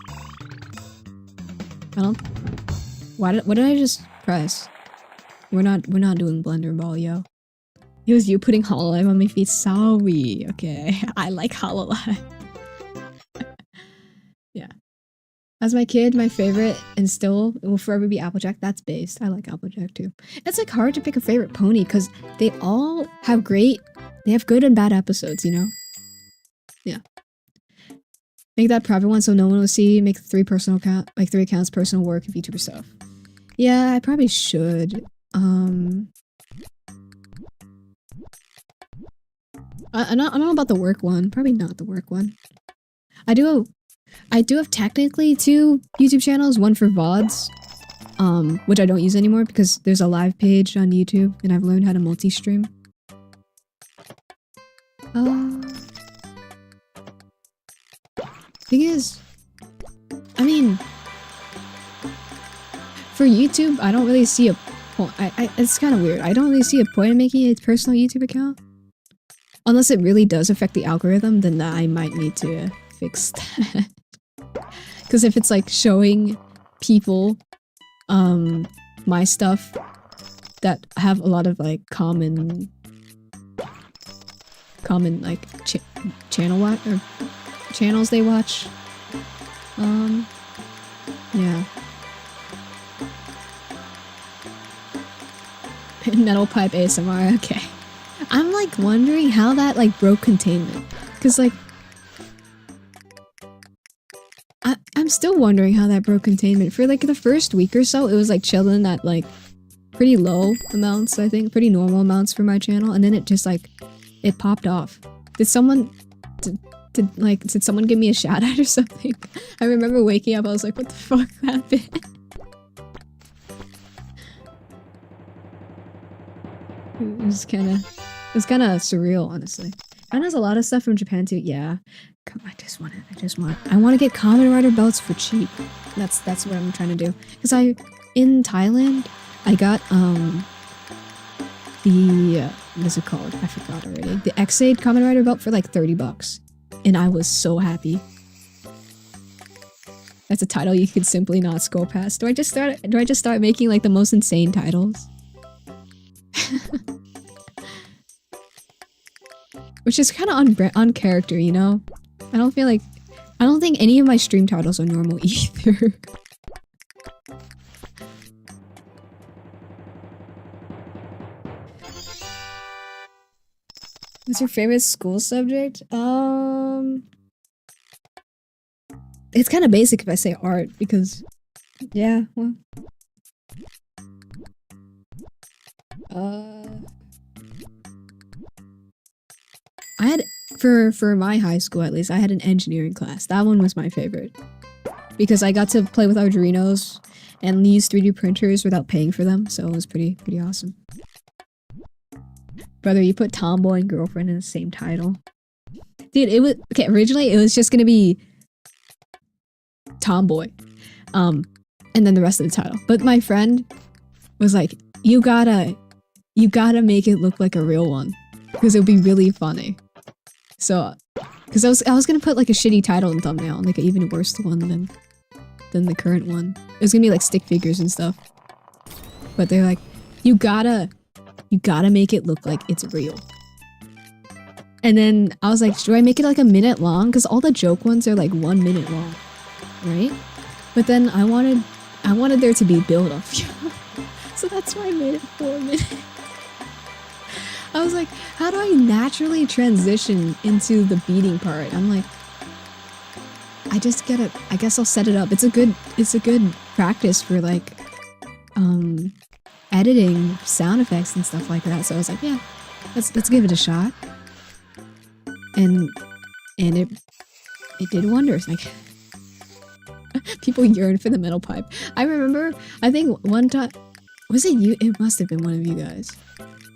What did I just press? We're not doing Blender Ball, yo. It was you putting Hololive on my feet. Sorry. Okay. I like Hololive. Yeah. As my kid, my favorite, and still it will forever be Applejack. That's based. I like Applejack too. It's like hard to pick a favorite pony because they all have they have good and bad episodes, you know? Yeah. Make that private one so no one will see. Make 3 accounts, personal work, and VTuber stuff. Yeah, I probably should. I don't know about the work one. Probably not the work one. I do have technically 2 YouTube channels, one for VODs, which I don't use anymore because there's a live page on YouTube and I've learned how to multi-stream. Thing is, I mean, for YouTube, I don't really see a point. It's kind of weird. I don't really see a point in making a personal YouTube account. Unless it really does affect the algorithm, then I might need to fix that. Because if it's like showing people my stuff that have a lot of like common like channels they watch, yeah. Metal pipe ASMR, okay. I'm like wondering how that like broke containment, because like I'm still wondering how that broke containment. For like the first week or so, it was like chilling at like pretty low amounts, I think, pretty normal amounts for my channel, and then it just like it popped off. Did someone give me a shout out or something? I remember waking up, I was like, what the fuck happened? It was kind of surreal, honestly. And there's a lot of stuff from Japan too. Yeah, I want to get Kamen Rider belts for cheap. That's what I'm trying to do. Because in Thailand, I got the what's it called? I forgot already. The X-Aid Kamen Rider belt for like $30, and I was so happy. That's a title you could simply not scroll past. Do I just start making like the most insane titles? Which is kind of on character, you know? I don't think any of my stream titles are normal either. What's your favorite school subject? It's kind of basic if I say art, because yeah, well, I had for my high school at least, I had an engineering class. That one was my favorite because I got to play with Arduinos and use 3D printers without paying for them, so it was pretty awesome. Brother, you put tomboy and girlfriend in the same title. Dude, it was okay. Originally, it was just gonna be tomboy, and then the rest of the title. But my friend was like, "You gotta make it look like a real one, because it would be really funny." So, because I was gonna put like a shitty title and thumbnail, like an even worse one than the current one. It was gonna be like stick figures and stuff. But they're like, "You gotta make it look like it's real." And then I was like, "Do I make it like a minute long? Because all the joke ones are like 1 minute long, right?" But then I wanted there to be build up, so that's why I made it 4 minutes. I was like, how do I naturally transition into the beating part? I'm like, I guess I'll set it up. It's a good practice for like editing sound effects and stuff like that. So I was like, yeah, let's give it a shot. And it did wonders. Like people yearn for the metal pipe. I remember, I think one time, was it you? It must have been one of you guys.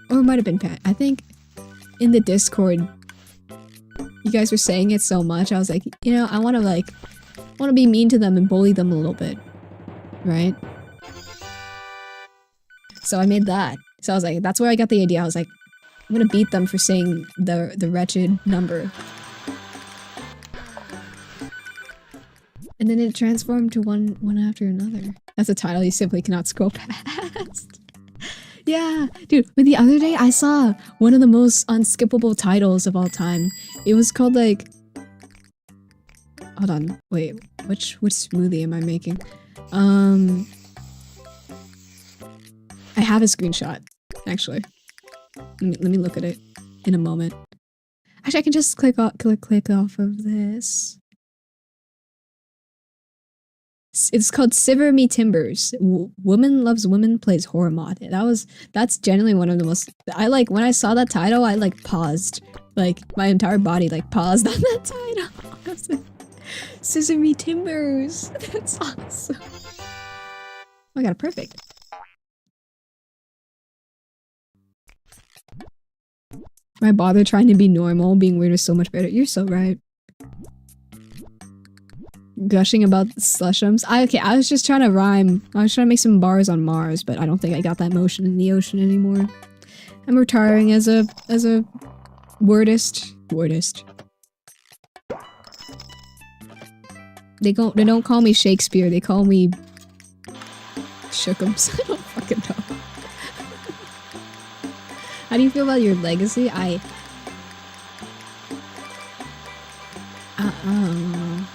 Or it might have been Pat. I think in the Discord, you guys were saying it so much. I was like, you know, I want to be mean to them and bully them a little bit, right? So I made that. So I was like, that's where I got the idea. I was like, I'm gonna beat them for saying the wretched number. And then it transformed to one after another. That's a title you simply cannot scroll past. Yeah, dude, but the other day I saw one of the most unskippable titles of all time. It was called like... Hold on, wait, which smoothie am I making? I have a screenshot, actually. Let me look at it in a moment. Actually, I can just click off of this. It's called Shiver Me Timbers. Woman Loves Woman plays horror mod. That's genuinely one of the most... when I saw that title, I like paused. Like my entire body like paused on that title. I was like, Shiver Me Timbers. That's awesome. Oh, I got it perfect. Why bother trying to be normal? Being weird is so much better. You're so right. Gushing about slushums. I was just trying to rhyme. I was trying to make some bars on Mars, but I don't think I got that motion in the ocean anymore. I'm retiring as a wordist. They don't call me Shakespeare. They call me Shookums. I don't fucking know. How do you feel about your legacy? I don't know.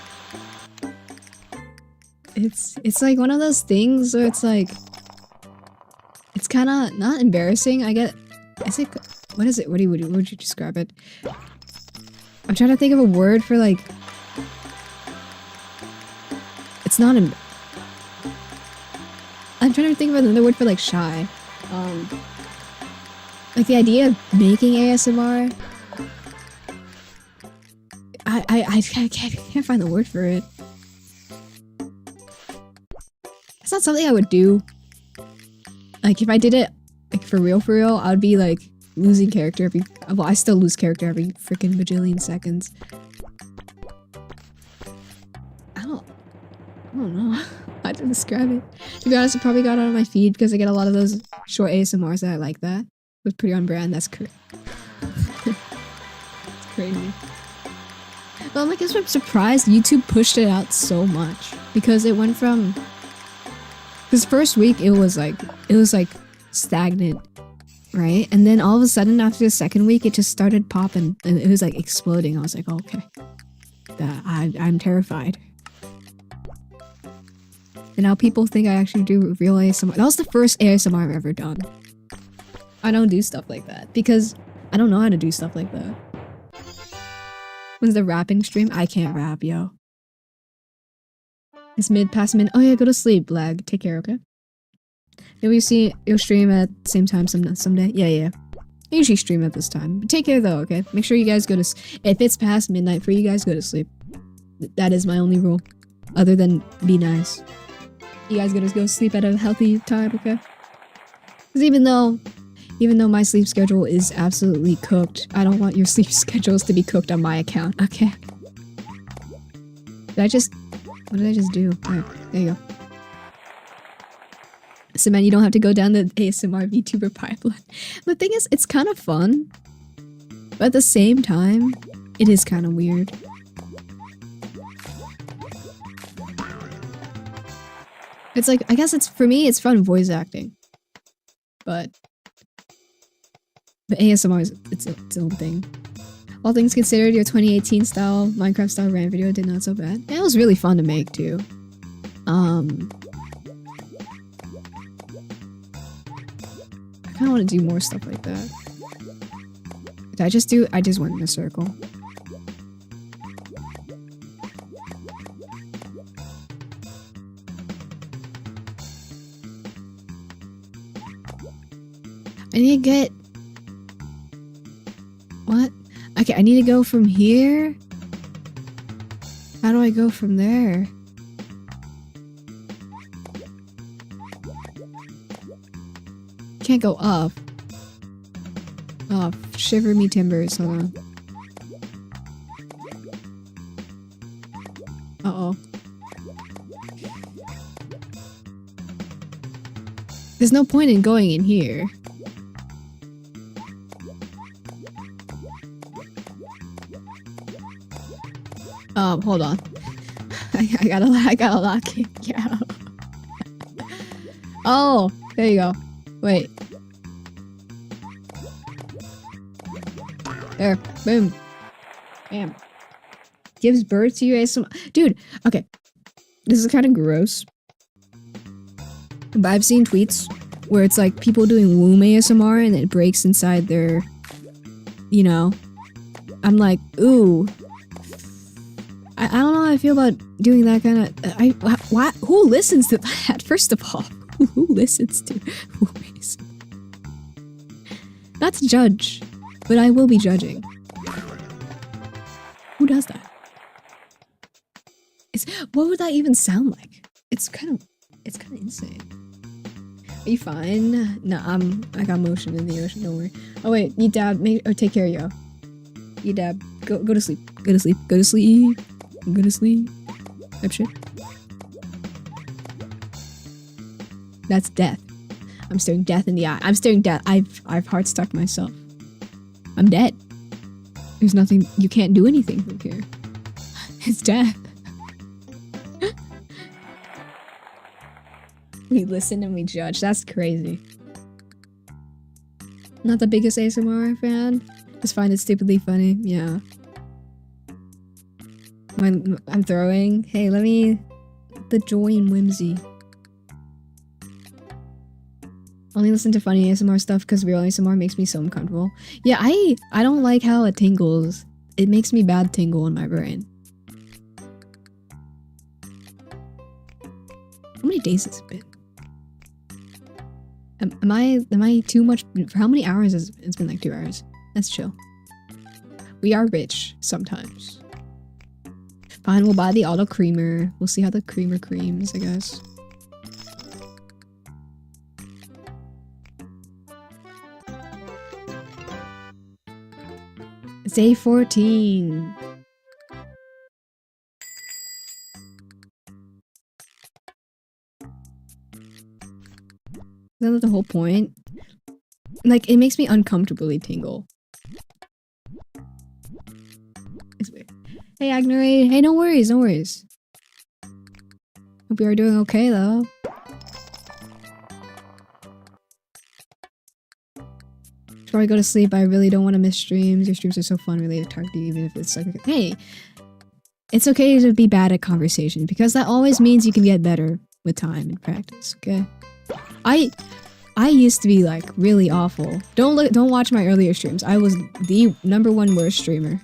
It's like one of those things where it's like, it's kind of not embarrassing. Is it, what is it? What would you describe it? I'm trying to think of a word for like, it's not, I'm trying to think of another word for like shy. Like the idea of making ASMR, I can't find the word for it. It's not something I would do. Like if I did it like for real, I would be like losing character every... Well, I still lose character every freaking bajillion seconds. I don't know how to describe it. To be honest, it probably got out of my feed because I get a lot of those short ASMRs that I like that. It was pretty on brand. That's crazy. It's crazy. Well, I guess I'm surprised YouTube pushed it out so much because it went from... Because first week it was like stagnant, right? And then all of a sudden after the second week it just started popping and it was like exploding. I was like, okay, I'm terrified. And now people think I actually do real ASMR. That was the first ASMR I've ever done. I don't do stuff like that because I don't know how to do stuff like that. When's the rapping stream? I can't rap, yo. It's past mid. Oh yeah, go to sleep, Lag. Take care, okay? You'll stream at the same time someday? Yeah. I usually stream at this time. But take care though, okay? Make sure you guys go to if it's past midnight for you guys, go to sleep. That is my only rule. Other than be nice. You guys gotta go sleep at a healthy time, okay? Because even though my sleep schedule is absolutely cooked, I don't want your sleep schedules to be cooked on my account, okay? What did I just do? Alright, there you go. So man, you don't have to go down the ASMR VTuber pipeline. The thing is, it's kind of fun. But at the same time, it is kind of weird. It's like, I guess for me, it's fun voice acting. But ASMR is its own thing. All things considered, your 2018 style, Minecraft style rant video did not so bad. Yeah, it was really fun to make too. I kind of want to do more stuff like that. Did I just went in a circle. I need to get... What? Okay, I need to go from here? How do I go from there? Can't go up. Oh, shiver me timbers. Hold on. Uh-oh. There's no point in going in here. Hold on. I gotta lock it. Yeah. Oh, there you go. Wait. There. Boom. Bam. Gives birth to you ASMR. Dude, okay. This is kind of gross. But I've seen tweets where it's like people doing womb ASMR and it breaks inside their... You know. I'm like, ooh. I don't know how I feel about doing that kind of... What? Who listens to that? First of all, who listens to womb ASMR? Not to judge, but I will be judging. Who does that? What would that even sound like? It's kind of insane. Are you fine? No, I got motion in the ocean. Don't worry. Oh wait, you dab. Take care, yo. You dab. Go to sleep. Go to sleep. Go to sleep. Go to sleep. That shit. That's death. I'm staring death in the eye. I'm staring death. I've heart stuck myself. I'm dead. There's nothing. You can't do anything from here. It's death. We listen and we judge. That's crazy. Not the biggest ASMR fan. Just find it stupidly funny. Yeah. When I'm throwing. Hey, let me... The joy and whimsy. Only listen to funny ASMR stuff because real ASMR makes me so uncomfortable. Yeah, I don't like how it tingles. It makes me bad tingle in my brain. How many days has it been? Am I too much? For how many hours has it's been? Like 2 hours. That's chill. We are rich sometimes. Fine, we'll buy the auto creamer. We'll see how the creamer creams, I guess. It's day 14. Isn't that the whole point? Like, it makes me uncomfortably tingle. It's weird. Hey, Agnorade. Hey, no worries, no worries. Hope you are doing okay, though. Before I go to sleep, I really don't want to miss streams. Your streams are so fun, really to talk to you, even if it's like, hey, it's okay to be bad at conversation, because that always means you can get better with time and practice, okay? I used to be like really awful. Don't watch my earlier streams. I was the #1 worst streamer.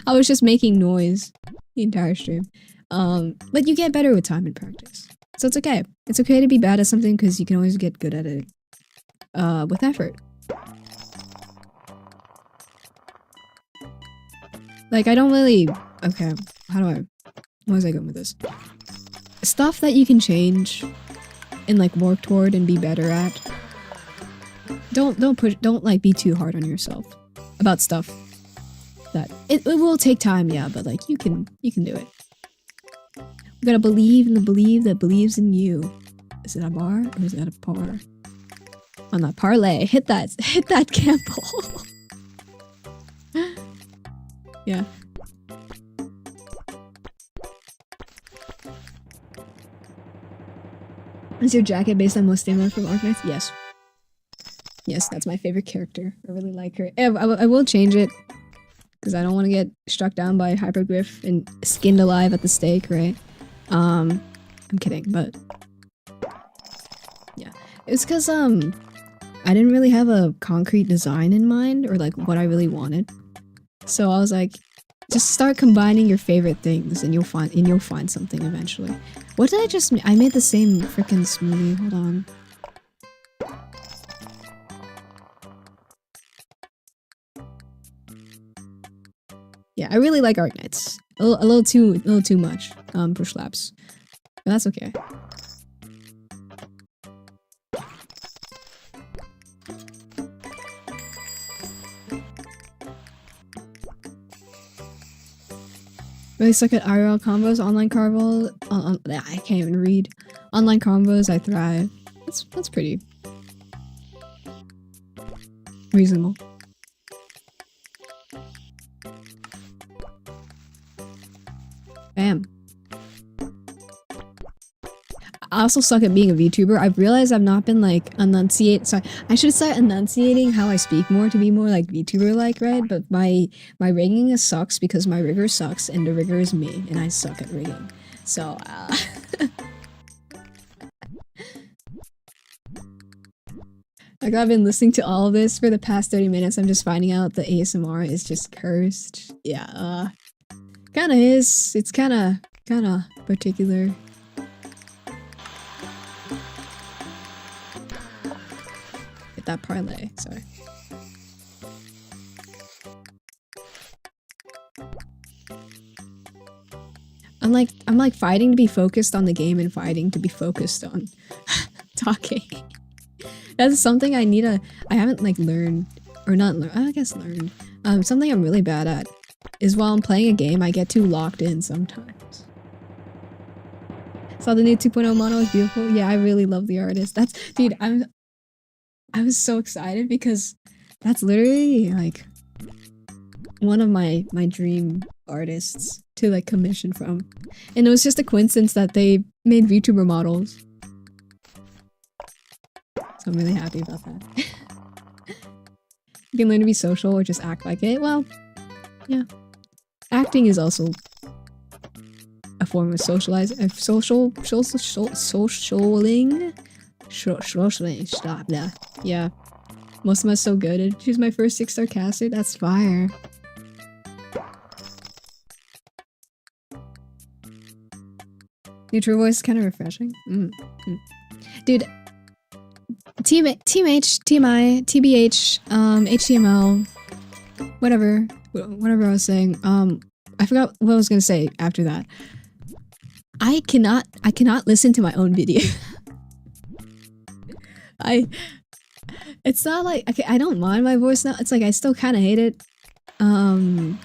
I was just making noise the entire stream. But you get better with time and practice. So it's okay. It's okay to be bad at something because you can always get good at it with effort. Like, I don't really... Okay, where was I going with this? Stuff that you can change and like work toward and be better at. Don't like be too hard on yourself about stuff that it will take time, yeah, but like you can do it. You gotta believe in the believe that believes in you. Is it a bar or is that a par? On that parlay, hit that gamble. Yeah. Is your jacket based on Mostema from Arknights? Yes. Yes, that's my favorite character. I really like her. I will change it because I don't want to get struck down by Hypergriff and skinned alive at the stake, right? I'm kidding, but yeah, it's because I didn't really have a concrete design in mind or like what I really wanted. So I was like, just start combining your favorite things and you'll find something eventually. What did I just I made the same freaking smoothie. Hold on. Yeah, I really like Arknights. A little too much for slaps. But that's okay. Really suck at IRL combos, online combos. I can't even read. Online combos, I thrive. That's pretty reasonable. Bam. I also suck at being a VTuber. I've realized I've not been like sorry, I should start enunciating how I speak more to be more like VTuber like, right? But my rigging sucks because my rigger sucks and the rigger is me and I suck at rigging. So like I've been listening to all of this for the past 30 minutes. I'm just finding out the ASMR is just cursed. Yeah, kinda is. It's kinda particular. That parlay, sorry. I'm like fighting to be focused on the game and fighting to be focused on talking. That's something I haven't like learned, or not learned, I guess learned. Something I'm really bad at is while I'm playing a game, I get too locked in sometimes. Saw the new 2.0 mono is beautiful. Yeah, I really love the artist. Dude, I was so excited because that's literally like one of my dream artists to like commission from. And it was just a coincidence that they made VTuber models. So I'm really happy about that. You can learn to be social or just act like it. Well, yeah. Acting is also a form of socializing. Stop that. Yeah. Most of us so good. She's my first 6-star caster. That's fire. Neutral voice is kind of refreshing. Dude, Team H, TMI, TBH, HTML, whatever I was saying. I forgot what I was gonna say after that. I cannot listen to my own video. It's not like, okay, I don't mind my voice now. It's like I still kind of hate it. I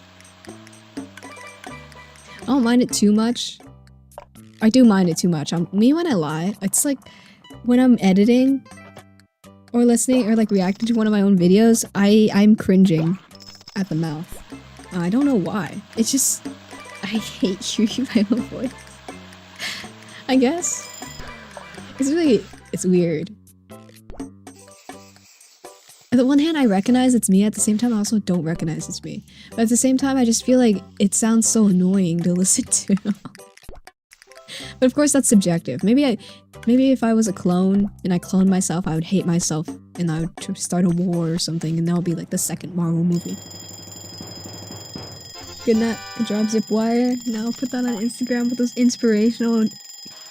don't mind it too much. I do mind it too much. Me when I lie, it's like when I'm editing or listening or like reacting to one of my own videos, I'm cringing at the mouth. I don't know why. It's just I hate hearing my own voice. I guess it's weird. On the one hand, I recognize it's me. At the same time, I also don't recognize it's me. But at the same time, I just feel like it sounds so annoying to listen to. But of course, that's subjective. Maybe if I was a clone and I cloned myself, I would hate myself and I would start a war or something, and that would be like the second Marvel movie. Good job, Zipwire. Now put that on Instagram with those inspirational.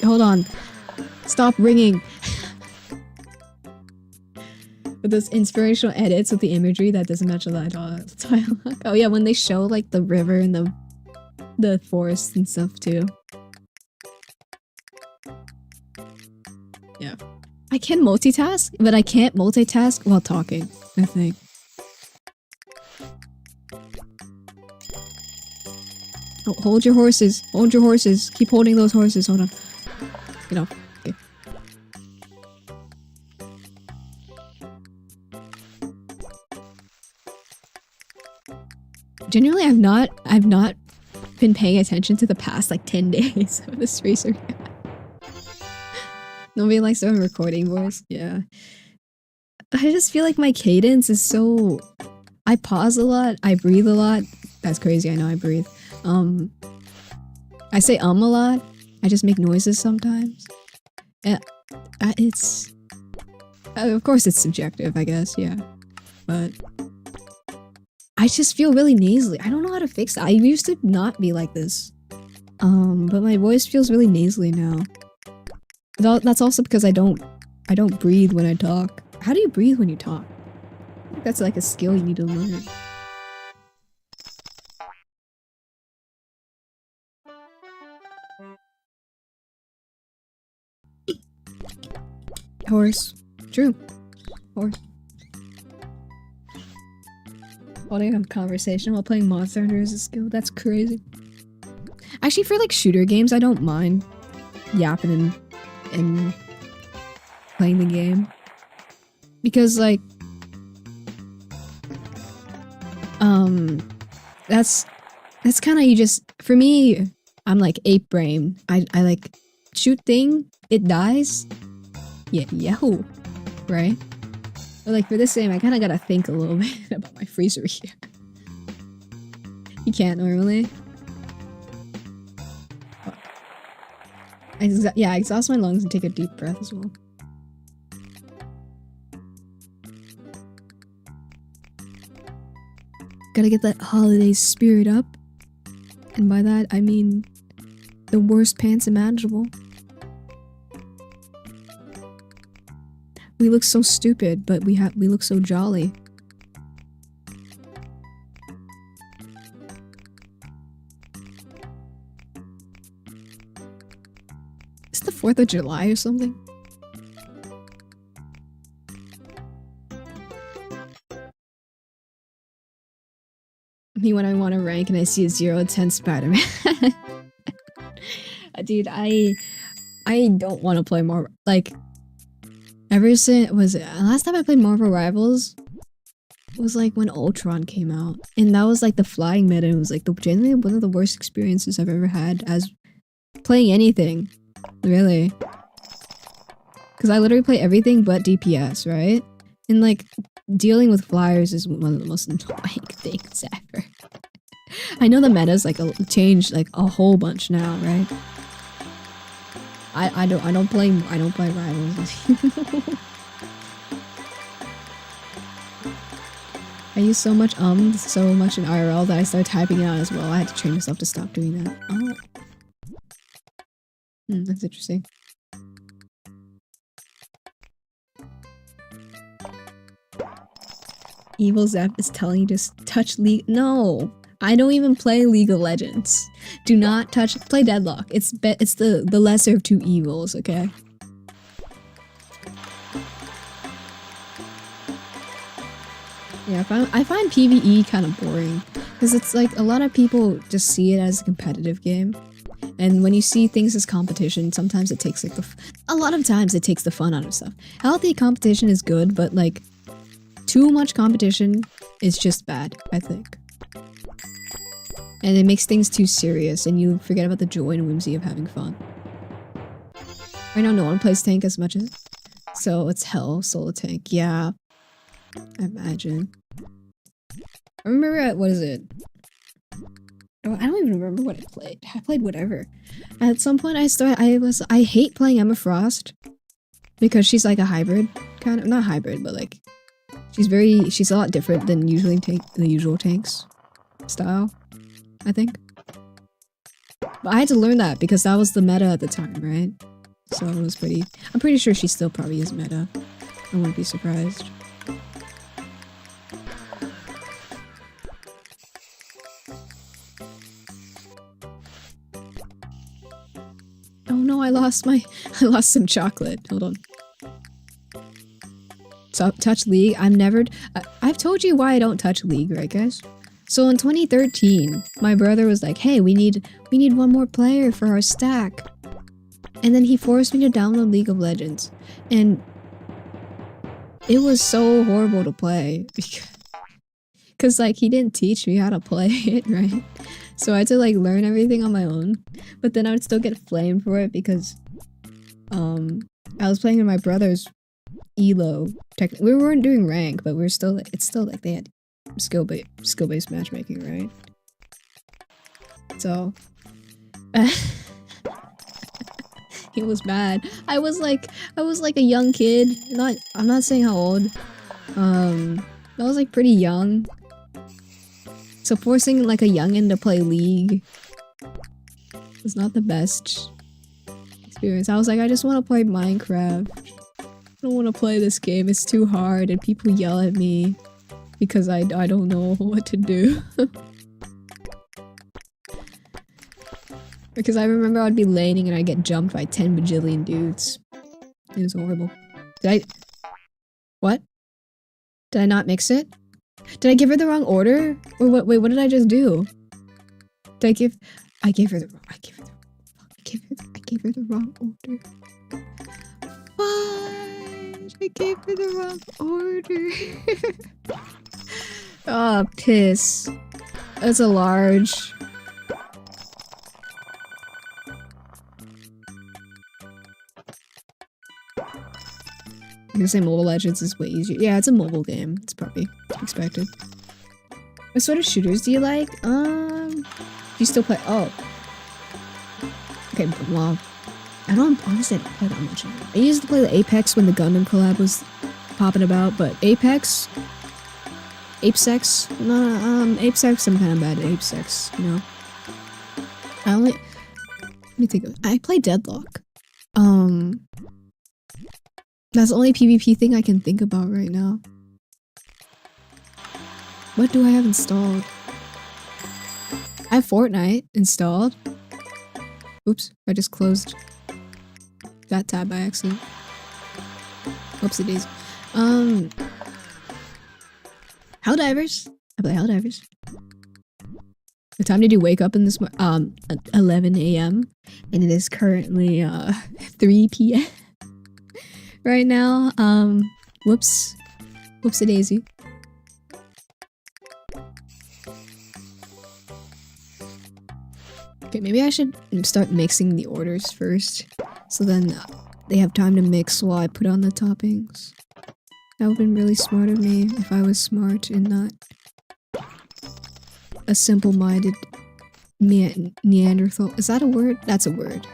Hold on. Stop ringing. With those inspirational edits with the imagery that doesn't match the dialogue. Oh yeah, when they show like the river and the forest and stuff too. Yeah. I can multitask, but I can't multitask while talking, I think. Oh, hold your horses. Hold your horses. Keep holding those horses. Hold on. Get off. Okay. Generally, I've not been paying attention to the past like 10 days of this Freezeria. Nobody likes their recording voice. Yeah. I just feel like my cadence is so... I pause a lot. I breathe a lot. That's crazy. I know I breathe. I say a lot. I just make noises sometimes. It's... of course it's subjective, I guess. Yeah. But... I just feel really nasally. I don't know how to fix it. I used to not be like this. But my voice feels really nasally now. That's also because I don't breathe when I talk. How do you breathe when you talk? I think that's like a skill you need to learn. Horse. True. Horse. Holding a conversation while playing Monster Hunter is a skill. That's crazy. Actually, for like shooter games, I don't mind yapping and playing the game. Because like... That's kind of you just... For me, I'm like ape brain. I like shoot thing, it dies. Yeah, yahoo! Right? But like for this game, I kind of gotta think a little bit about my Freezeria. You can't normally. I exhaust my lungs and take a deep breath as well. Gotta get that holiday spirit up. And by that, I mean the worst pants imaginable. We look so stupid, but we look so jolly. Is it the 4th of July or something? Me when I want to rank and I see a 0-10 Spider-Man. Dude, I don't want to play more, like, ever since, last time I played Marvel Rivals was like when Ultron came out, and that was like the flying meta. It was like genuinely one of the worst experiences I've ever had as playing anything, really. Because I literally play everything but DPS, right? And like, dealing with flyers is one of the most annoying things ever. I know the meta's like changed like a whole bunch now, right? I don't play Rivals. I use so much so much in IRL that I started typing it out as well. I had to train myself to stop doing that. Oh. That's interesting. Evil Zeph is telling you to touch League. No, I don't even play League of Legends. Do not touch. Play Deadlock. It's the lesser of two evils. Okay. Yeah, I find PvE kind of boring because it's like a lot of people just see it as a competitive game, and when you see things as competition, sometimes it takes like a lot of times it takes the fun out of stuff. Healthy competition is good, but like too much competition is just bad, I think. And it makes things too serious, and you forget about the joy and whimsy of having fun. Right now, no one plays tank as much as, so it's hell solo tank. Yeah, I imagine. I remember at, what is it? Oh, I don't even remember what I played. I played whatever. At some point, I hate playing Emma Frost because she's like a hybrid, kind of, not hybrid, but like she's a lot different than the usual tanks style, I think. But I had to learn that because that was the meta at the time, right? So it was pretty... I'm pretty sure she still probably is meta. I wouldn't be surprised. Oh no, I lost some chocolate. Hold on. So, touch League? I've told you why I don't touch League, right guys? So in 2013, my brother was like, hey, we need one more player for our stack. And then he forced me to download League of Legends. And it was so horrible to play. Because like, he didn't teach me how to play it, right? So I had to like learn everything on my own. But then I would still get flamed for it because I was playing in my brother's elo. We weren't doing rank, but it's still like they had skill-based matchmaking, right? So it was bad. I was like a young kid. I'm not saying how old. I was like pretty young. So forcing like a youngin' to play League was not the best experience. I was like, I just want to play Minecraft. I don't want to play this game. It's too hard and people yell at me because I don't know what to do. Because I remember I'd be laning and I'd get jumped by 10 bajillion dudes. It was horrible. What? Did I not mix it? Did I give her the wrong order? Or what? Wait, what did I just do? I gave her the wrong order. What? I gave her the wrong order. Oh, piss. That's a large. I'm gonna say Mobile Legends is way easier. Yeah, it's a mobile game. It's probably expected. What sort of shooters do you like? Do you still play? Oh. Okay, well, I don't honestly play that much anymore. I used to play the Apex when the Gundam collab was popping about, but Apex, Apex, I'm kind of bad at Apex, you know. Let me think of it. I play Deadlock. That's the only PvP thing I can think about right now. What do I have installed? I have Fortnite installed. Oops, I just closed that tab by accident. Oopsie daisy. Helldivers. I play Helldivers. The time to wake up in this 11 a.m. and it is currently 3 p.m. right now. Whoopsie daisy. Okay, maybe I should start mixing the orders first, so then they have time to mix while I put on the toppings. That would've been really smart of me if I was smart and not a simple-minded Neanderthal. Is that a word? That's a word.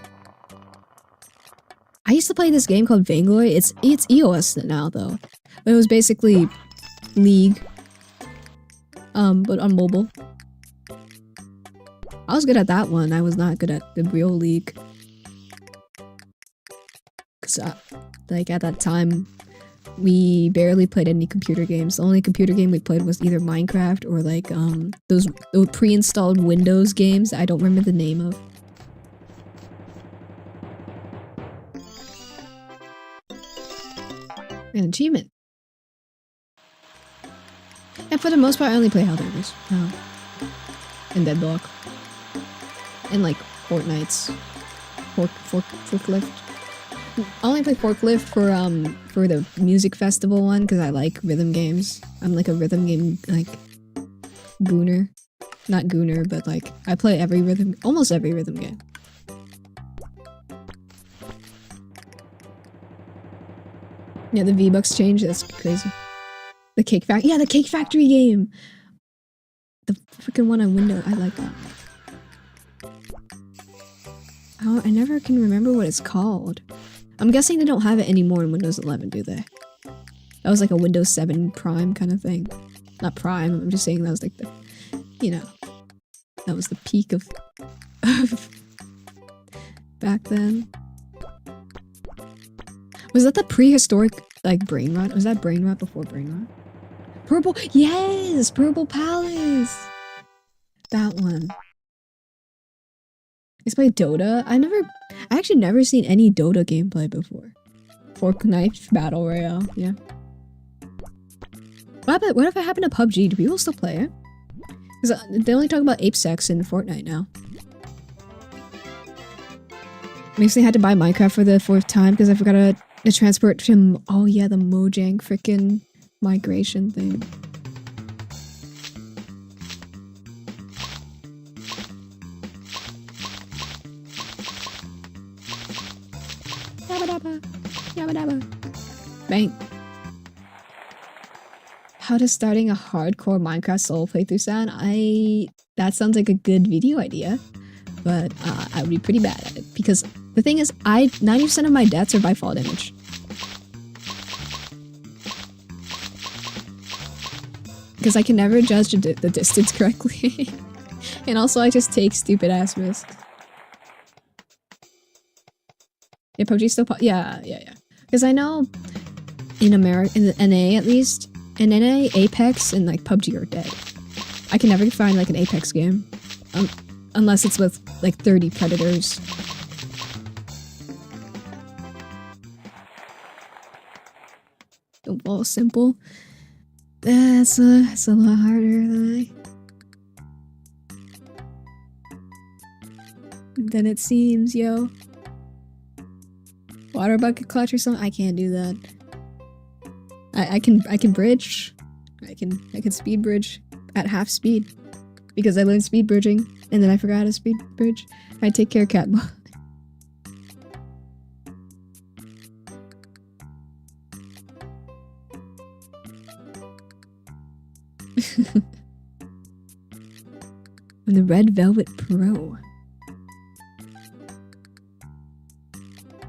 I used to play this game called Vainglory. It's EOS now though. But it was basically League, but on mobile. I was good at that one. I was not good at the real League. Cause like at that time, we barely played any computer games. The only computer game we played was either Minecraft or like those pre-installed Windows games I don't remember the name of. An achievement. And for the most part, I only play Helldivers. And Deadlock. And like Fortnite's Forklift. I only play Forklift for the music festival one because I like rhythm games. I'm like a rhythm game like gooner. Not gooner, but like I play almost every rhythm game. Yeah, the V-Bucks change, that's crazy. The Cake Factory, yeah, the Cake Factory game! The freaking one on Windows, I like that. Oh, I never can remember what it's called. I'm guessing they don't have it anymore in Windows 11, do they? That was like a Windows 7 Prime kind of thing. Not Prime, I'm just saying that was like the, you know, that was the peak of back then. Was that the prehistoric, like, brain rot? Was that brain rot before brain rot? Purple, yes! Purple Palace! That one. It's by Dota. I actually never seen any Dota gameplay before. Fork Knife Battle Royale, yeah. What if it happened to PUBG? Do people still play it? Because they only talk about ape sex in Fortnite now. Recently had to buy Minecraft for the 4th time because I forgot to transport to, oh yeah, the Mojang freaking migration thing. Yabba dabba, yabba dabba. Bang. How to starting a hardcore Minecraft solo playthrough sound? That sounds like a good video idea, but I would be pretty bad at it because the thing is, 90% of my deaths are by fall damage. Because I can never judge the distance correctly. And also I just take stupid ass risks. Yeah, PUBG still yeah. Because I know in America, in the NA at least, in NA, Apex and like PUBG are dead. I can never find like an Apex game. Unless it's with like 30 predators. The wall simple. That's a lot harder than it seems, yo. Water bucket clutch or something? I can't do that. I can bridge. I can speed bridge at half speed. Because I learned speed bridging and then I forgot how to speed bridge. I take care, cat. The Red Velvet Pro.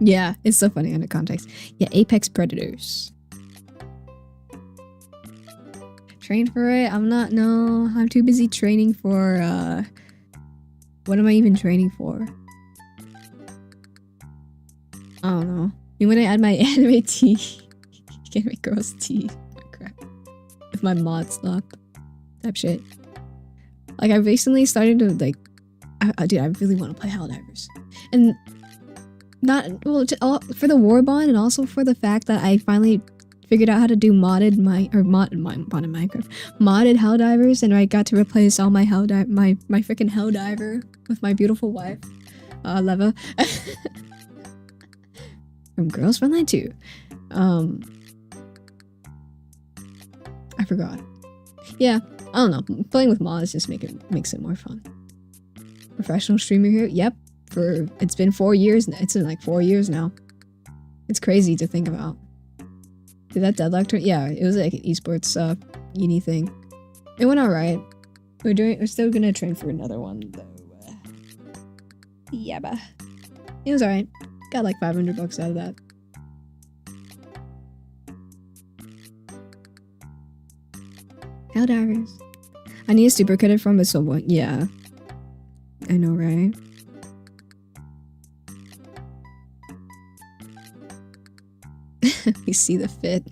Yeah, it's so funny under context. Yeah, Apex Predators. Train for it? No, I'm too busy training for, what am I even training for? I don't know. You want to add my anime tea? Anime girls tea. Oh, crap. If my mod stop. Type shit. Like, I recently started to, like, dude, I really want to play Helldivers. And not, well, for the Warbond and also for the fact that I finally figured out how to do modded Minecraft. Modded Helldivers, and I got to replace all my my freaking Helldiver with my beautiful wife, Leva. From Girls Frontline 2. I forgot. Yeah, I don't know. Playing with mods just makes it more fun. Professional streamer here? Yep. It's been 4 years now. It's been like 4 years now. It's crazy to think about. Did that deadlock turn? Yeah, it was like an esports uni thing. It went alright. We're still gonna train for another one though. Yeah, but it was alright. Got like $500 out of that. Helldivers. I need a super credit from at some point. Yeah. I know, right? We see the fit.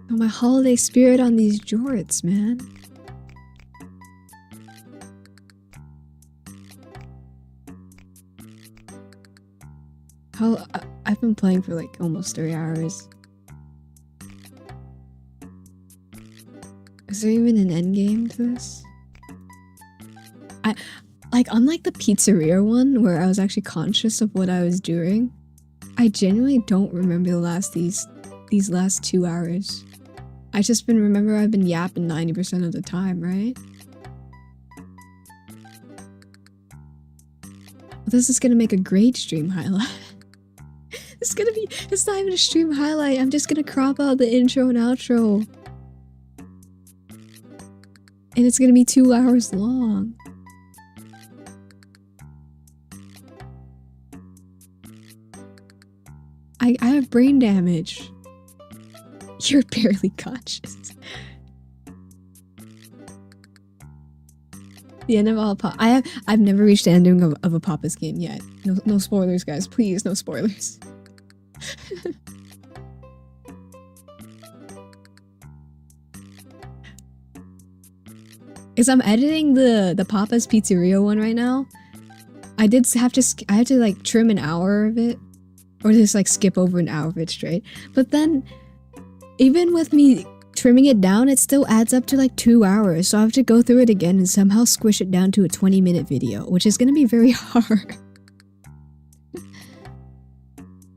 Oh, my holiday spirit on these jorts, man. I've been playing for like almost 3 hours. Is there even an end game to this? Unlike the pizzeria one where I was actually conscious of what I was doing, I genuinely don't remember these last 2 hours. I just remember I've been yapping 90% of the time, right? Well, this is gonna make a great stream highlight. It's not even a stream highlight. I'm just gonna crop out the intro and outro. And it's gonna be 2 hours long. I have brain damage. You're barely conscious. The end of all pop. I've never reached the ending of a Papa's game yet. No spoilers, guys. Please, no spoilers. Because I'm editing the Papa's Pizzeria one right now. I had to like trim an hour of it, or just like skip over an hour of it straight. But then, even with me trimming it down, it still adds up to like 2 hours. So I have to go through it again and somehow squish it down to a 20-minute video, which is gonna be very hard.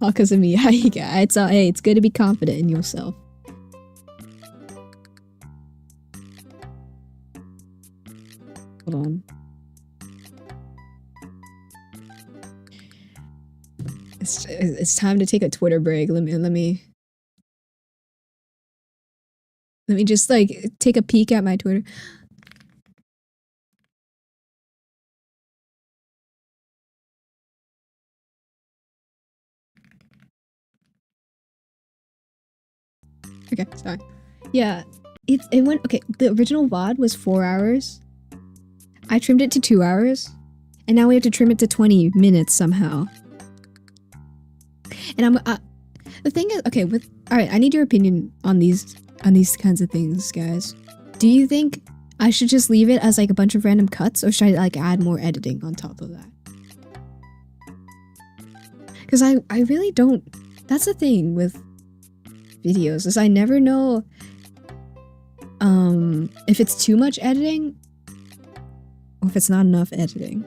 All because of me. Hey, it's good to be confident in yourself. Hold on. It's time to take a Twitter break. Let me just like take a peek at my Twitter. Okay, sorry. Yeah, it went okay. The original VOD was 4 hours. I trimmed it to 2 hours, and now we have to trim it to 20 minutes somehow. And the thing is, okay, all right, I need your opinion on these kinds of things, guys. Do you think I should just leave it as like a bunch of random cuts, or should I like add more editing on top of that? Because I really don't. That's the thing with videos, is I never know if it's too much editing or if it's not enough editing.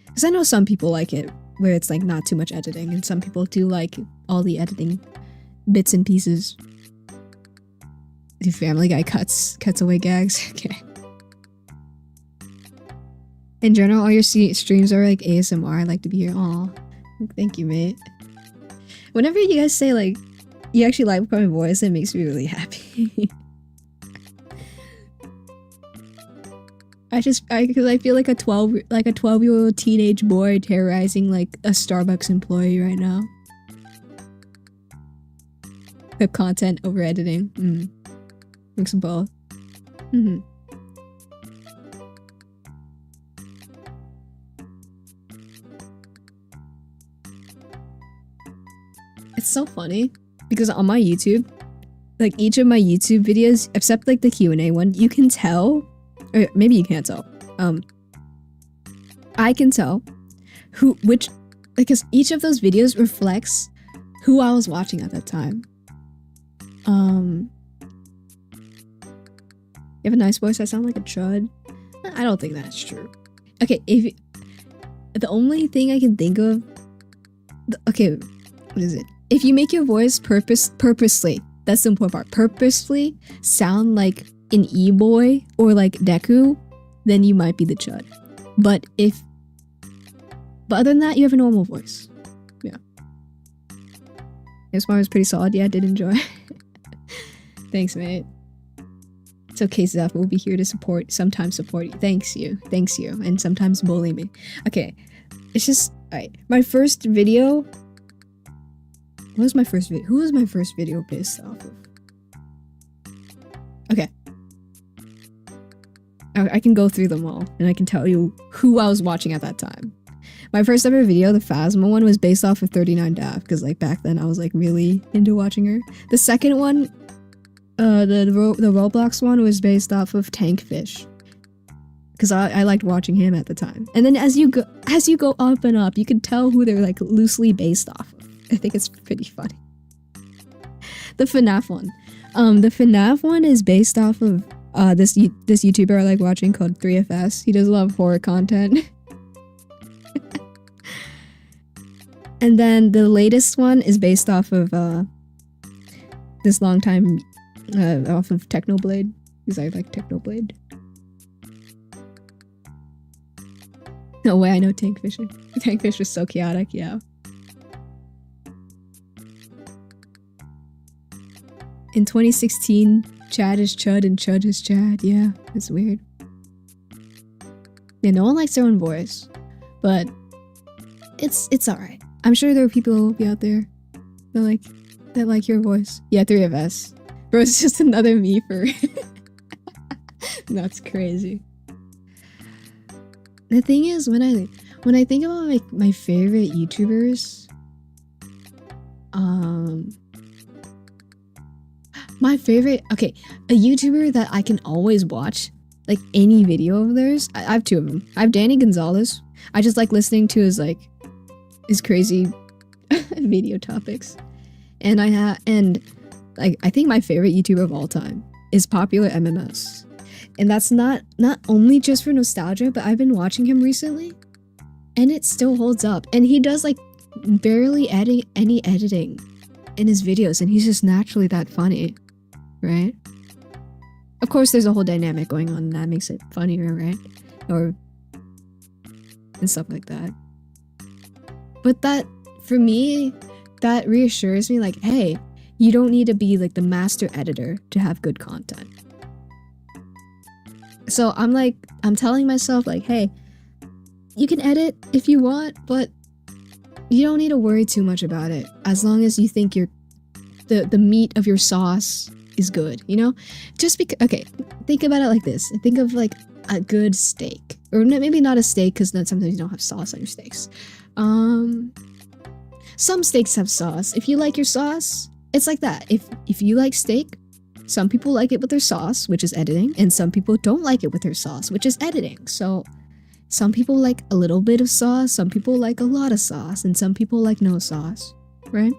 Because I know some people like it where it's like not too much editing, and some people do like all the editing bits and pieces. The Family Guy cuts away gags. Okay. In general, all your streams are like ASMR. I like to be here. Aw, thank you, mate. Whenever you guys say like you actually like my voice, it makes me really happy. because I feel like a 12-year-old teenage boy terrorizing like a Starbucks employee right now. The content over editing. Mix of both. It's so funny because on my YouTube, like each of my YouTube videos, except like the Q&A one, you can tell, or maybe you can't tell. I can tell because each of those videos reflects who I was watching at that time. You have a nice voice. I sound like a chud. I don't think that's true. Okay, the only thing I can think of. Okay, what is it? If you make your voice purposely, that's the important part. Purposefully sound like an e-boy or like Deku, then you might be the chud. But other than that, you have a normal voice. Yeah. This one was pretty solid. Yeah, I did enjoy. Thanks, mate. It's okay, Zeph. We'll be here to sometimes support you. Thanks you, and sometimes bully me. Okay, it's just alright. My first video. What was my first video? Who was my first video based off of? Okay. I can go through them all, and I can tell you who I was watching at that time. My first ever video, the Phasma one, was based off of 39 Daft, because like back then I was like really into watching her. The second one, the Roblox one, was based off of Tankfish, because I liked watching him at the time. And then as you go up and up, you can tell who they're like loosely based off of. I think it's pretty funny. The FNAF one. The FNAF one is based off of this YouTuber I like watching called 3FS. He does a lot of horror content. And then the latest one is based off of this long time off of Technoblade, because I like Technoblade. No way, I know Tankfish. Tankfish was so chaotic, yeah. In 2016, Chad is Chud and Chud is Chad. Yeah, it's weird. Yeah, no one likes their own voice, but it's alright. I'm sure there are people who will be out there that like your voice. Yeah, 3 of us. Bro, it's just another me for. That's crazy. The thing is, when I think about like my favorite YouTubers, my favorite, okay, a YouTuber that I can always watch like any video of theirs. I have two of them. I have Danny Gonzalez. I just like listening to his crazy video topics, and I think my favorite YouTuber of all time is Popular MMS. And that's not only just for nostalgia, but I've been watching him recently and it still holds up. And he does like barely any editing in his videos, and he's just naturally that funny, right? Of course, there's a whole dynamic going on and that makes it funnier, right? And stuff like that. But that, for me, that reassures me like, hey, you don't need to be like the master editor to have good content. So I'm telling myself like, hey, you can edit if you want, but you don't need to worry too much about it as long as you think the meat of your sauce is good, you know? Just because, okay, think about it like this. Think of like a good steak, or maybe not a steak because then sometimes you don't have sauce on your steaks. Some steaks have sauce. If you like your sauce, it's like that. If you like steak, some people like it with their sauce, which is editing, and some people don't like it with their sauce, which is editing. So some people like a little bit of sauce, some people like a lot of sauce, and some people like no sauce, right?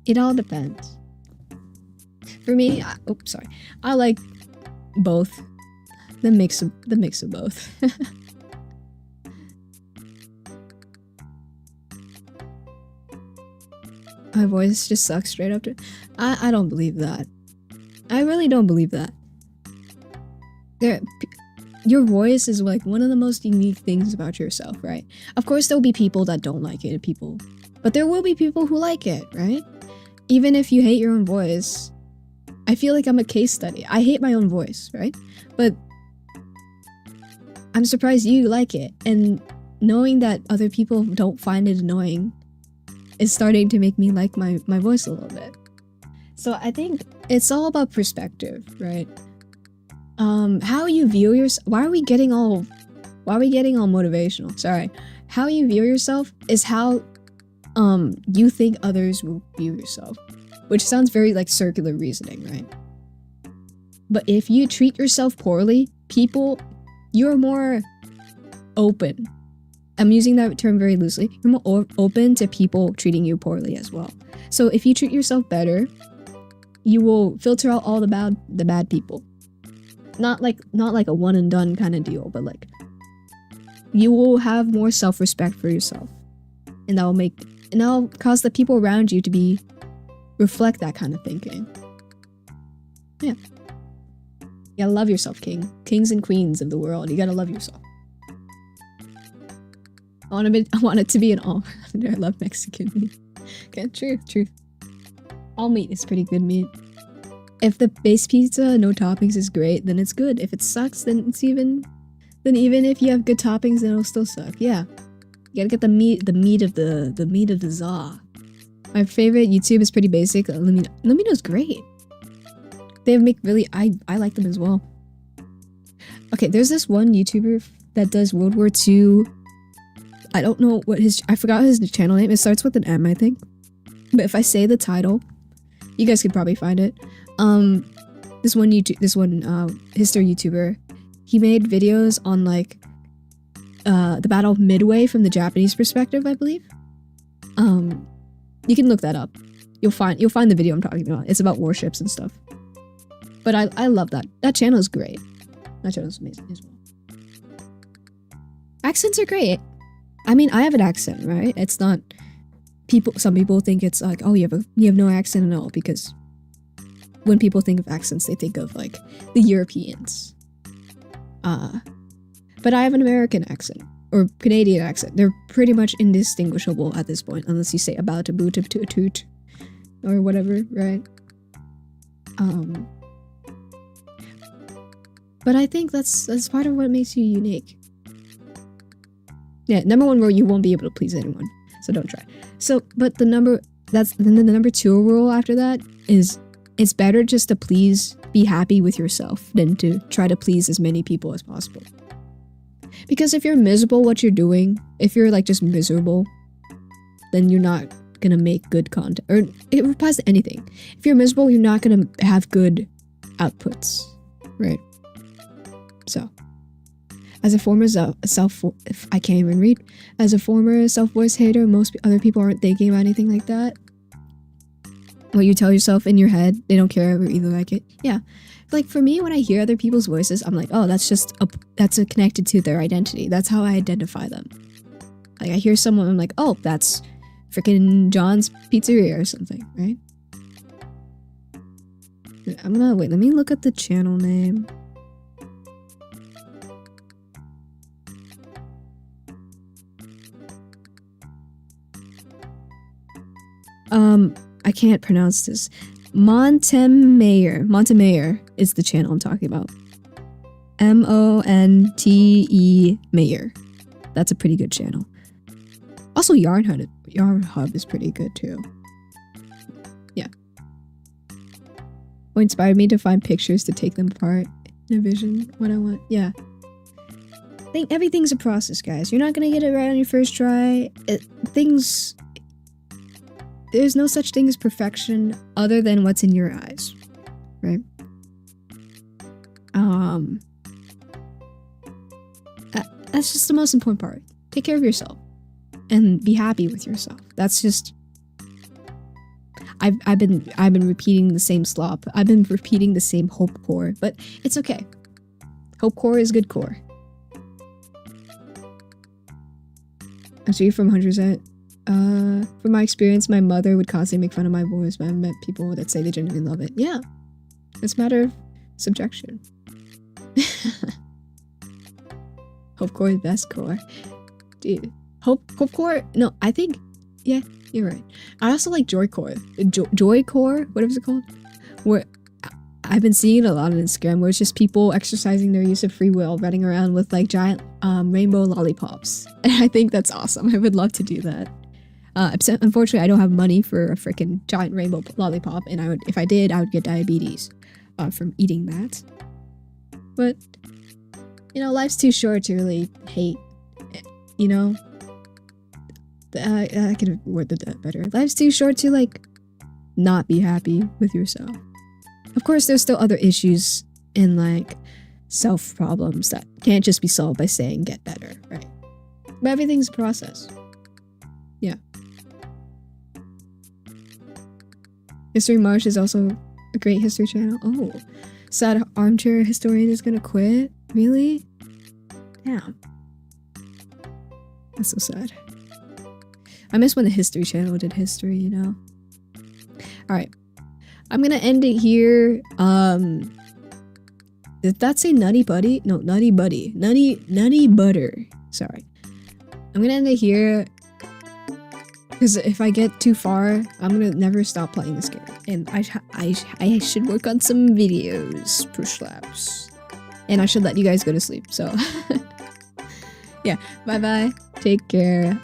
It all depends. For me, I like both. The mix of both. My voice just sucks straight up to... I don't believe that. I really don't believe that. Your voice is like one of the most unique things about yourself, right? Of course, there'll be people that don't like it, but there will be people who like it, right? Even if you hate your own voice, I feel like I'm a case study. I hate my own voice, right? But I'm surprised you like it, and knowing that other people don't find it annoying is starting to make me like my voice a little bit. So I think it's all about perspective, right? How you view yourself. Why are we getting all motivational? Sorry. How you view yourself is how you think others will view yourself, which sounds very like circular reasoning, right? But if you treat yourself poorly, you're more open. I'm using that term very loosely. You're more open to people treating you poorly as well. So if you treat yourself better, you will filter out all the bad people. Not like a one and done kind of deal, but like you will have more self-respect for yourself, and that'll cause the people around you to reflect that kind of thinking. Yeah. You gotta love yourself, kings and queens of the world. You gotta love yourself. I want it to be an all. I love Mexican meat. Okay, truth. All meat is pretty good meat. If the base pizza, no toppings, is great, then it's good. If it sucks, then even if you have good toppings, then it'll still suck. Yeah, you gotta get the meat of the za. My favorite YouTube is pretty basic. Lemino's great. They make really, I like them as well. Okay, there's this one YouTuber that does World War II. I don't know what I forgot his channel name. It starts with an M, I think. But if I say the title, you guys could probably find it. This one history YouTuber, he made videos on like the Battle of Midway from the Japanese perspective, I believe. You can look that up. You'll find the video I'm talking about. It's about warships and stuff. But I love that. That channel is great. That channel is amazing as well. Accents are great. I mean, I have an accent, right? It's not some people think it's like, oh, you have no accent at all, because when people think of accents, they think of like the Europeans. But I have an American accent or Canadian accent. They're pretty much indistinguishable at this point, unless you say about a boot of to a toot or whatever, right? But I think that's part of what makes you unique. Yeah, number one rule, you won't be able to please anyone, so don't try. So, but the number 2 rule after that is, it's better just to be happy with yourself than to try to please as many people as possible. Because if you're miserable what you're doing, if you're like just miserable, then you're not gonna make good content. Or it applies to anything. If you're miserable, you're not gonna have good outputs, right? So, as a former I can't even read. As a former self-voice hater, most other people aren't thinking about anything like that. What you tell yourself in your head, they don't care or either like it. Yeah. Like for me, when I hear other people's voices, I'm like, oh, that's connected to their identity. That's how I identify them. Like I hear someone, I'm like, oh, that's freaking John's Pizzeria or something, right? Wait, let me look at the channel name. I can't pronounce this. Montemayor is the channel I'm talking about. Monte Mayor. That's a pretty good channel. Also, Yarn Hub is pretty good too. Yeah. What inspired me to find pictures to take them apart in a vision? What I want. Yeah. I think everything's a process, guys. You're not gonna get it right on your first try. There's no such thing as perfection other than what's in your eyes, right? That's just the most important part. Take care of yourself and be happy with yourself. That's just. I've been repeating the same slop. I've been repeating the same hope core, but it's okay. Hope core is good core. I'm sure you're from 100%. From my experience, my mother would constantly make fun of my voice, but I've met people that say they genuinely love it. Yeah. It's a matter of subjection. Hope core is best core. Dude. Hope core? No, I think, yeah, you're right. I also like joy core. Joy core? Whatever it's called. Where I've been seeing it a lot on Instagram where it's just people exercising their use of free will, running around with like giant rainbow lollipops. And I think that's awesome. I would love to do that. Unfortunately, I don't have money for a freaking giant rainbow lollipop, and if I did, I would get diabetes from eating that. But, you know, life's too short to really hate, you know? I could have worded that better. Life's too short to, like, not be happy with yourself. Of course, there's still other issues and, like, self problems that can't just be solved by saying get better, right? But everything's a process. Yeah. History Marsh is also a great history channel. Oh, sad armchair historian is gonna quit? Really? Damn. That's so sad. I miss when the history channel did history, you know? Alright. I'm gonna end it here. Did that say Nutty Buddy? No, Nutty Buddy. Nutty Butter. Sorry. I'm gonna end it here. Because if I get too far, I'm gonna never stop playing this game. And I should work on some videos, push laps. And I should let you guys go to sleep, so. Yeah, bye-bye. Take care.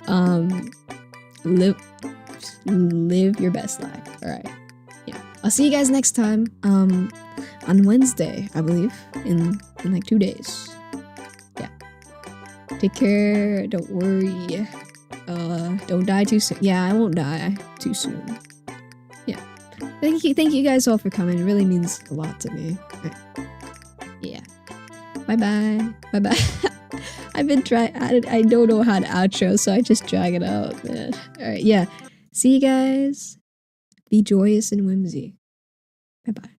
Live your best life. Alright. Yeah. I'll see you guys next time. On Wednesday, I believe. In like 2 days. Yeah. Take care. Don't worry. Don't die too soon. Yeah, I won't die too soon. Yeah. Thank you guys all for coming. It really means a lot to me. Right. Yeah. Bye-bye. Bye-bye. I've been trying. I don't know how to outro, so I just drag it out, man. Alright, yeah. See you guys. Be joyous and whimsy. Bye-bye.